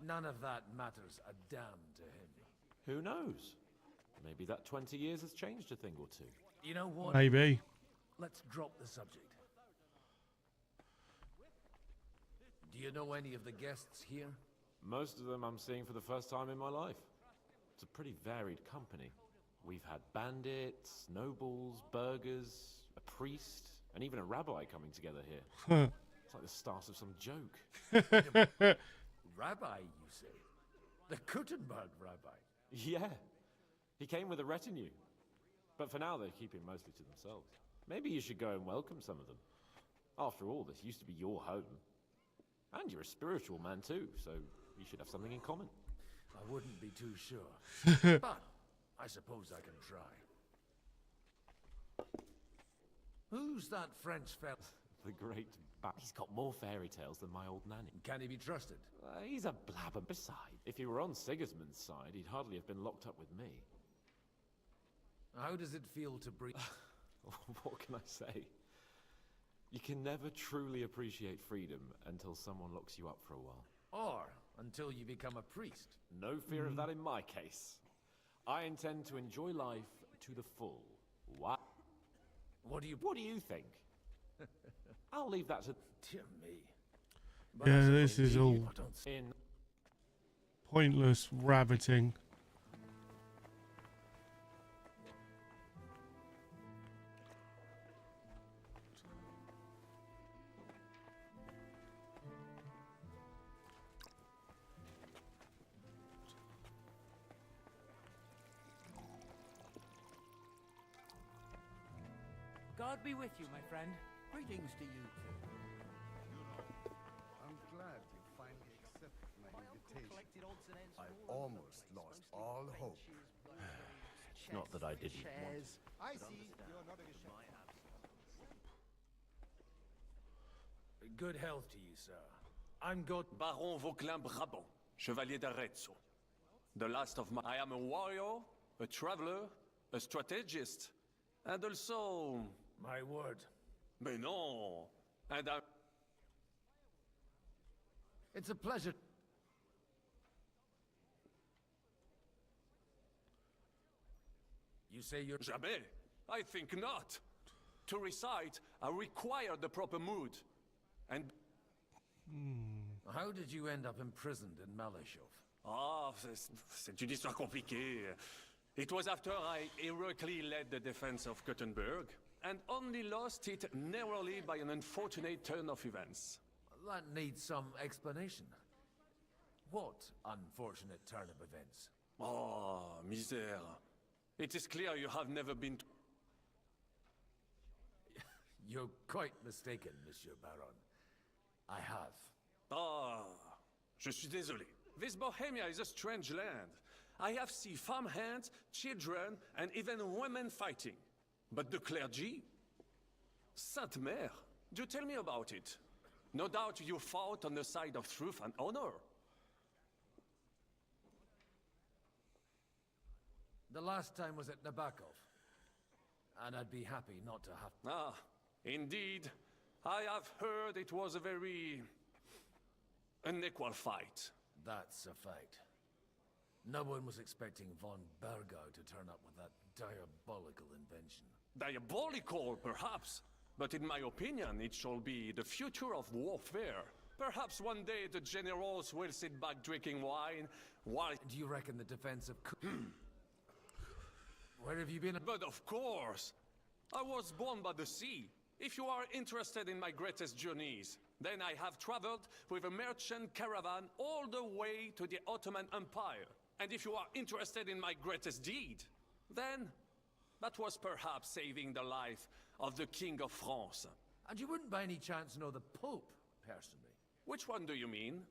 None of that matters a damn to him. Who knows? Maybe that 20 years has changed a thing or two. You know what? Maybe. Let's drop the subject. Do you know any of the guests here? Most of them I'm seeing for the first time in my life. It's a pretty varied company. We've had bandits, nobles, burghers, a priest, and even a rabbi coming together here. It's like the start of some joke. Rabbi, you say? The Kuttenberg rabbi? Yeah. He came with a retinue. But for now, they're keeping mostly to themselves. Maybe you should go and welcome some of them. After all, this used to be your home. And you're a spiritual man too, so you should have something in common. I wouldn't be too sure. But I suppose I can try. Who's that French fella? The great He's got more fairy tales than my old nanny. Can he be trusted? He's a blabber. Besides, if he were on Sigismund's side, he'd hardly have been locked up with me. How does it feel to breathe? What can I say? You can never truly appreciate freedom until someone locks you up for a while. Or until you become a priest. No fear of that in my case. I intend to enjoy life to the full. What? What do you think? I'll leave that Dear me. But Yeah, I this suppose is you all don't see- pointless rabbiting. God be with you, my friend. Greetings to you too. I'm glad you finally accepted my invitation. I almost lost all hope. It's not that I didn't want it. I see you're not a Good health to you, sir. I'm God Baron Vauquelin Brabant, Chevalier d'Arezzo. The last of my... I am a warrior, a traveler, a strategist, and also... My word. Mais non! And I... It's a pleasure. You say you're... Jamais! I think not! To recite, I require the proper mood. And... How did you end up imprisoned in Malashov? Ah, c'est une histoire compliquée. It was after I heroically led the defense of Gothenburg, and only lost it narrowly by an unfortunate turn of events. That needs some explanation. What unfortunate turn of events? Oh, misère. It is clear you have never been... You're quite mistaken, Monsieur Baron. I have. Ah, je suis désolé. This Bohemia is a strange land. I have seen farmhands, children, and even women fighting. But the clergy? Sainte Mère, do tell me about it. No doubt you fought on the side of truth and honor. The last time was at Nabokov. And I'd be happy not to have... Ah, indeed. I have heard it was a very... unequal fight. That's a fact. No one was expecting von Bergau to turn up with that diabolical invention. Diabolical, perhaps. But in my opinion, it shall be the future of warfare. Perhaps one day the generals will sit back drinking wine, while... Do you reckon the defense of... Where have you been? But of course! I was born by the sea. If you are interested in my greatest journeys, then I have traveled with a merchant caravan all the way to the Ottoman Empire. And if you are interested in my greatest deed, then that was perhaps saving the life of the King of France. And you wouldn't by any chance know the Pope, personally? Which one do you mean?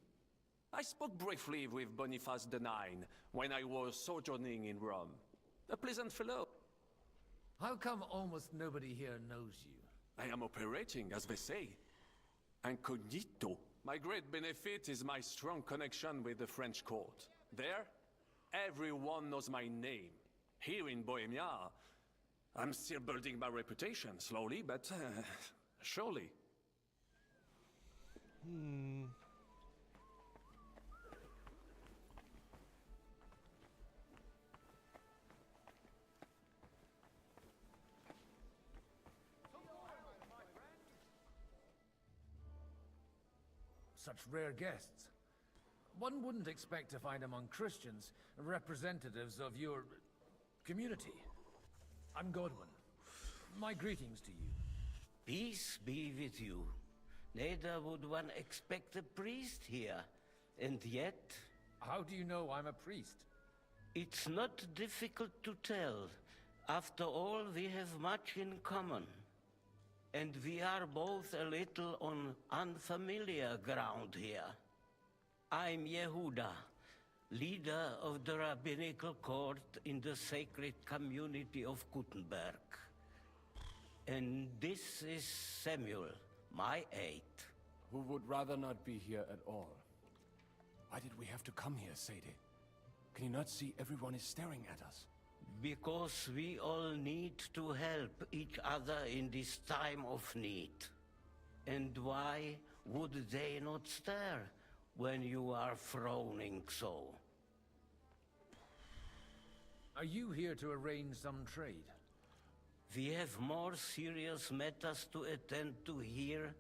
I spoke briefly with Boniface IX when I was sojourning in Rome. A pleasant fellow. How come almost nobody here knows you? I am operating, as they say. Incognito. My great benefit is my strong connection with the French court. There, everyone knows my name. Here in Bohemia, I'm still building my reputation, slowly, but surely. Such rare guests. One wouldn't expect to find among Christians representatives of your community. I'm Godwin. My greetings to you. Peace be with you. Neither would one expect a priest here. And yet... How do you know I'm a priest? It's not difficult to tell. After all, we have much in common. And we are both a little on unfamiliar ground here. I'm Yehuda, leader of the rabbinical court in the sacred community of Gutenberg. And this is Samuel, my aide. Who would rather not be here at all. Why did we have to come here, Sadie? Can you not see everyone is staring at us? Because we all need to help each other in this time of need. And why would they not stare when you are frowning so? Are you here to arrange some trade? We have more serious matters to attend to here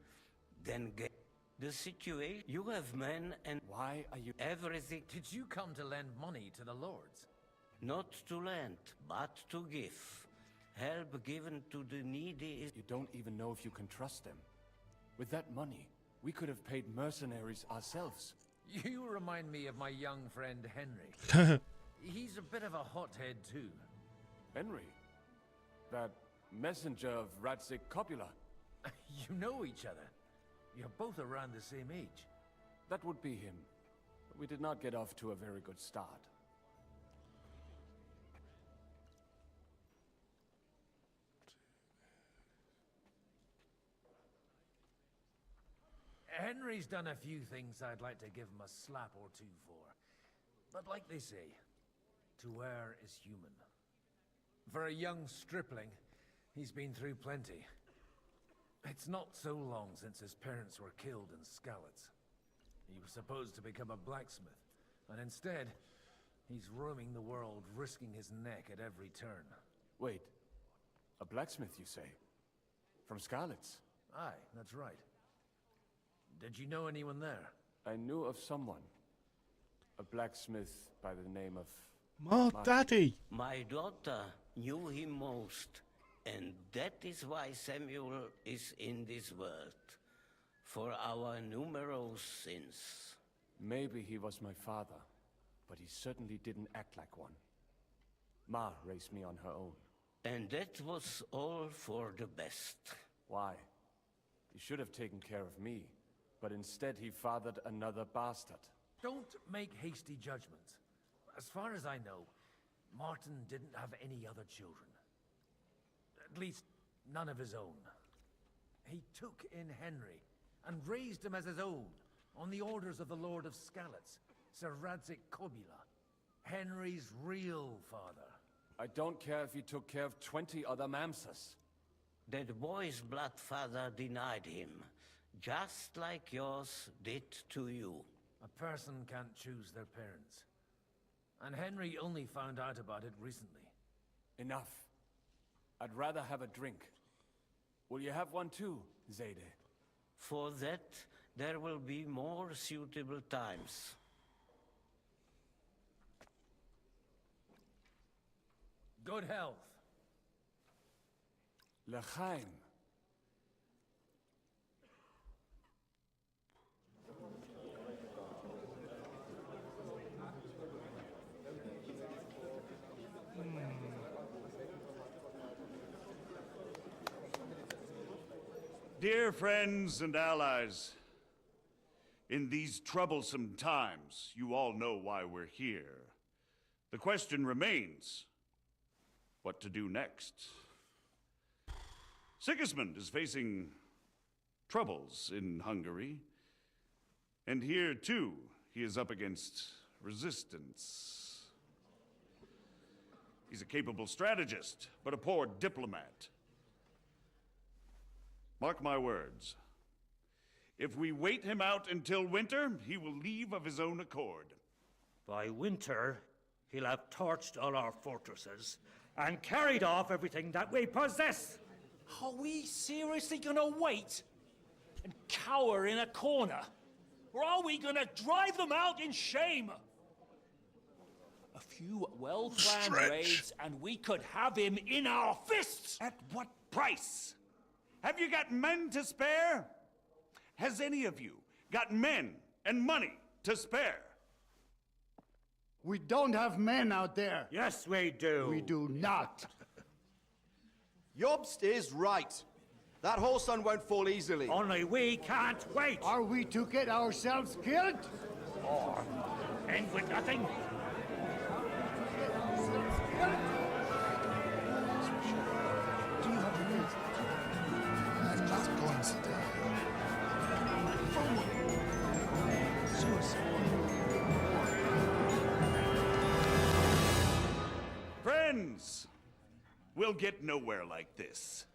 Then get the situation. You have men and Why are you... everything. Did you come to lend money to the lords? Not to lend, but to give. Help given to the needy is... You don't even know if you can trust them. With that money, we could have paid mercenaries ourselves. You remind me of my young friend Henry. He's a bit of a hothead too. Henry? That messenger of Radzik Copula? You know each other. You're both around the same age. That would be him. But we did not get off to a very good start. Henry's done a few things I'd like to give him a slap or two for. But like they say, to err is human. For a young stripling, he's been through plenty. It's not so long since his parents were killed in Skalitz. He was supposed to become a blacksmith, and instead, he's roaming the world, risking his neck at every turn. Wait, a blacksmith, you say? From Skalitz? Aye, that's right. Did you know anyone there? I knew of someone. A blacksmith by the name of... My daddy! My daughter knew him most, and that is why Samuel is in this world. For our numerous sins. Maybe he was my father, but he certainly didn't act like one. Ma raised me on her own. And that was all for the best. Why? He should have taken care of me, but instead he fathered another bastard. Don't make hasty judgments. As far as I know, Martin didn't have any other children. At least, none of his own. He took in Henry, and raised him as his own, on the orders of the Lord of Skalitz, Sir Radzik Copula, Henry's real father. I don't care if he took care of 20 other mamsas. That boy's blood father denied him, just like yours did to you. A person can't choose their parents. And Henry only found out about it recently. Enough. I'd rather have a drink. Will you have one too, Zayde? For that, there will be more suitable times. Good health. L'chaim. Dear friends and allies, in these troublesome times, you all know why we're here. The question remains, what to do next? Sigismund is facing troubles in Hungary, and here too, he is up against resistance. He's a capable strategist, but a poor diplomat. Mark my words. If we wait him out until winter, he will leave of his own accord. By winter, he'll have torched all our fortresses and carried off everything that we possess. Are we seriously gonna wait and cower in a corner? Or are we gonna drive them out in shame? A few well-planned raids and we could have him in our fists! At what price? Have you got men to spare? Has any of you got men and money to spare? We don't have men out there. Yes, we do. We do not. Jobst is right. That whole son won't fall easily. Only we can't wait. Are we to get ourselves killed? Or end with nothing? Friends, we'll get nowhere like this.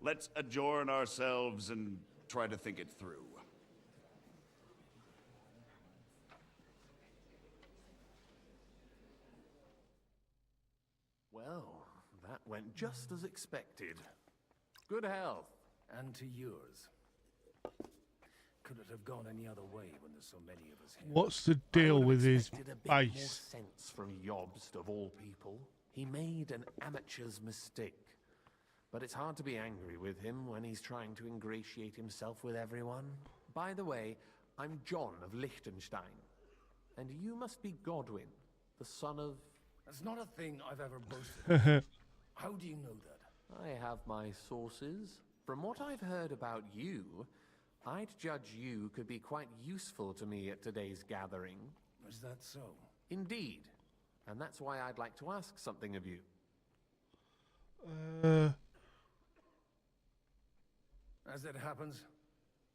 Let's adjourn ourselves and try to think it through. Well, that went just as expected. Good health. And to yours. Could it have gone any other way when there's so many of us here? What's the deal with his Expected a bit more base? sense from Jobst of all people. He made an amateur's mistake. But it's hard to be angry with him when he's trying to ingratiate himself with everyone. By the way, I'm John of Liechtenstein. And you must be Godwin, the son of... That's not a thing I've ever boasted of. How do you know that? I have my sources. From what I've heard about you, I'd judge you could be quite useful to me at today's gathering. Is that so? Indeed. And that's why I'd like to ask something of you. As it happens,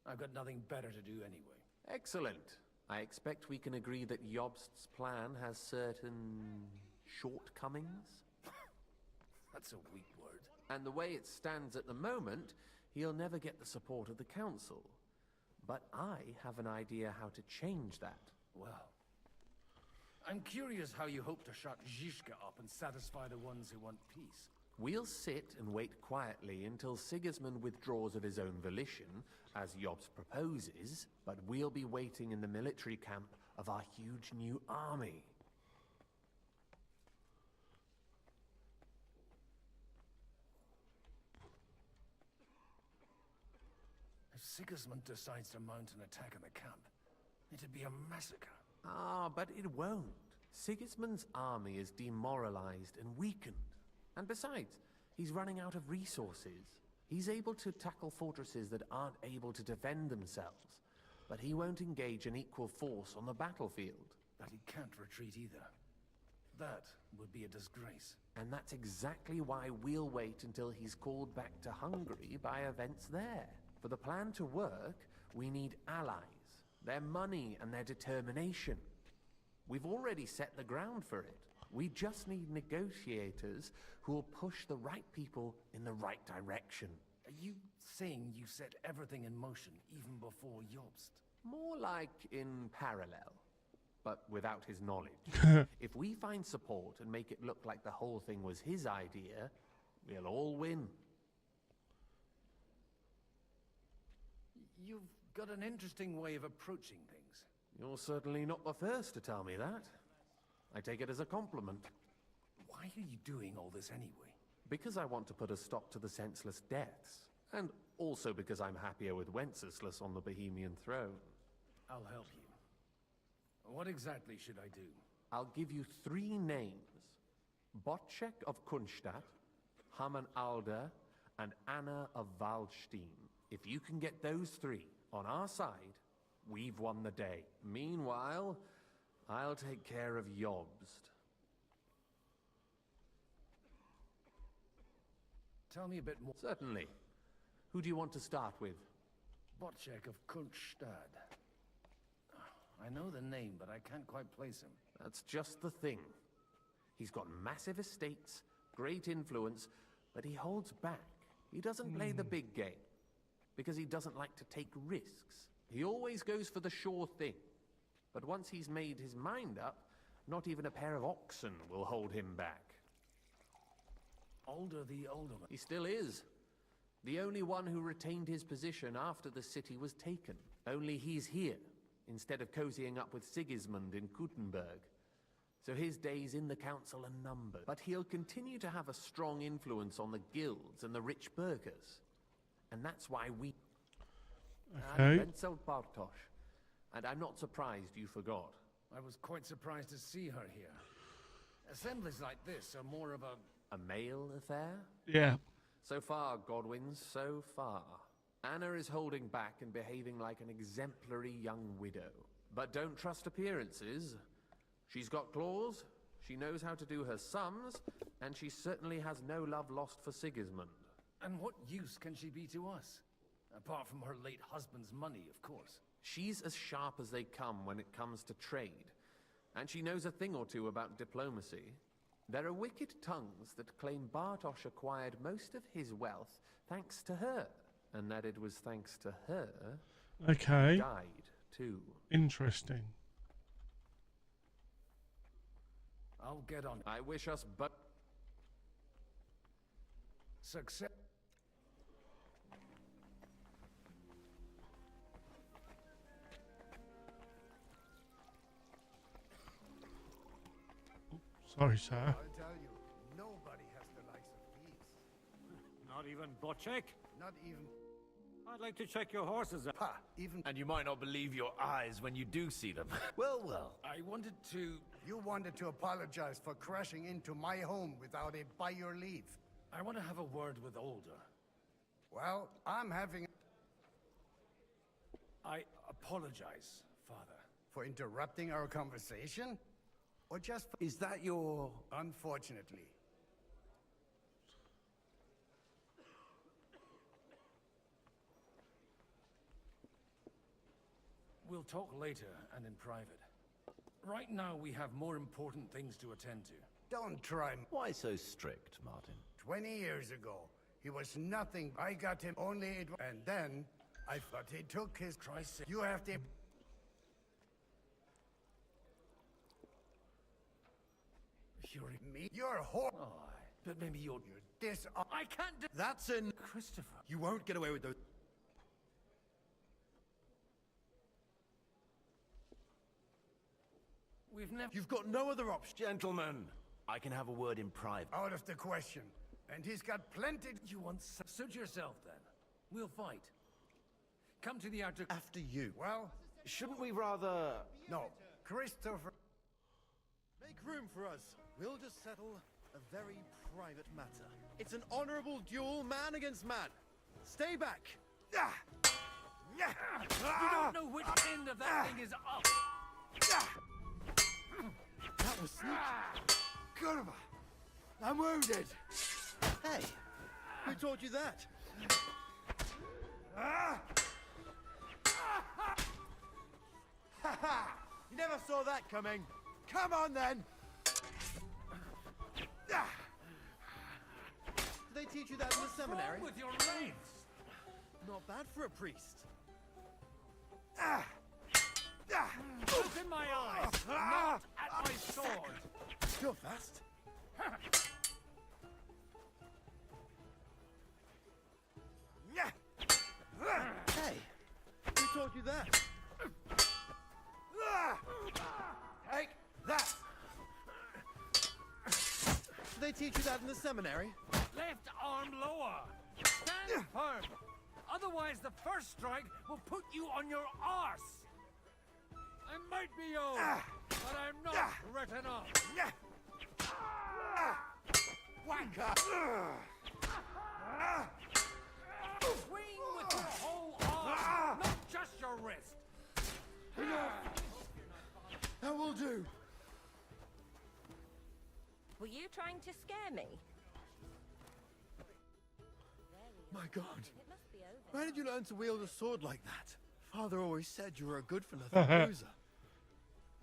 I've got nothing better to do anyway. Excellent. I expect we can agree that Jobst's plan has certain shortcomings. That's a weak word. And the way it stands at the moment, he'll never get the support of the council. But I have an idea how to change that. Well, I'm curious how you hope to shut Zizka up and satisfy the ones who want peace. We'll sit and wait quietly until Sigismund withdraws of his own volition, as Jobst proposes, but we'll be waiting in the military camp of our huge new army. If Sigismund decides to mount an attack on the camp, it'd be a massacre. Ah, but it won't. Sigismund's army is demoralized and weakened. And besides, he's running out of resources. He's able to tackle fortresses that aren't able to defend themselves. But he won't engage an equal force on the battlefield. But he can't retreat either. That would be a disgrace. And that's exactly why we'll wait until he's called back to Hungary by events there. For the plan to work, we need allies, their money and their determination. We've already set the ground for it. We just need negotiators who will push the right people in the right direction. Are you saying you set everything in motion even before Jobst? More like in parallel, but without his knowledge. If we find support and make it look like the whole thing was his idea, we'll all win. You've got an interesting way of approaching things. You're certainly not the first to tell me that. I take it as a compliment. Why are you doing all this anyway? Because I want to put a stop to the senseless deaths. And also because I'm happier with Wenceslas on the Bohemian throne. I'll help you. What exactly should I do? I'll give you 3 names. Botchek of Kunstadt, Hamann Alder, and Anna of Waldstein. If you can get those 3 on our side, we've won the day. Meanwhile, I'll take care of Jobst. Tell me a bit more. Certainly. Who do you want to start with? Botchek of Kunstad. I know the name, but I can't quite place him. That's just the thing. He's got massive estates, great influence, but he holds back. He doesn't play the big game, because he doesn't like to take risks. He always goes for the sure thing. But once he's made his mind up, not even a pair of oxen will hold him back. Alder the Alderman. He still is. The only one who retained his position after the city was taken. Only he's here, instead of cozying up with Sigismund in Kuttenberg. So his days in the council are numbered. But he'll continue to have a strong influence on the guilds and the rich burghers. And that's why we... Okay. Wenzel Bartosz. And I'm not surprised you forgot. I was quite surprised to see her here. Assemblies like this are more of a male affair? Yeah. So far, Godwin, so far. Anna is holding back and behaving like an exemplary young widow. But don't trust appearances. She's got claws, she knows how to do her sums, and she certainly has no love lost for Sigismund. And what use can she be to us? Apart from her late husband's money, of course. She's as sharp as they come when it comes to trade. And she knows a thing or two about diplomacy. There are wicked tongues that claim Bartosz acquired most of his wealth thanks to her. And that it was thanks to her Okay. he died, too. Interesting. I'll get on. I wish us but... Success. Sorry, sir. I'll tell you, nobody has the likes of these. Not even Bocek? Not even... I'd like to check your horses. Pa, even... And you might not believe your eyes when you do see them. Well, well, I wanted to... You wanted to apologize for crashing into my home without it by your leave. I want to have a word with Alder. Well, I'm having... I apologize, Father. For interrupting our conversation? Or just for... Is that your... Unfortunately. We'll talk later and in private. Right now, we have more important things to attend to. Don't try... Why so strict, Martin? 20 years ago, he was nothing. I got him only... And then, I thought he took his... You have to... You're whore... Oh, but maybe you're this... I can't do... That's in... Christopher. You won't get away with those... We've never... You've got no other option. Gentlemen, I can have a word in private. Out of the question. And he's got plenty... You want... Suit yourself, then. We'll fight. Come to the outer... After you. Well... Shouldn't we rather... No. Christopher... Make room for us. We'll just settle a very private matter. It's an honorable duel, man against man. Stay back. You don't know which end of that thing is up. That was sneaky. Kurva! I'm wounded. Hey, who taught you that? You never saw that coming. Come on, then. Did they teach you that in the seminary? What's wrong with your legs? Not bad for a priest. Open my eyes, not at my sword. You're fast. Hey, who taught you that? Take that! Did they teach you that in the seminary? Left arm lower. Stand firm. Otherwise, the first strike will put you on your arse. I might be old, but I'm not written off. Wanker! Swing with your whole arm, not just your wrist. That will do. Were you trying to scare me? My God. It must be over. Where did you learn to wield a sword like that? Father always said you were a good-for-nothing loser.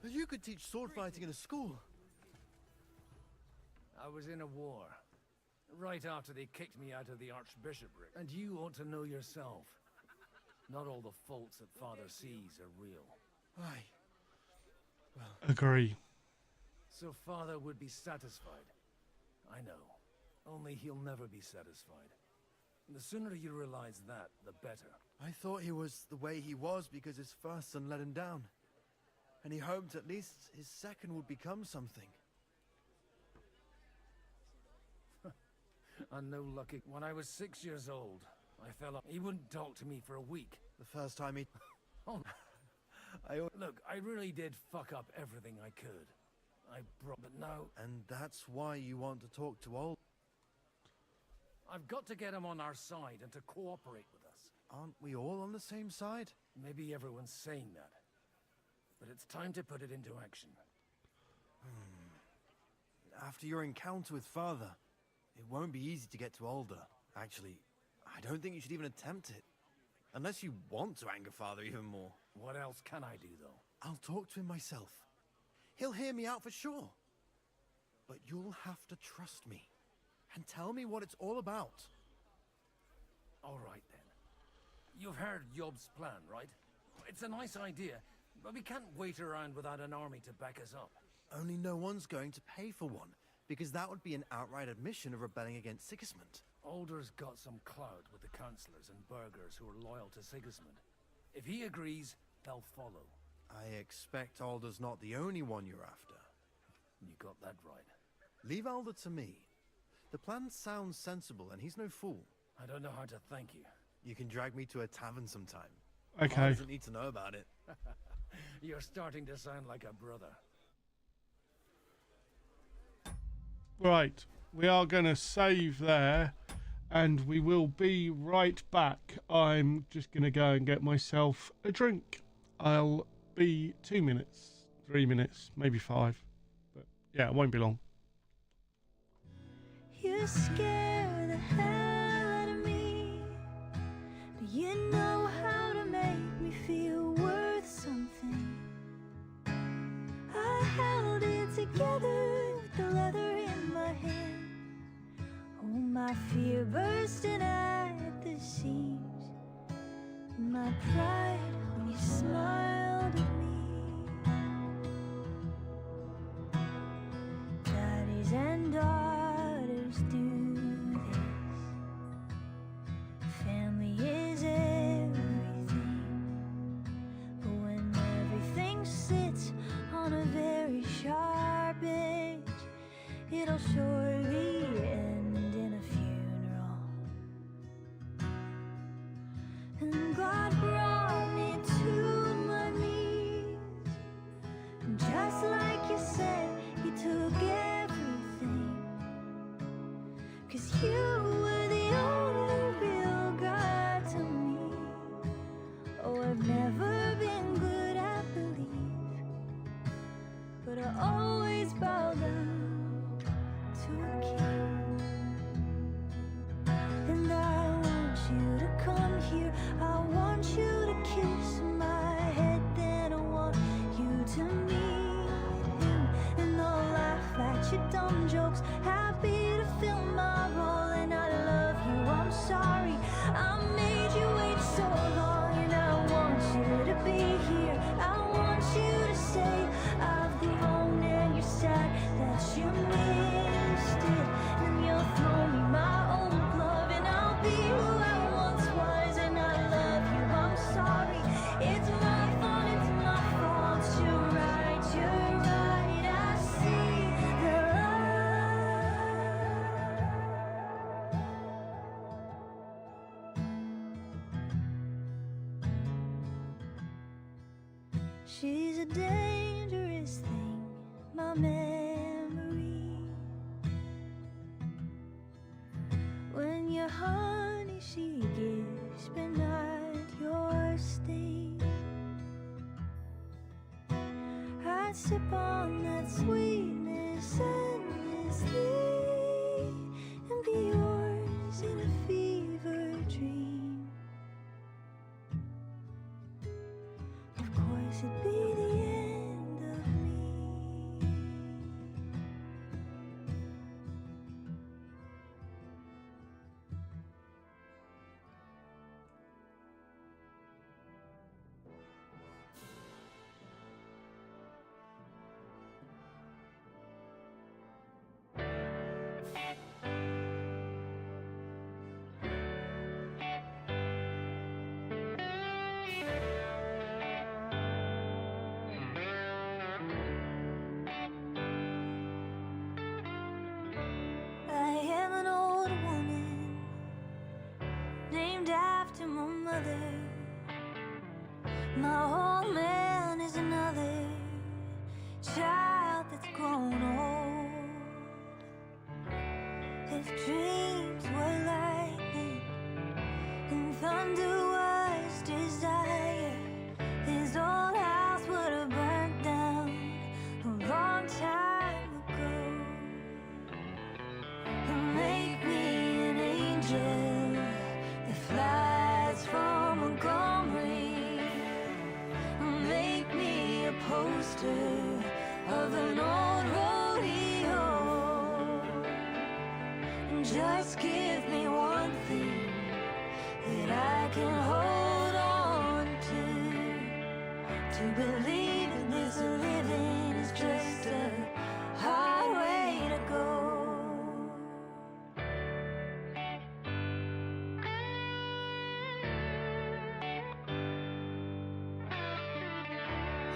That you could teach sword fighting in a school. I was in a war. Right after they kicked me out of the archbishopric. And you ought to know yourself. Not all the faults that Father sees are real. Aye. Well... Agree. So Father would be satisfied. I know. Only he'll never be satisfied. The sooner you realize that, the better. I thought he was the way he was because his first son let him down. And he hoped at least his second would become something. I'm no lucky. When I was 6 years old, I fell off. He wouldn't talk to me for a week. The first time he... Oh, look, I really did fuck up everything I could. But now... And that's why you want to talk to old... I've got to get him on our side and to cooperate with us. Aren't we all on the same side? Maybe everyone's saying that. But it's time to put it into action. After your encounter with Father, it won't be easy to get to Alder. Actually, I don't think you should even attempt it. Unless you want to anger Father even more. What else can I do, though? I'll talk to him myself. He'll hear me out for sure. But you'll have to trust me. And tell me what it's all about. All right, then. You've heard Yob's plan, right? It's a nice idea, but we can't wait around without an army to back us up. Only no one's going to pay for one, because that would be an outright admission of rebelling against Sigismund. Alder's got some clout with the councillors and burghers who are loyal to Sigismund. If he agrees, they'll follow. I expect Alder's not the only one you're after. You got that right. Leave Alder to me. The plan sounds sensible, and he's no fool. I don't know how to thank you. You can drag me to a tavern sometime. Okay. Father doesn't need to know about it. You're starting to sound like a brother. Right, we are going to save there, and we will be right back. I'm just going to go and get myself a drink. I'll be 2 minutes, 3 minutes, maybe 5. But yeah, it won't be long. You scare the hell out of me, but you know how to make me feel worth something. I held it together with the leather in my hand. Oh, my fear bursting at the seams. My pride when you smiled at me. Daddies and daughters do this. Family is everything. But when everything sits on a very sharp edge, it'll surely end in a funeral. And God brought me to my knees, and just like you said, He took everything. 'Cause you were the only real God to me. Oh, I've never been good at belief, but I always bow down to a king. And I want you to come here, I want you to kiss my head, then I want you to meet him, and I'll laugh at your dumb jokes, happy to fill my role. And I love you, I'm sorry I made you wait so long. And I want you to be here, I want you to say I've grown and you're sad that you missed it. And you'll throw me my old love, and I'll be who I once was. And I love you, I'm sorry, it's my fault, it's my fault. You're right, I see the light. She's a dangerous thing, my memory. When you're honey, she gives, but not your sting. I'd sip on that sweetness endlessly and be yours in a fever dream. Of course, it'd be the end of me. I am an old woman named after my mother. My old man is another child that's grown old. If dreams were lightning and thunder was desire, his old house would have burnt down a long time ago. Make me an angel that flies from Montgomery. Make me a poster of an old rodeo. And just give me one thing that I can hold on to believe that this living is just a hard way to go.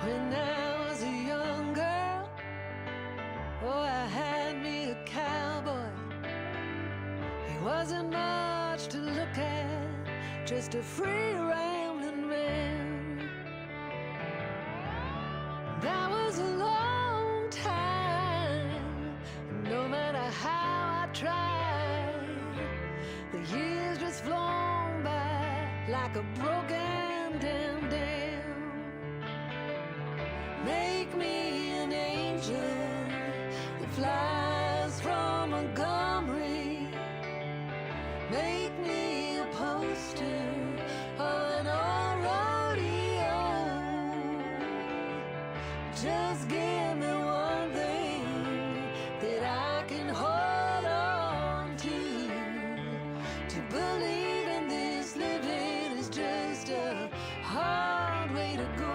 When I was a young girl, oh, I had me a wasn't much to look at, just a free rambling man. That was a long time, no matter how I tried. The years just flown by like a broken down dam. Make me an angel that flies from Montgomery. Make me a poster of an old rodeo. Just give me one thing that I can hold on to believe in this living is just a hard way to go.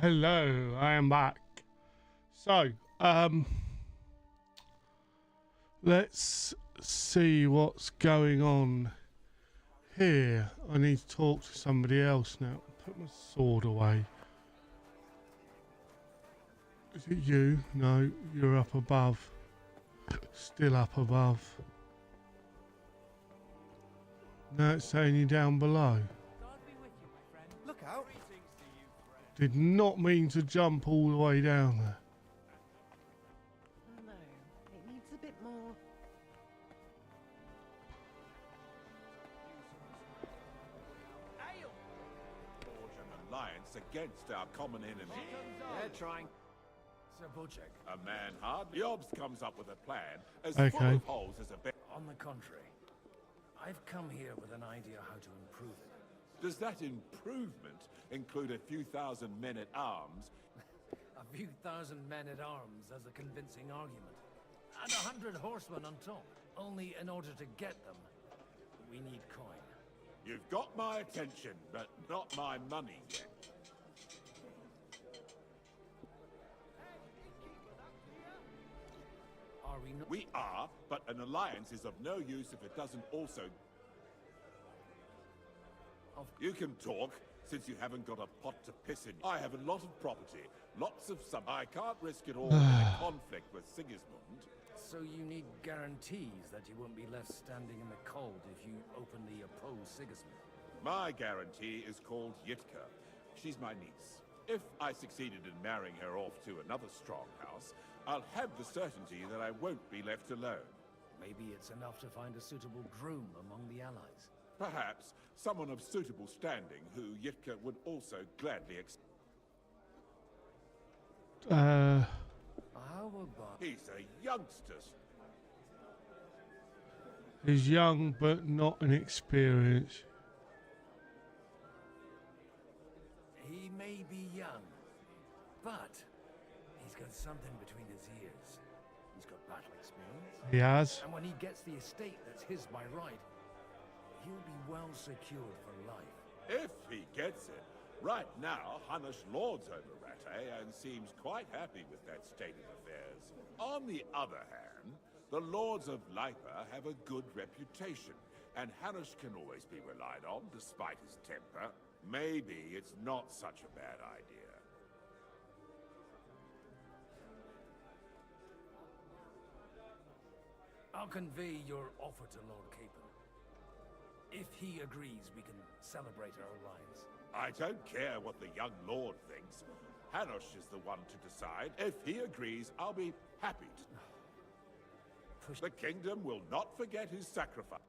Hello, I am back. So, let's see what's going on here. I need to talk to somebody else now. Put my sword away. Is it you? No, you're up above. Still up above. No, it's saying you down below. Look out! Did not mean to jump all the way down there. No, it needs a bit more. Forge an alliance against our common enemy. They're trying. Sir Bojek. A man hardly obs comes up with a plan as Okay. full of holes as a bit. On the contrary, I've come here with an idea how to improve it. Does that improvement include a few thousand men-at-arms? A few thousand men-at-arms as a convincing argument. And 100 horsemen on top. Only in order to get them, we need coin. You've got my attention, but not my money yet. Are we not? We are, but an alliance is of no use if it doesn't also... You can talk, since you haven't got a pot to piss in. I have a lot of property, lots of some. I can't risk it all in a conflict with Sigismund. So you need guarantees that you won't be left standing in the cold if you openly oppose Sigismund. My guarantee is called Yitka. She's my niece. If I succeeded in marrying her off to another strong house, I'll have the certainty that I won't be left alone. Maybe it's enough to find a suitable groom among the allies. Perhaps someone of suitable standing who Yitka would also gladly accept. How about... He's a youngster. He's young but not inexperienced. He may be young, but he's got something between his ears. He's got battle experience. He has. And when he gets the estate that's his by right, he'll be well secured for life. If he gets it. Right now, Hanush lords over Rattay and seems quite happy with that state of affairs. On the other hand, the lords of Lipa have a good reputation, and Hanush can always be relied on despite his temper. Maybe it's not such a bad idea. I'll convey your offer to Lord Capon. If he agrees, we can celebrate our alliance. I don't care what the young lord thinks. Hanush is the one to decide. If he agrees, I'll be happy to. The kingdom will not forget his sacrifice.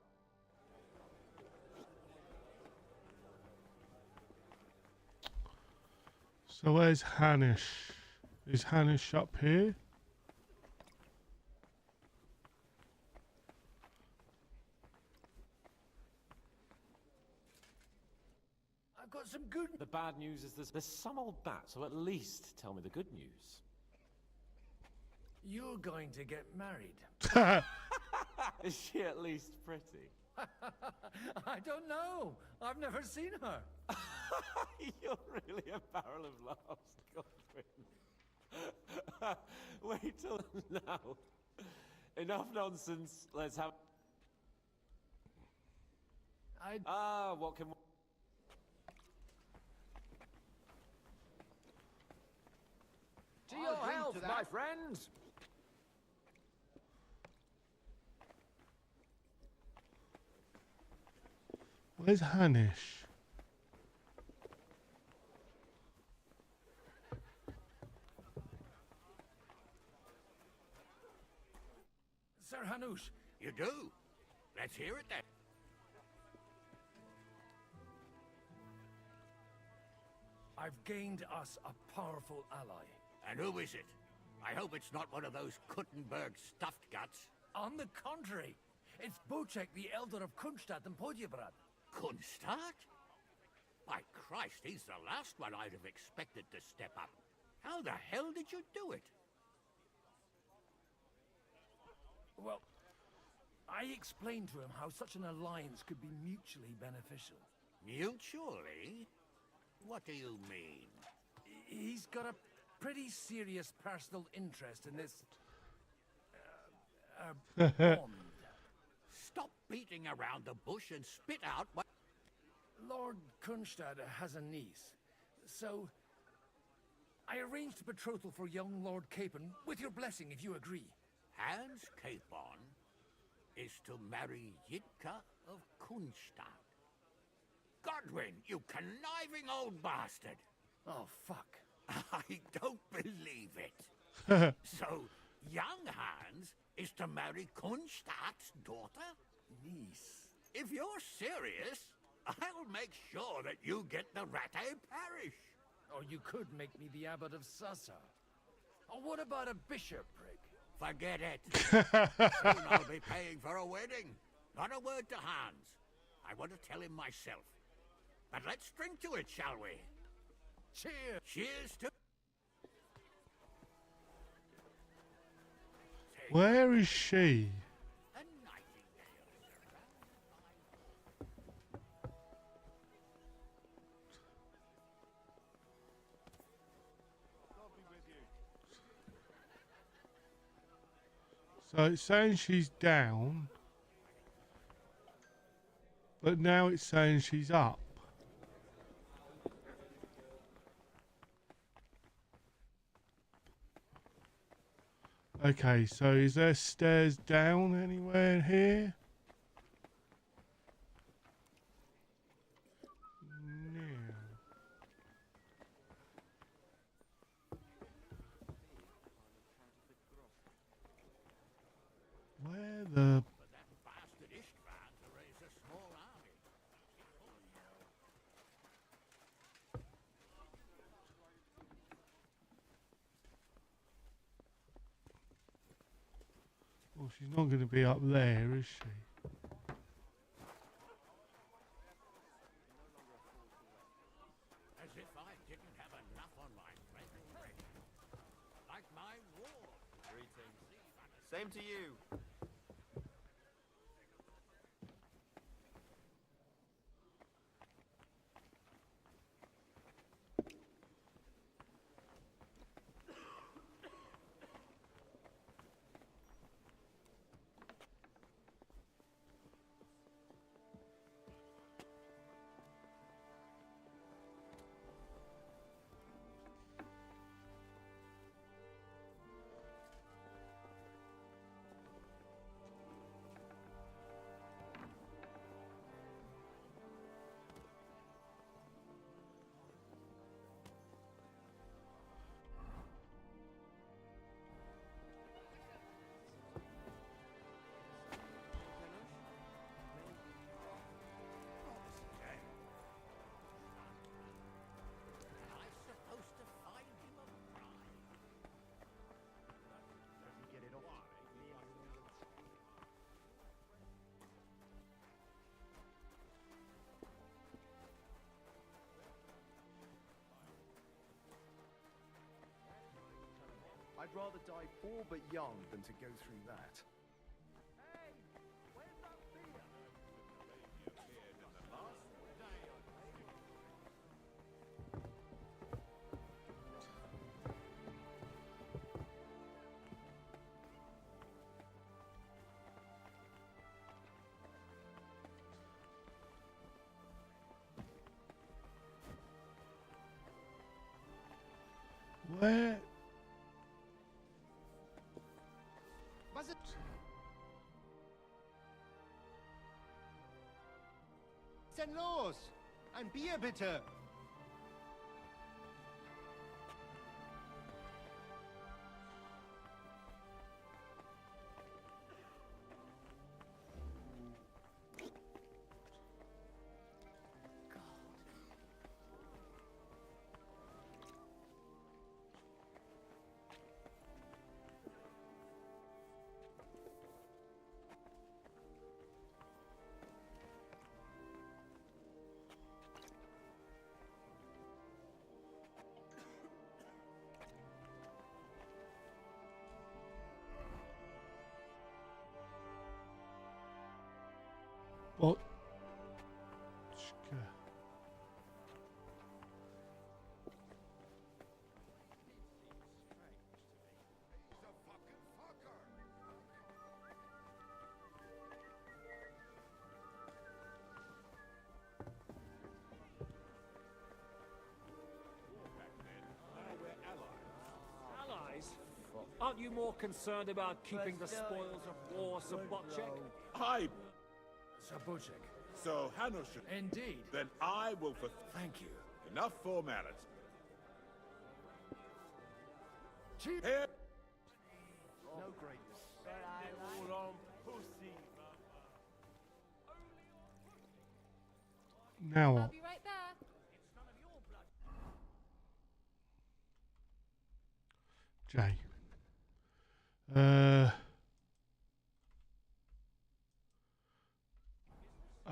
So where's Hanush? Is Hanush up here? I've got some good... The bad news is there's some old bat, so at least tell me the good news. You're going to get married. Is she at least pretty? I don't know. I've never seen her. You're really a barrel of laughs, Godwin. Wait till now. Enough nonsense. Let's have... What can... To your health, my friends! Where's Hanish? Sir Hanush. You do? Let's hear it then. I've gained us a powerful ally. And who is it? I hope it's not one of those Kuttenberg stuffed guts. On the contrary, it's Bocek, the Elder of Kunstadt and Podjebrad. Kunstadt? By Christ, he's the last one I'd have expected to step up. How the hell did you do it? Well, I explained to him how such an alliance could be mutually beneficial. Mutually? What do you mean? He's got a pretty serious personal interest in this... bond. Stop beating around the bush and spit out what... Lord Kunstad has a niece, so... I arranged a betrothal for young Lord Capon, with your blessing if you agree. Hans Capon is to marry Yitka of Kunstadt. Godwin, you conniving old bastard! Oh, fuck. I don't believe it. So, young Hans is to marry Kunstadt's daughter? Niece. If you're serious, I'll make sure that you get the Rattay parish. Or you could make me the abbot of Sassa. Or what about a bishopric? Forget it. Soon I'll be paying for a wedding. Not a word to Hans. I want to tell him myself. But let's drink to it, shall we? Cheers! Cheers to... Where is she? So it's saying she's down, but now it's saying she's up. Okay, so is there stairs down anywhere here? No. Where the... Well, she's not going to be up there, is she? As if I didn't have enough on my plate already. Like my war. Greetings. Same to you. I'd rather die poor but young than to go through that. Where? Was ist? Was ist denn los? Ein Bier bitte. What? Allies? Aren't you more concerned about keeping the spoils of war, Sabotchek? Hi, Sabotchek. so Hanush. Indeed. Then I will Thank you. Enough formality. Chief. Here. No greatness. Now I'll what? be right there. Jay.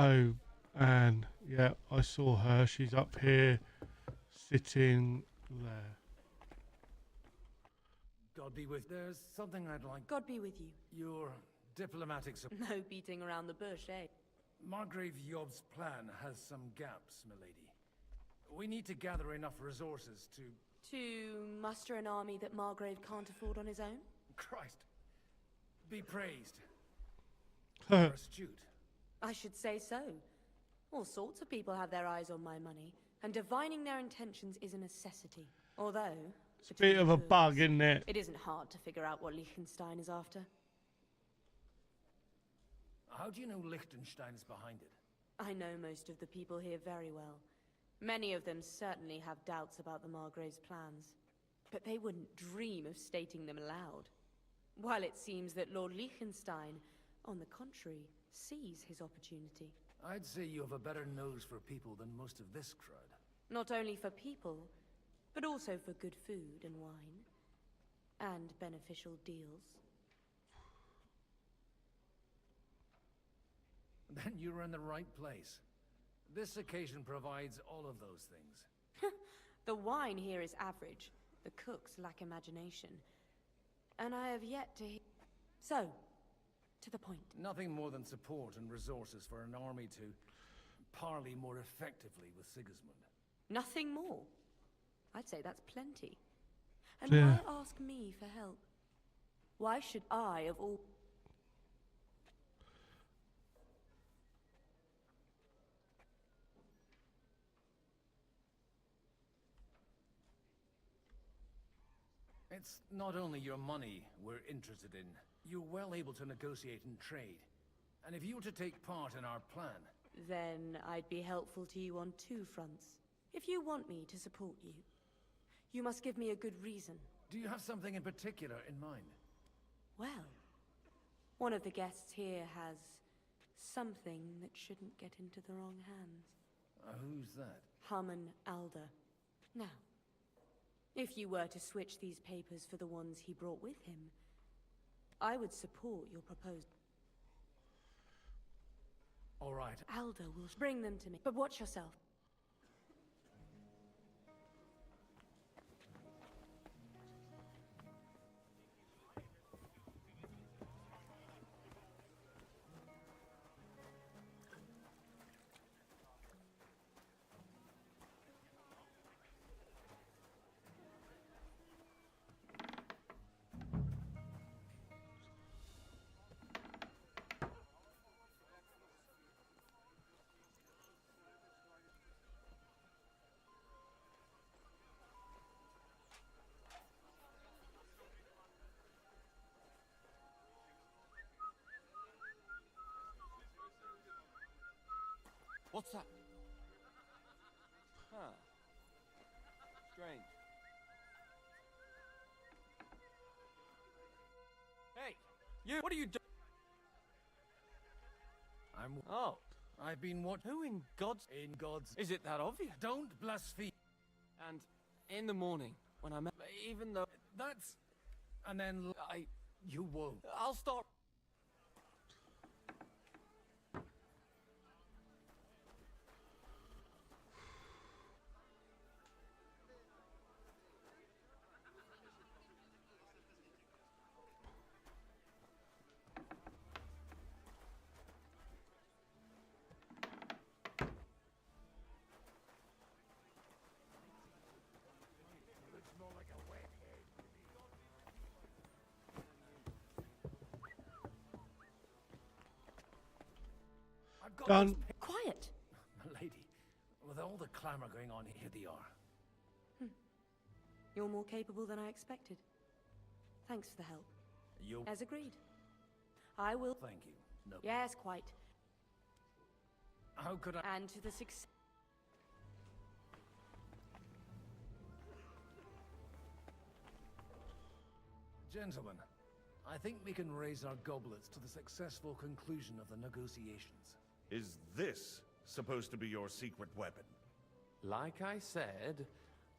Oh, Anne. Yeah, I saw her. She's up here, sitting there. God be with. There's something I'd like. God be with you. Your diplomatic support. No beating around the bush, eh? Margrave Yob's plan has some gaps, milady. We need to gather enough resources to... To muster an army that Margrave can't afford on his own? Christ. Be praised. You're astute. I should say so. All sorts of people have their eyes on my money, and divining their intentions is a necessity. Although... It's a bit of a bug, isn't it? It isn't hard to figure out what Liechtenstein is after. How do you know Liechtenstein is behind it? I know most of the people here very well. Many of them certainly have doubts about the Margrave's plans, but they wouldn't dream of stating them aloud. While it seems that Lord Liechtenstein, on the contrary, sees his opportunity. I'd say you have a better nose for people than most of this crowd. Not only for people, but also for good food and wine, and beneficial deals. Then you're in the right place. This occasion provides all of those things. The wine here is average. The cooks lack imagination. And I have yet to So, to the point. Nothing more than support and resources for an army to parley more effectively with Sigismund. Nothing more? I'd say that's plenty. And Yeah. why ask me for help? Why should I, of all... It's not only your money we're interested in. You're well able to negotiate and trade. And if you were to take part in our plan... Then I'd be helpful to you on two fronts. If you want me to support you, you must give me a good reason. Do you have something in particular in mind? Well, one of the guests here has something that shouldn't get into the wrong hands. Who's that? Harman Alder. Now, if you were to switch these papers for the ones he brought with him, I would support your proposal. All right. Alder will bring them to me, but watch yourself. What's that? Huh. Strange. Hey, you! What are you doing? Oh, I've been what? Who in God's? In God's? Is it that obvious? Don't blaspheme. And in the morning, when I'm even though that's, and then you won't. I'll start. Done. Quiet. Lady, with all the clamor going on, here they are. You're more capable than I expected. Thanks for the help. You. As agreed. I will. Thank you. No. Yes, quite. How could I? And to the success. Gentlemen, I think we can raise our goblets to the successful conclusion of the negotiations. Is this supposed to be your secret weapon? Like I said,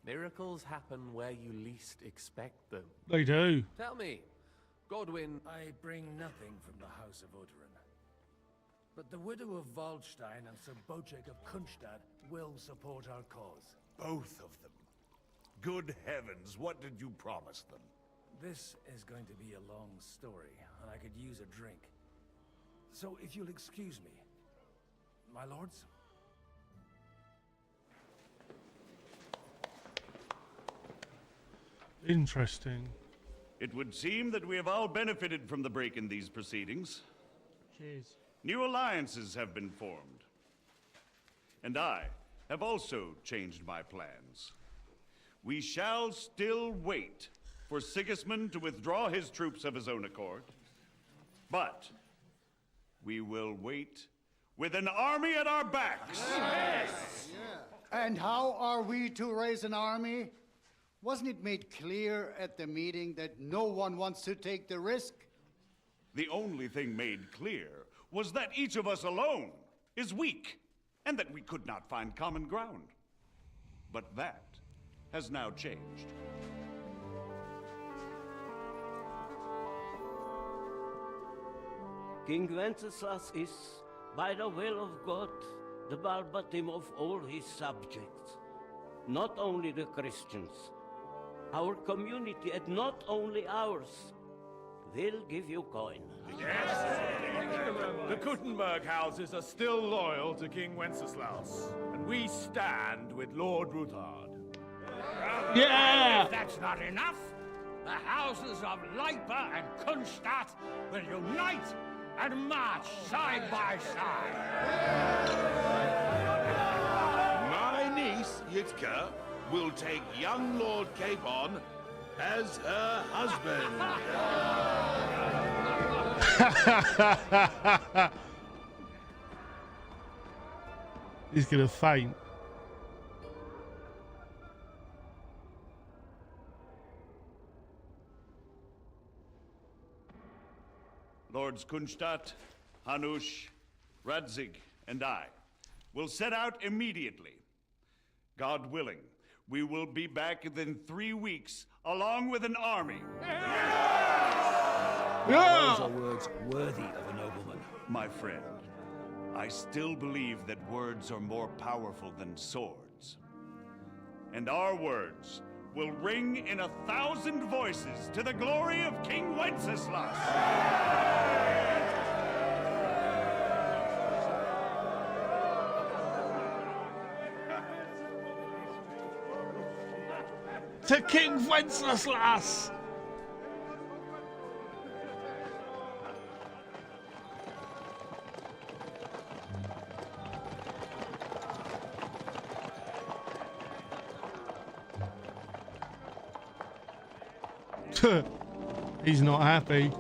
miracles happen where you least expect them. They do. Tell me, Godwin... I bring nothing from the House of Odoran. But the widow of Waldstein and Sir Bojek of Kunstad will support our cause. Both of them. Good heavens, what did you promise them? This is going to be a long story, and I could use a drink. So if you'll excuse me, my lords? Interesting. It would seem that we have all benefited from the break in these proceedings. Cheers. New alliances have been formed. And I have also changed my plans. We shall still wait for Sigismund to withdraw his troops of his own accord. But we will wait with an army at our backs. Yes. Yeah. And how are we to raise an army? Wasn't it made clear at the meeting that no one wants to take the risk? The only thing made clear was that each of us alone is weak, and that we could not find common ground. But that has now changed. King Wenceslas is, by the will of God, the Balbatim of all his subjects. Not only the Christians, our community, and not only ours, will give you coin. Yes! The Kuttenberg houses are still loyal to King Wenceslas, and we stand with Lord Ruthard. Yeah! If that's not enough, the houses of Leipa and Kunstadt will unite and march side by side. My niece, Yitka, will take young Lord Capon as her husband. He's gonna faint. Lords Kunstadt, Hanush, Radzig, and I will set out immediately. God willing, we will be back within 3 weeks, along with an army. Those are words worthy of a nobleman. My friend, I still believe that words are more powerful than swords. And our words will ring in 1,000 voices to the glory of King Wenceslas. To King Wenceslas! He's not happy.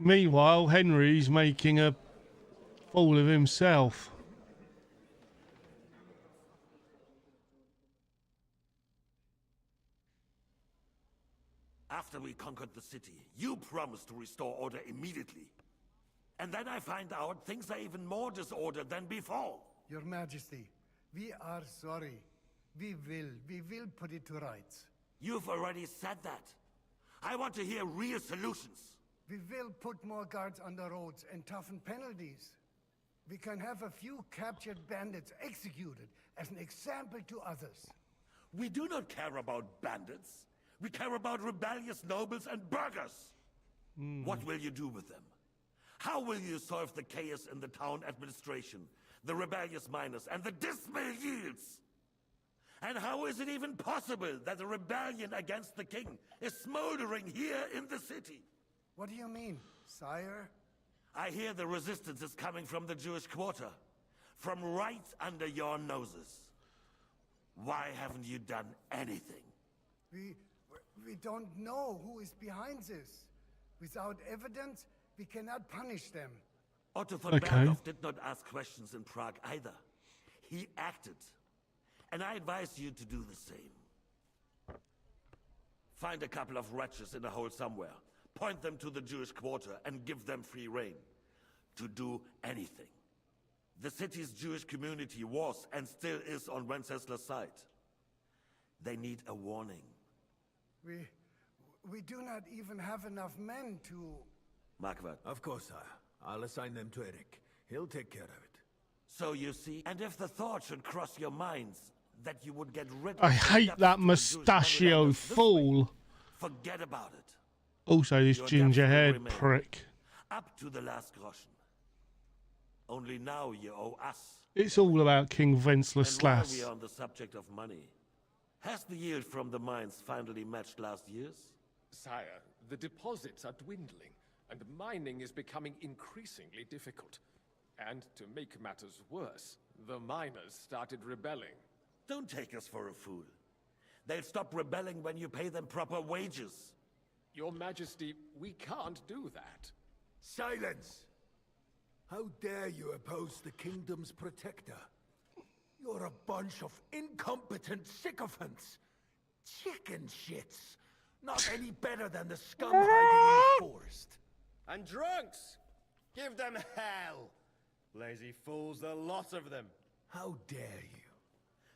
Meanwhile, Henry's making a fool of himself. After we conquered the city, you promised to restore order immediately. And then I find out things are even more disordered than before. Your Majesty, we are sorry. We will put it to rights. You've already said that. I want to hear real solutions. We will put more guards on the roads and toughen penalties. We can have a few captured bandits executed as an example to others. We do not care about bandits. We care about rebellious nobles and burghers. What will you do with them? How will you solve the chaos in the town administration, the rebellious miners, and the dismal yields? And how is it even possible that a rebellion against the king is smoldering here in the city? What do you mean, sire? I hear the resistance is coming from the Jewish quarter, from right under your noses. Why haven't you done anything? We don't know who is behind this. Without evidence, we cannot punish them. Otto von Berghoff did not ask questions in Prague either. He acted. And I advise you to do the same. Find a couple of wretches in a hole somewhere. Point them to the Jewish quarter and give them free rein. To do anything. The city's Jewish community was and still is on Wencesla's side. They need a warning. We do not even have enough men to... Marquardt. Of course, sire. I'll assign them to Eric. He'll take care of it. So you see, and if the thought should cross your minds that you would get rid of... I hate that mustachioed fool. Forget about it. Also, this ginger-haired prick. Up to the last groschen. Only now you owe us. It's all about King Wenceslas. And while we are on the subject of money, has the yield from the mines finally matched last year's? Sire, the deposits are dwindling, and mining is becoming increasingly difficult. And to make matters worse, the miners started rebelling. Don't take us for a fool. They'll stop rebelling when you pay them proper wages. Your Majesty, we can't do that. Silence! How dare you oppose the kingdom's protector? You're a bunch of incompetent sycophants. Chicken shits. Not any better than the scum hiding in the forest. And drunks! Give them hell! Lazy fools, the lot of them. How dare you?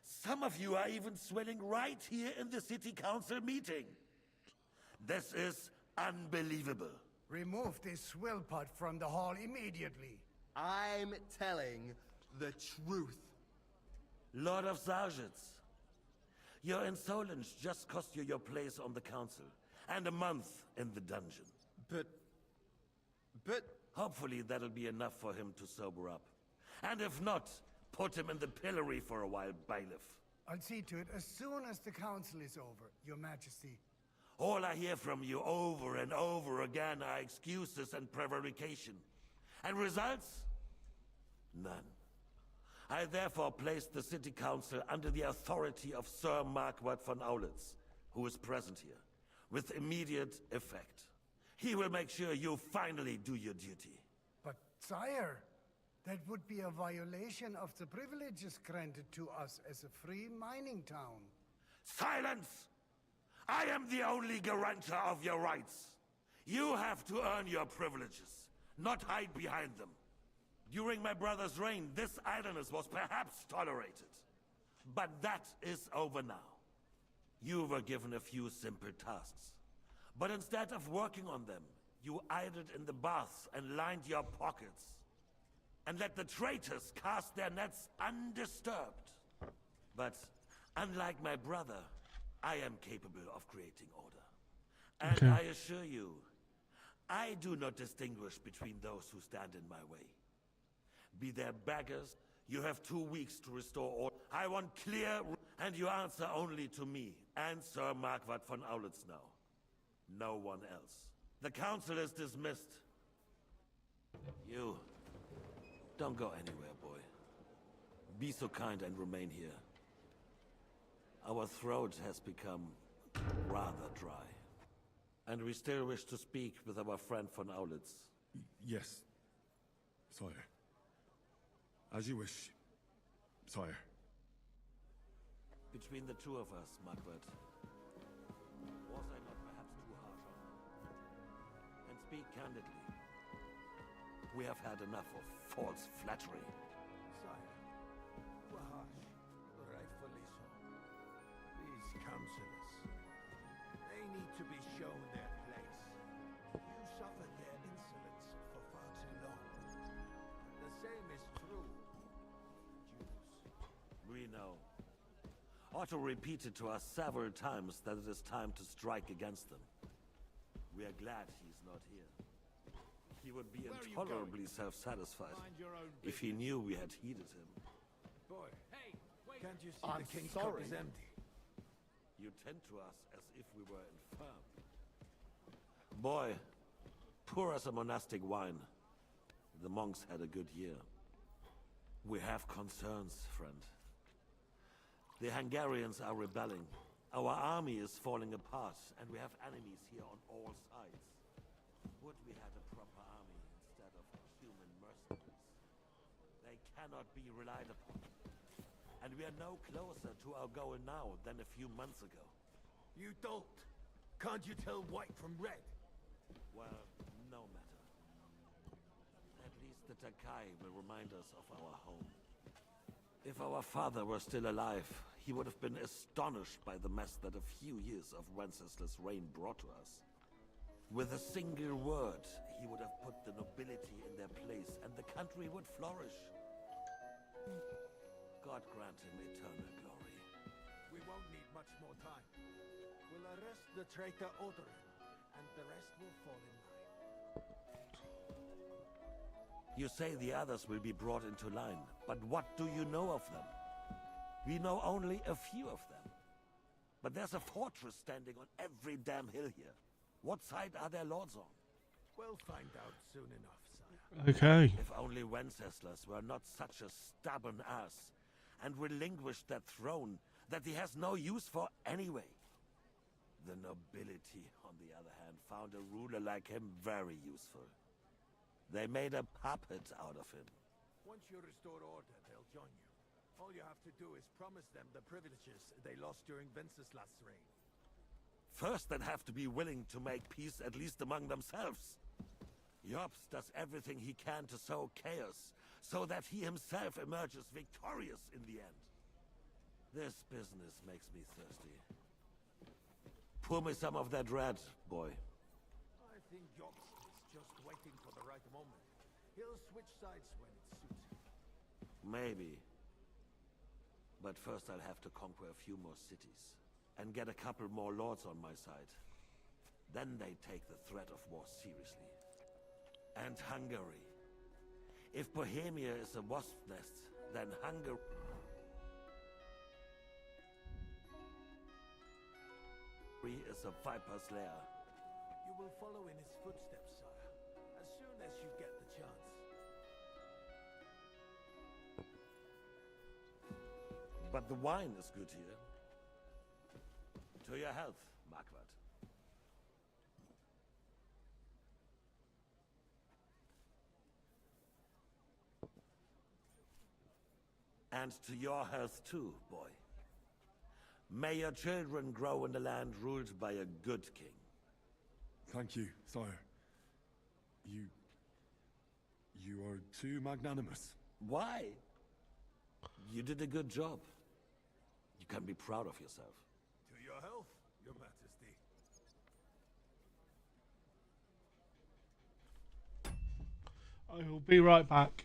Some of you are even swelling right here in the city council meeting. This is unbelievable. Remove this swill pot from the hall immediately. I'm telling the truth. Lord of Sargents, your insolence just cost you your place on the council, and a month in the dungeon. But... Hopefully that'll be enough for him to sober up. And if not, put him in the pillory for a while, bailiff. I'll see to it as soon as the council is over, Your Majesty. All I hear from you over and over again are excuses and prevarication. And results? None. I therefore placed the city council under the authority of Sir Marquardt von Aulitz, who is present here, with immediate effect. He will make sure you finally do your duty. But, sire, that would be a violation of the privileges granted to us as a free mining town. Silence! I am the only guarantor of your rights. You have to earn your privileges, not hide behind them. During my brother's reign, this idleness was perhaps tolerated. But that is over now. You were given a few simple tasks. But instead of working on them, you idled in the baths and lined your pockets. And let the traitors cast their nets undisturbed. But unlike my brother, I am capable of creating order. And I assure you, I do not distinguish between those who stand in my way. Be they beggars, you have 2 weeks to restore order. I want clear, and you answer only to me, and Sir Marquardt von Aulitz now. No one else. The council is dismissed. You, don't go anywhere, boy. Be so kind and remain here. Our throat has become rather dry. And we still wish to speak with our friend von Aulitz. Yes, sire. As you wish, sire. Between the two of us, Margaret, was I not perhaps too harsh on them? And speak candidly, we have had enough of false flattery. Sire, you were harsh, rightfully so. These councillors, they need to be shown their place. You suffered their insolence for far too long. The same is true. We know. Otto repeated to us several times that it is time to strike against them. We are glad he's not here. He would be intolerably self-satisfied if he knew we had heeded him. Boy, hey, wait. Can't you see the king's cup is empty? You tend to us as if we were infirm. Boy, pour us a monastic wine. The monks had a good year. We have concerns, friend. The Hungarians are rebelling. Our army is falling apart, and we have enemies here on all sides. Would we had a proper army instead of human mercenaries? They cannot be relied upon. And we are no closer to our goal now than a few months ago. You don't. Can't you tell white from red? Well, no matter. At least the Takai will remind us of our home. If our father were still alive, he would have been astonished by the mess that a few years of Wenceslas' reign brought to us. With a single word, he would have put the nobility in their place, and the country would flourish. God grant him eternal glory. We won't need much more time. We'll arrest the traitor Odorin, and the rest will fall in line. You say the others will be brought into line, but what do you know of them? We know only a few of them. But there's a fortress standing on every damn hill here. What side are their lords on? We'll find out soon enough, sire. Okay. If only Wenceslas were not such a stubborn ass, and relinquished that throne that he has no use for anyway. The nobility, on the other hand, found a ruler like him very useful. They made a puppet out of him. Once you restore order, they'll join you. All you have to do is promise them the privileges they lost during Wenceslas' reign. First, they'd have to be willing to make peace at least among themselves. Jobst does everything he can to sow chaos, so that he himself emerges victorious in the end. This business makes me thirsty. Pour me some of that red, boy. I think Jobst is just waiting for the right moment. He'll switch sides when it suits him. Maybe. But first I'll have to conquer a few more cities, and get a couple more lords on my side. Then they take the threat of war seriously. And Hungary. If Bohemia is a wasp nest, then Hungary is a viper's lair. You will follow in his footsteps, sire, as soon as you get the chance. But the wine is good here. To your health, Marquardt. And to your health too, boy. May your children grow in a land ruled by a good king. Thank you, sire. You are too magnanimous. Why? You did a good job. You can be proud of yourself. To your health, your majesty. I will be right back.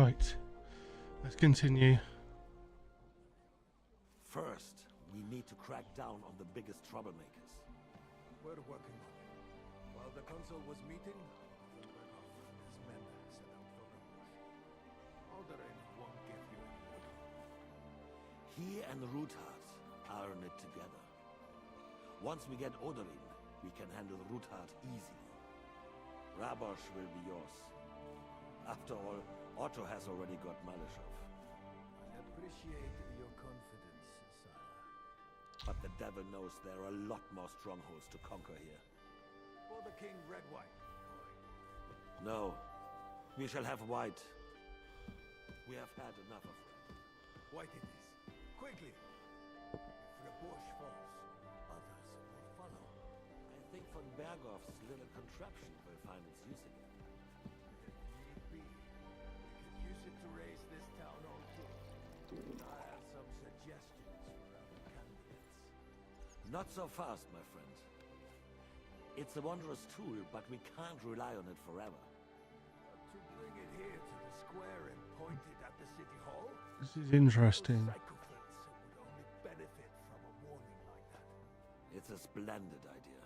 Right. Let's continue. First, we need to crack down on the biggest troublemakers. We're working on it. While the council was meeting, his men set out for the bush. Alderaan won't give you any wood. He and Ruthard are in it together. Once we get Oderyn, we can handle Ruthard easily. Rabosh will be yours. After all, Otto has already got Malishov. I appreciate your confidence, sire. But the devil knows there are a lot more strongholds to conquer here. For the king, red wine. No, we shall have white. We have had enough of red. White it is. Quickly. If Rabosh falls, others will follow. I think von Berghoff's little contraption will find its use again. If need be, we could use it to raise this town on foot. I have some suggestions for other candidates. Not so fast, my friend. It's a wondrous tool, but we can't rely on it forever. To bring it here to the square and point it at the city hall? This is interesting. Psychopaths would only benefit from a warning like that. It's a splendid idea,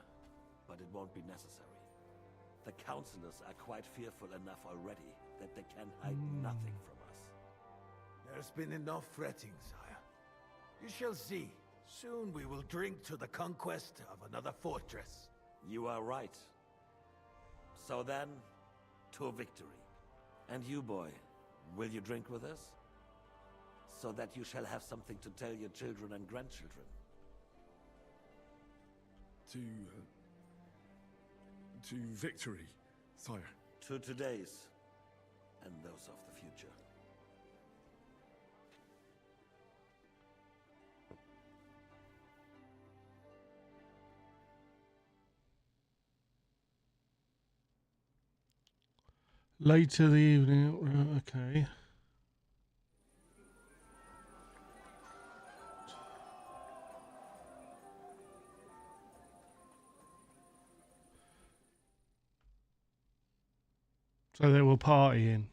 but it won't be necessary. The councillors are quite fearful enough already that they can hide nothing from us. There's been enough fretting, sire. You shall see. Soon we will drink to the conquest of another fortress. You are right. So then, to victory. And you, boy, will you drink with us? So that you shall have something to tell your children and grandchildren. To victory, sire. To today's, and those of the future. Later the evening, okay. So they were partying.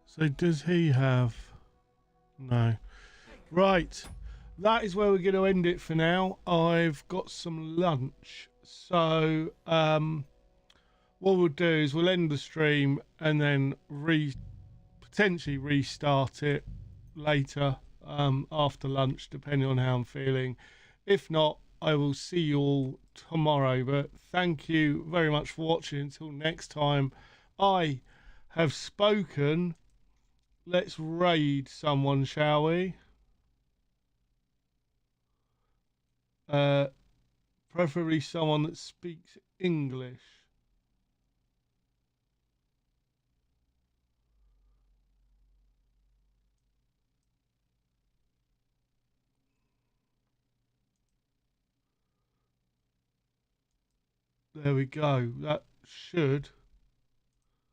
So does he have... No. Right. That is where we're going to end it for now. I've got some lunch. So what we'll do is we'll end the stream and then potentially restart it later after lunch, depending on how I'm feeling. If not, I will see you all tomorrow. But thank you very much for watching. Until next time, I have spoken. Let's raid someone, shall we? Preferably someone that speaks English. There we go. That should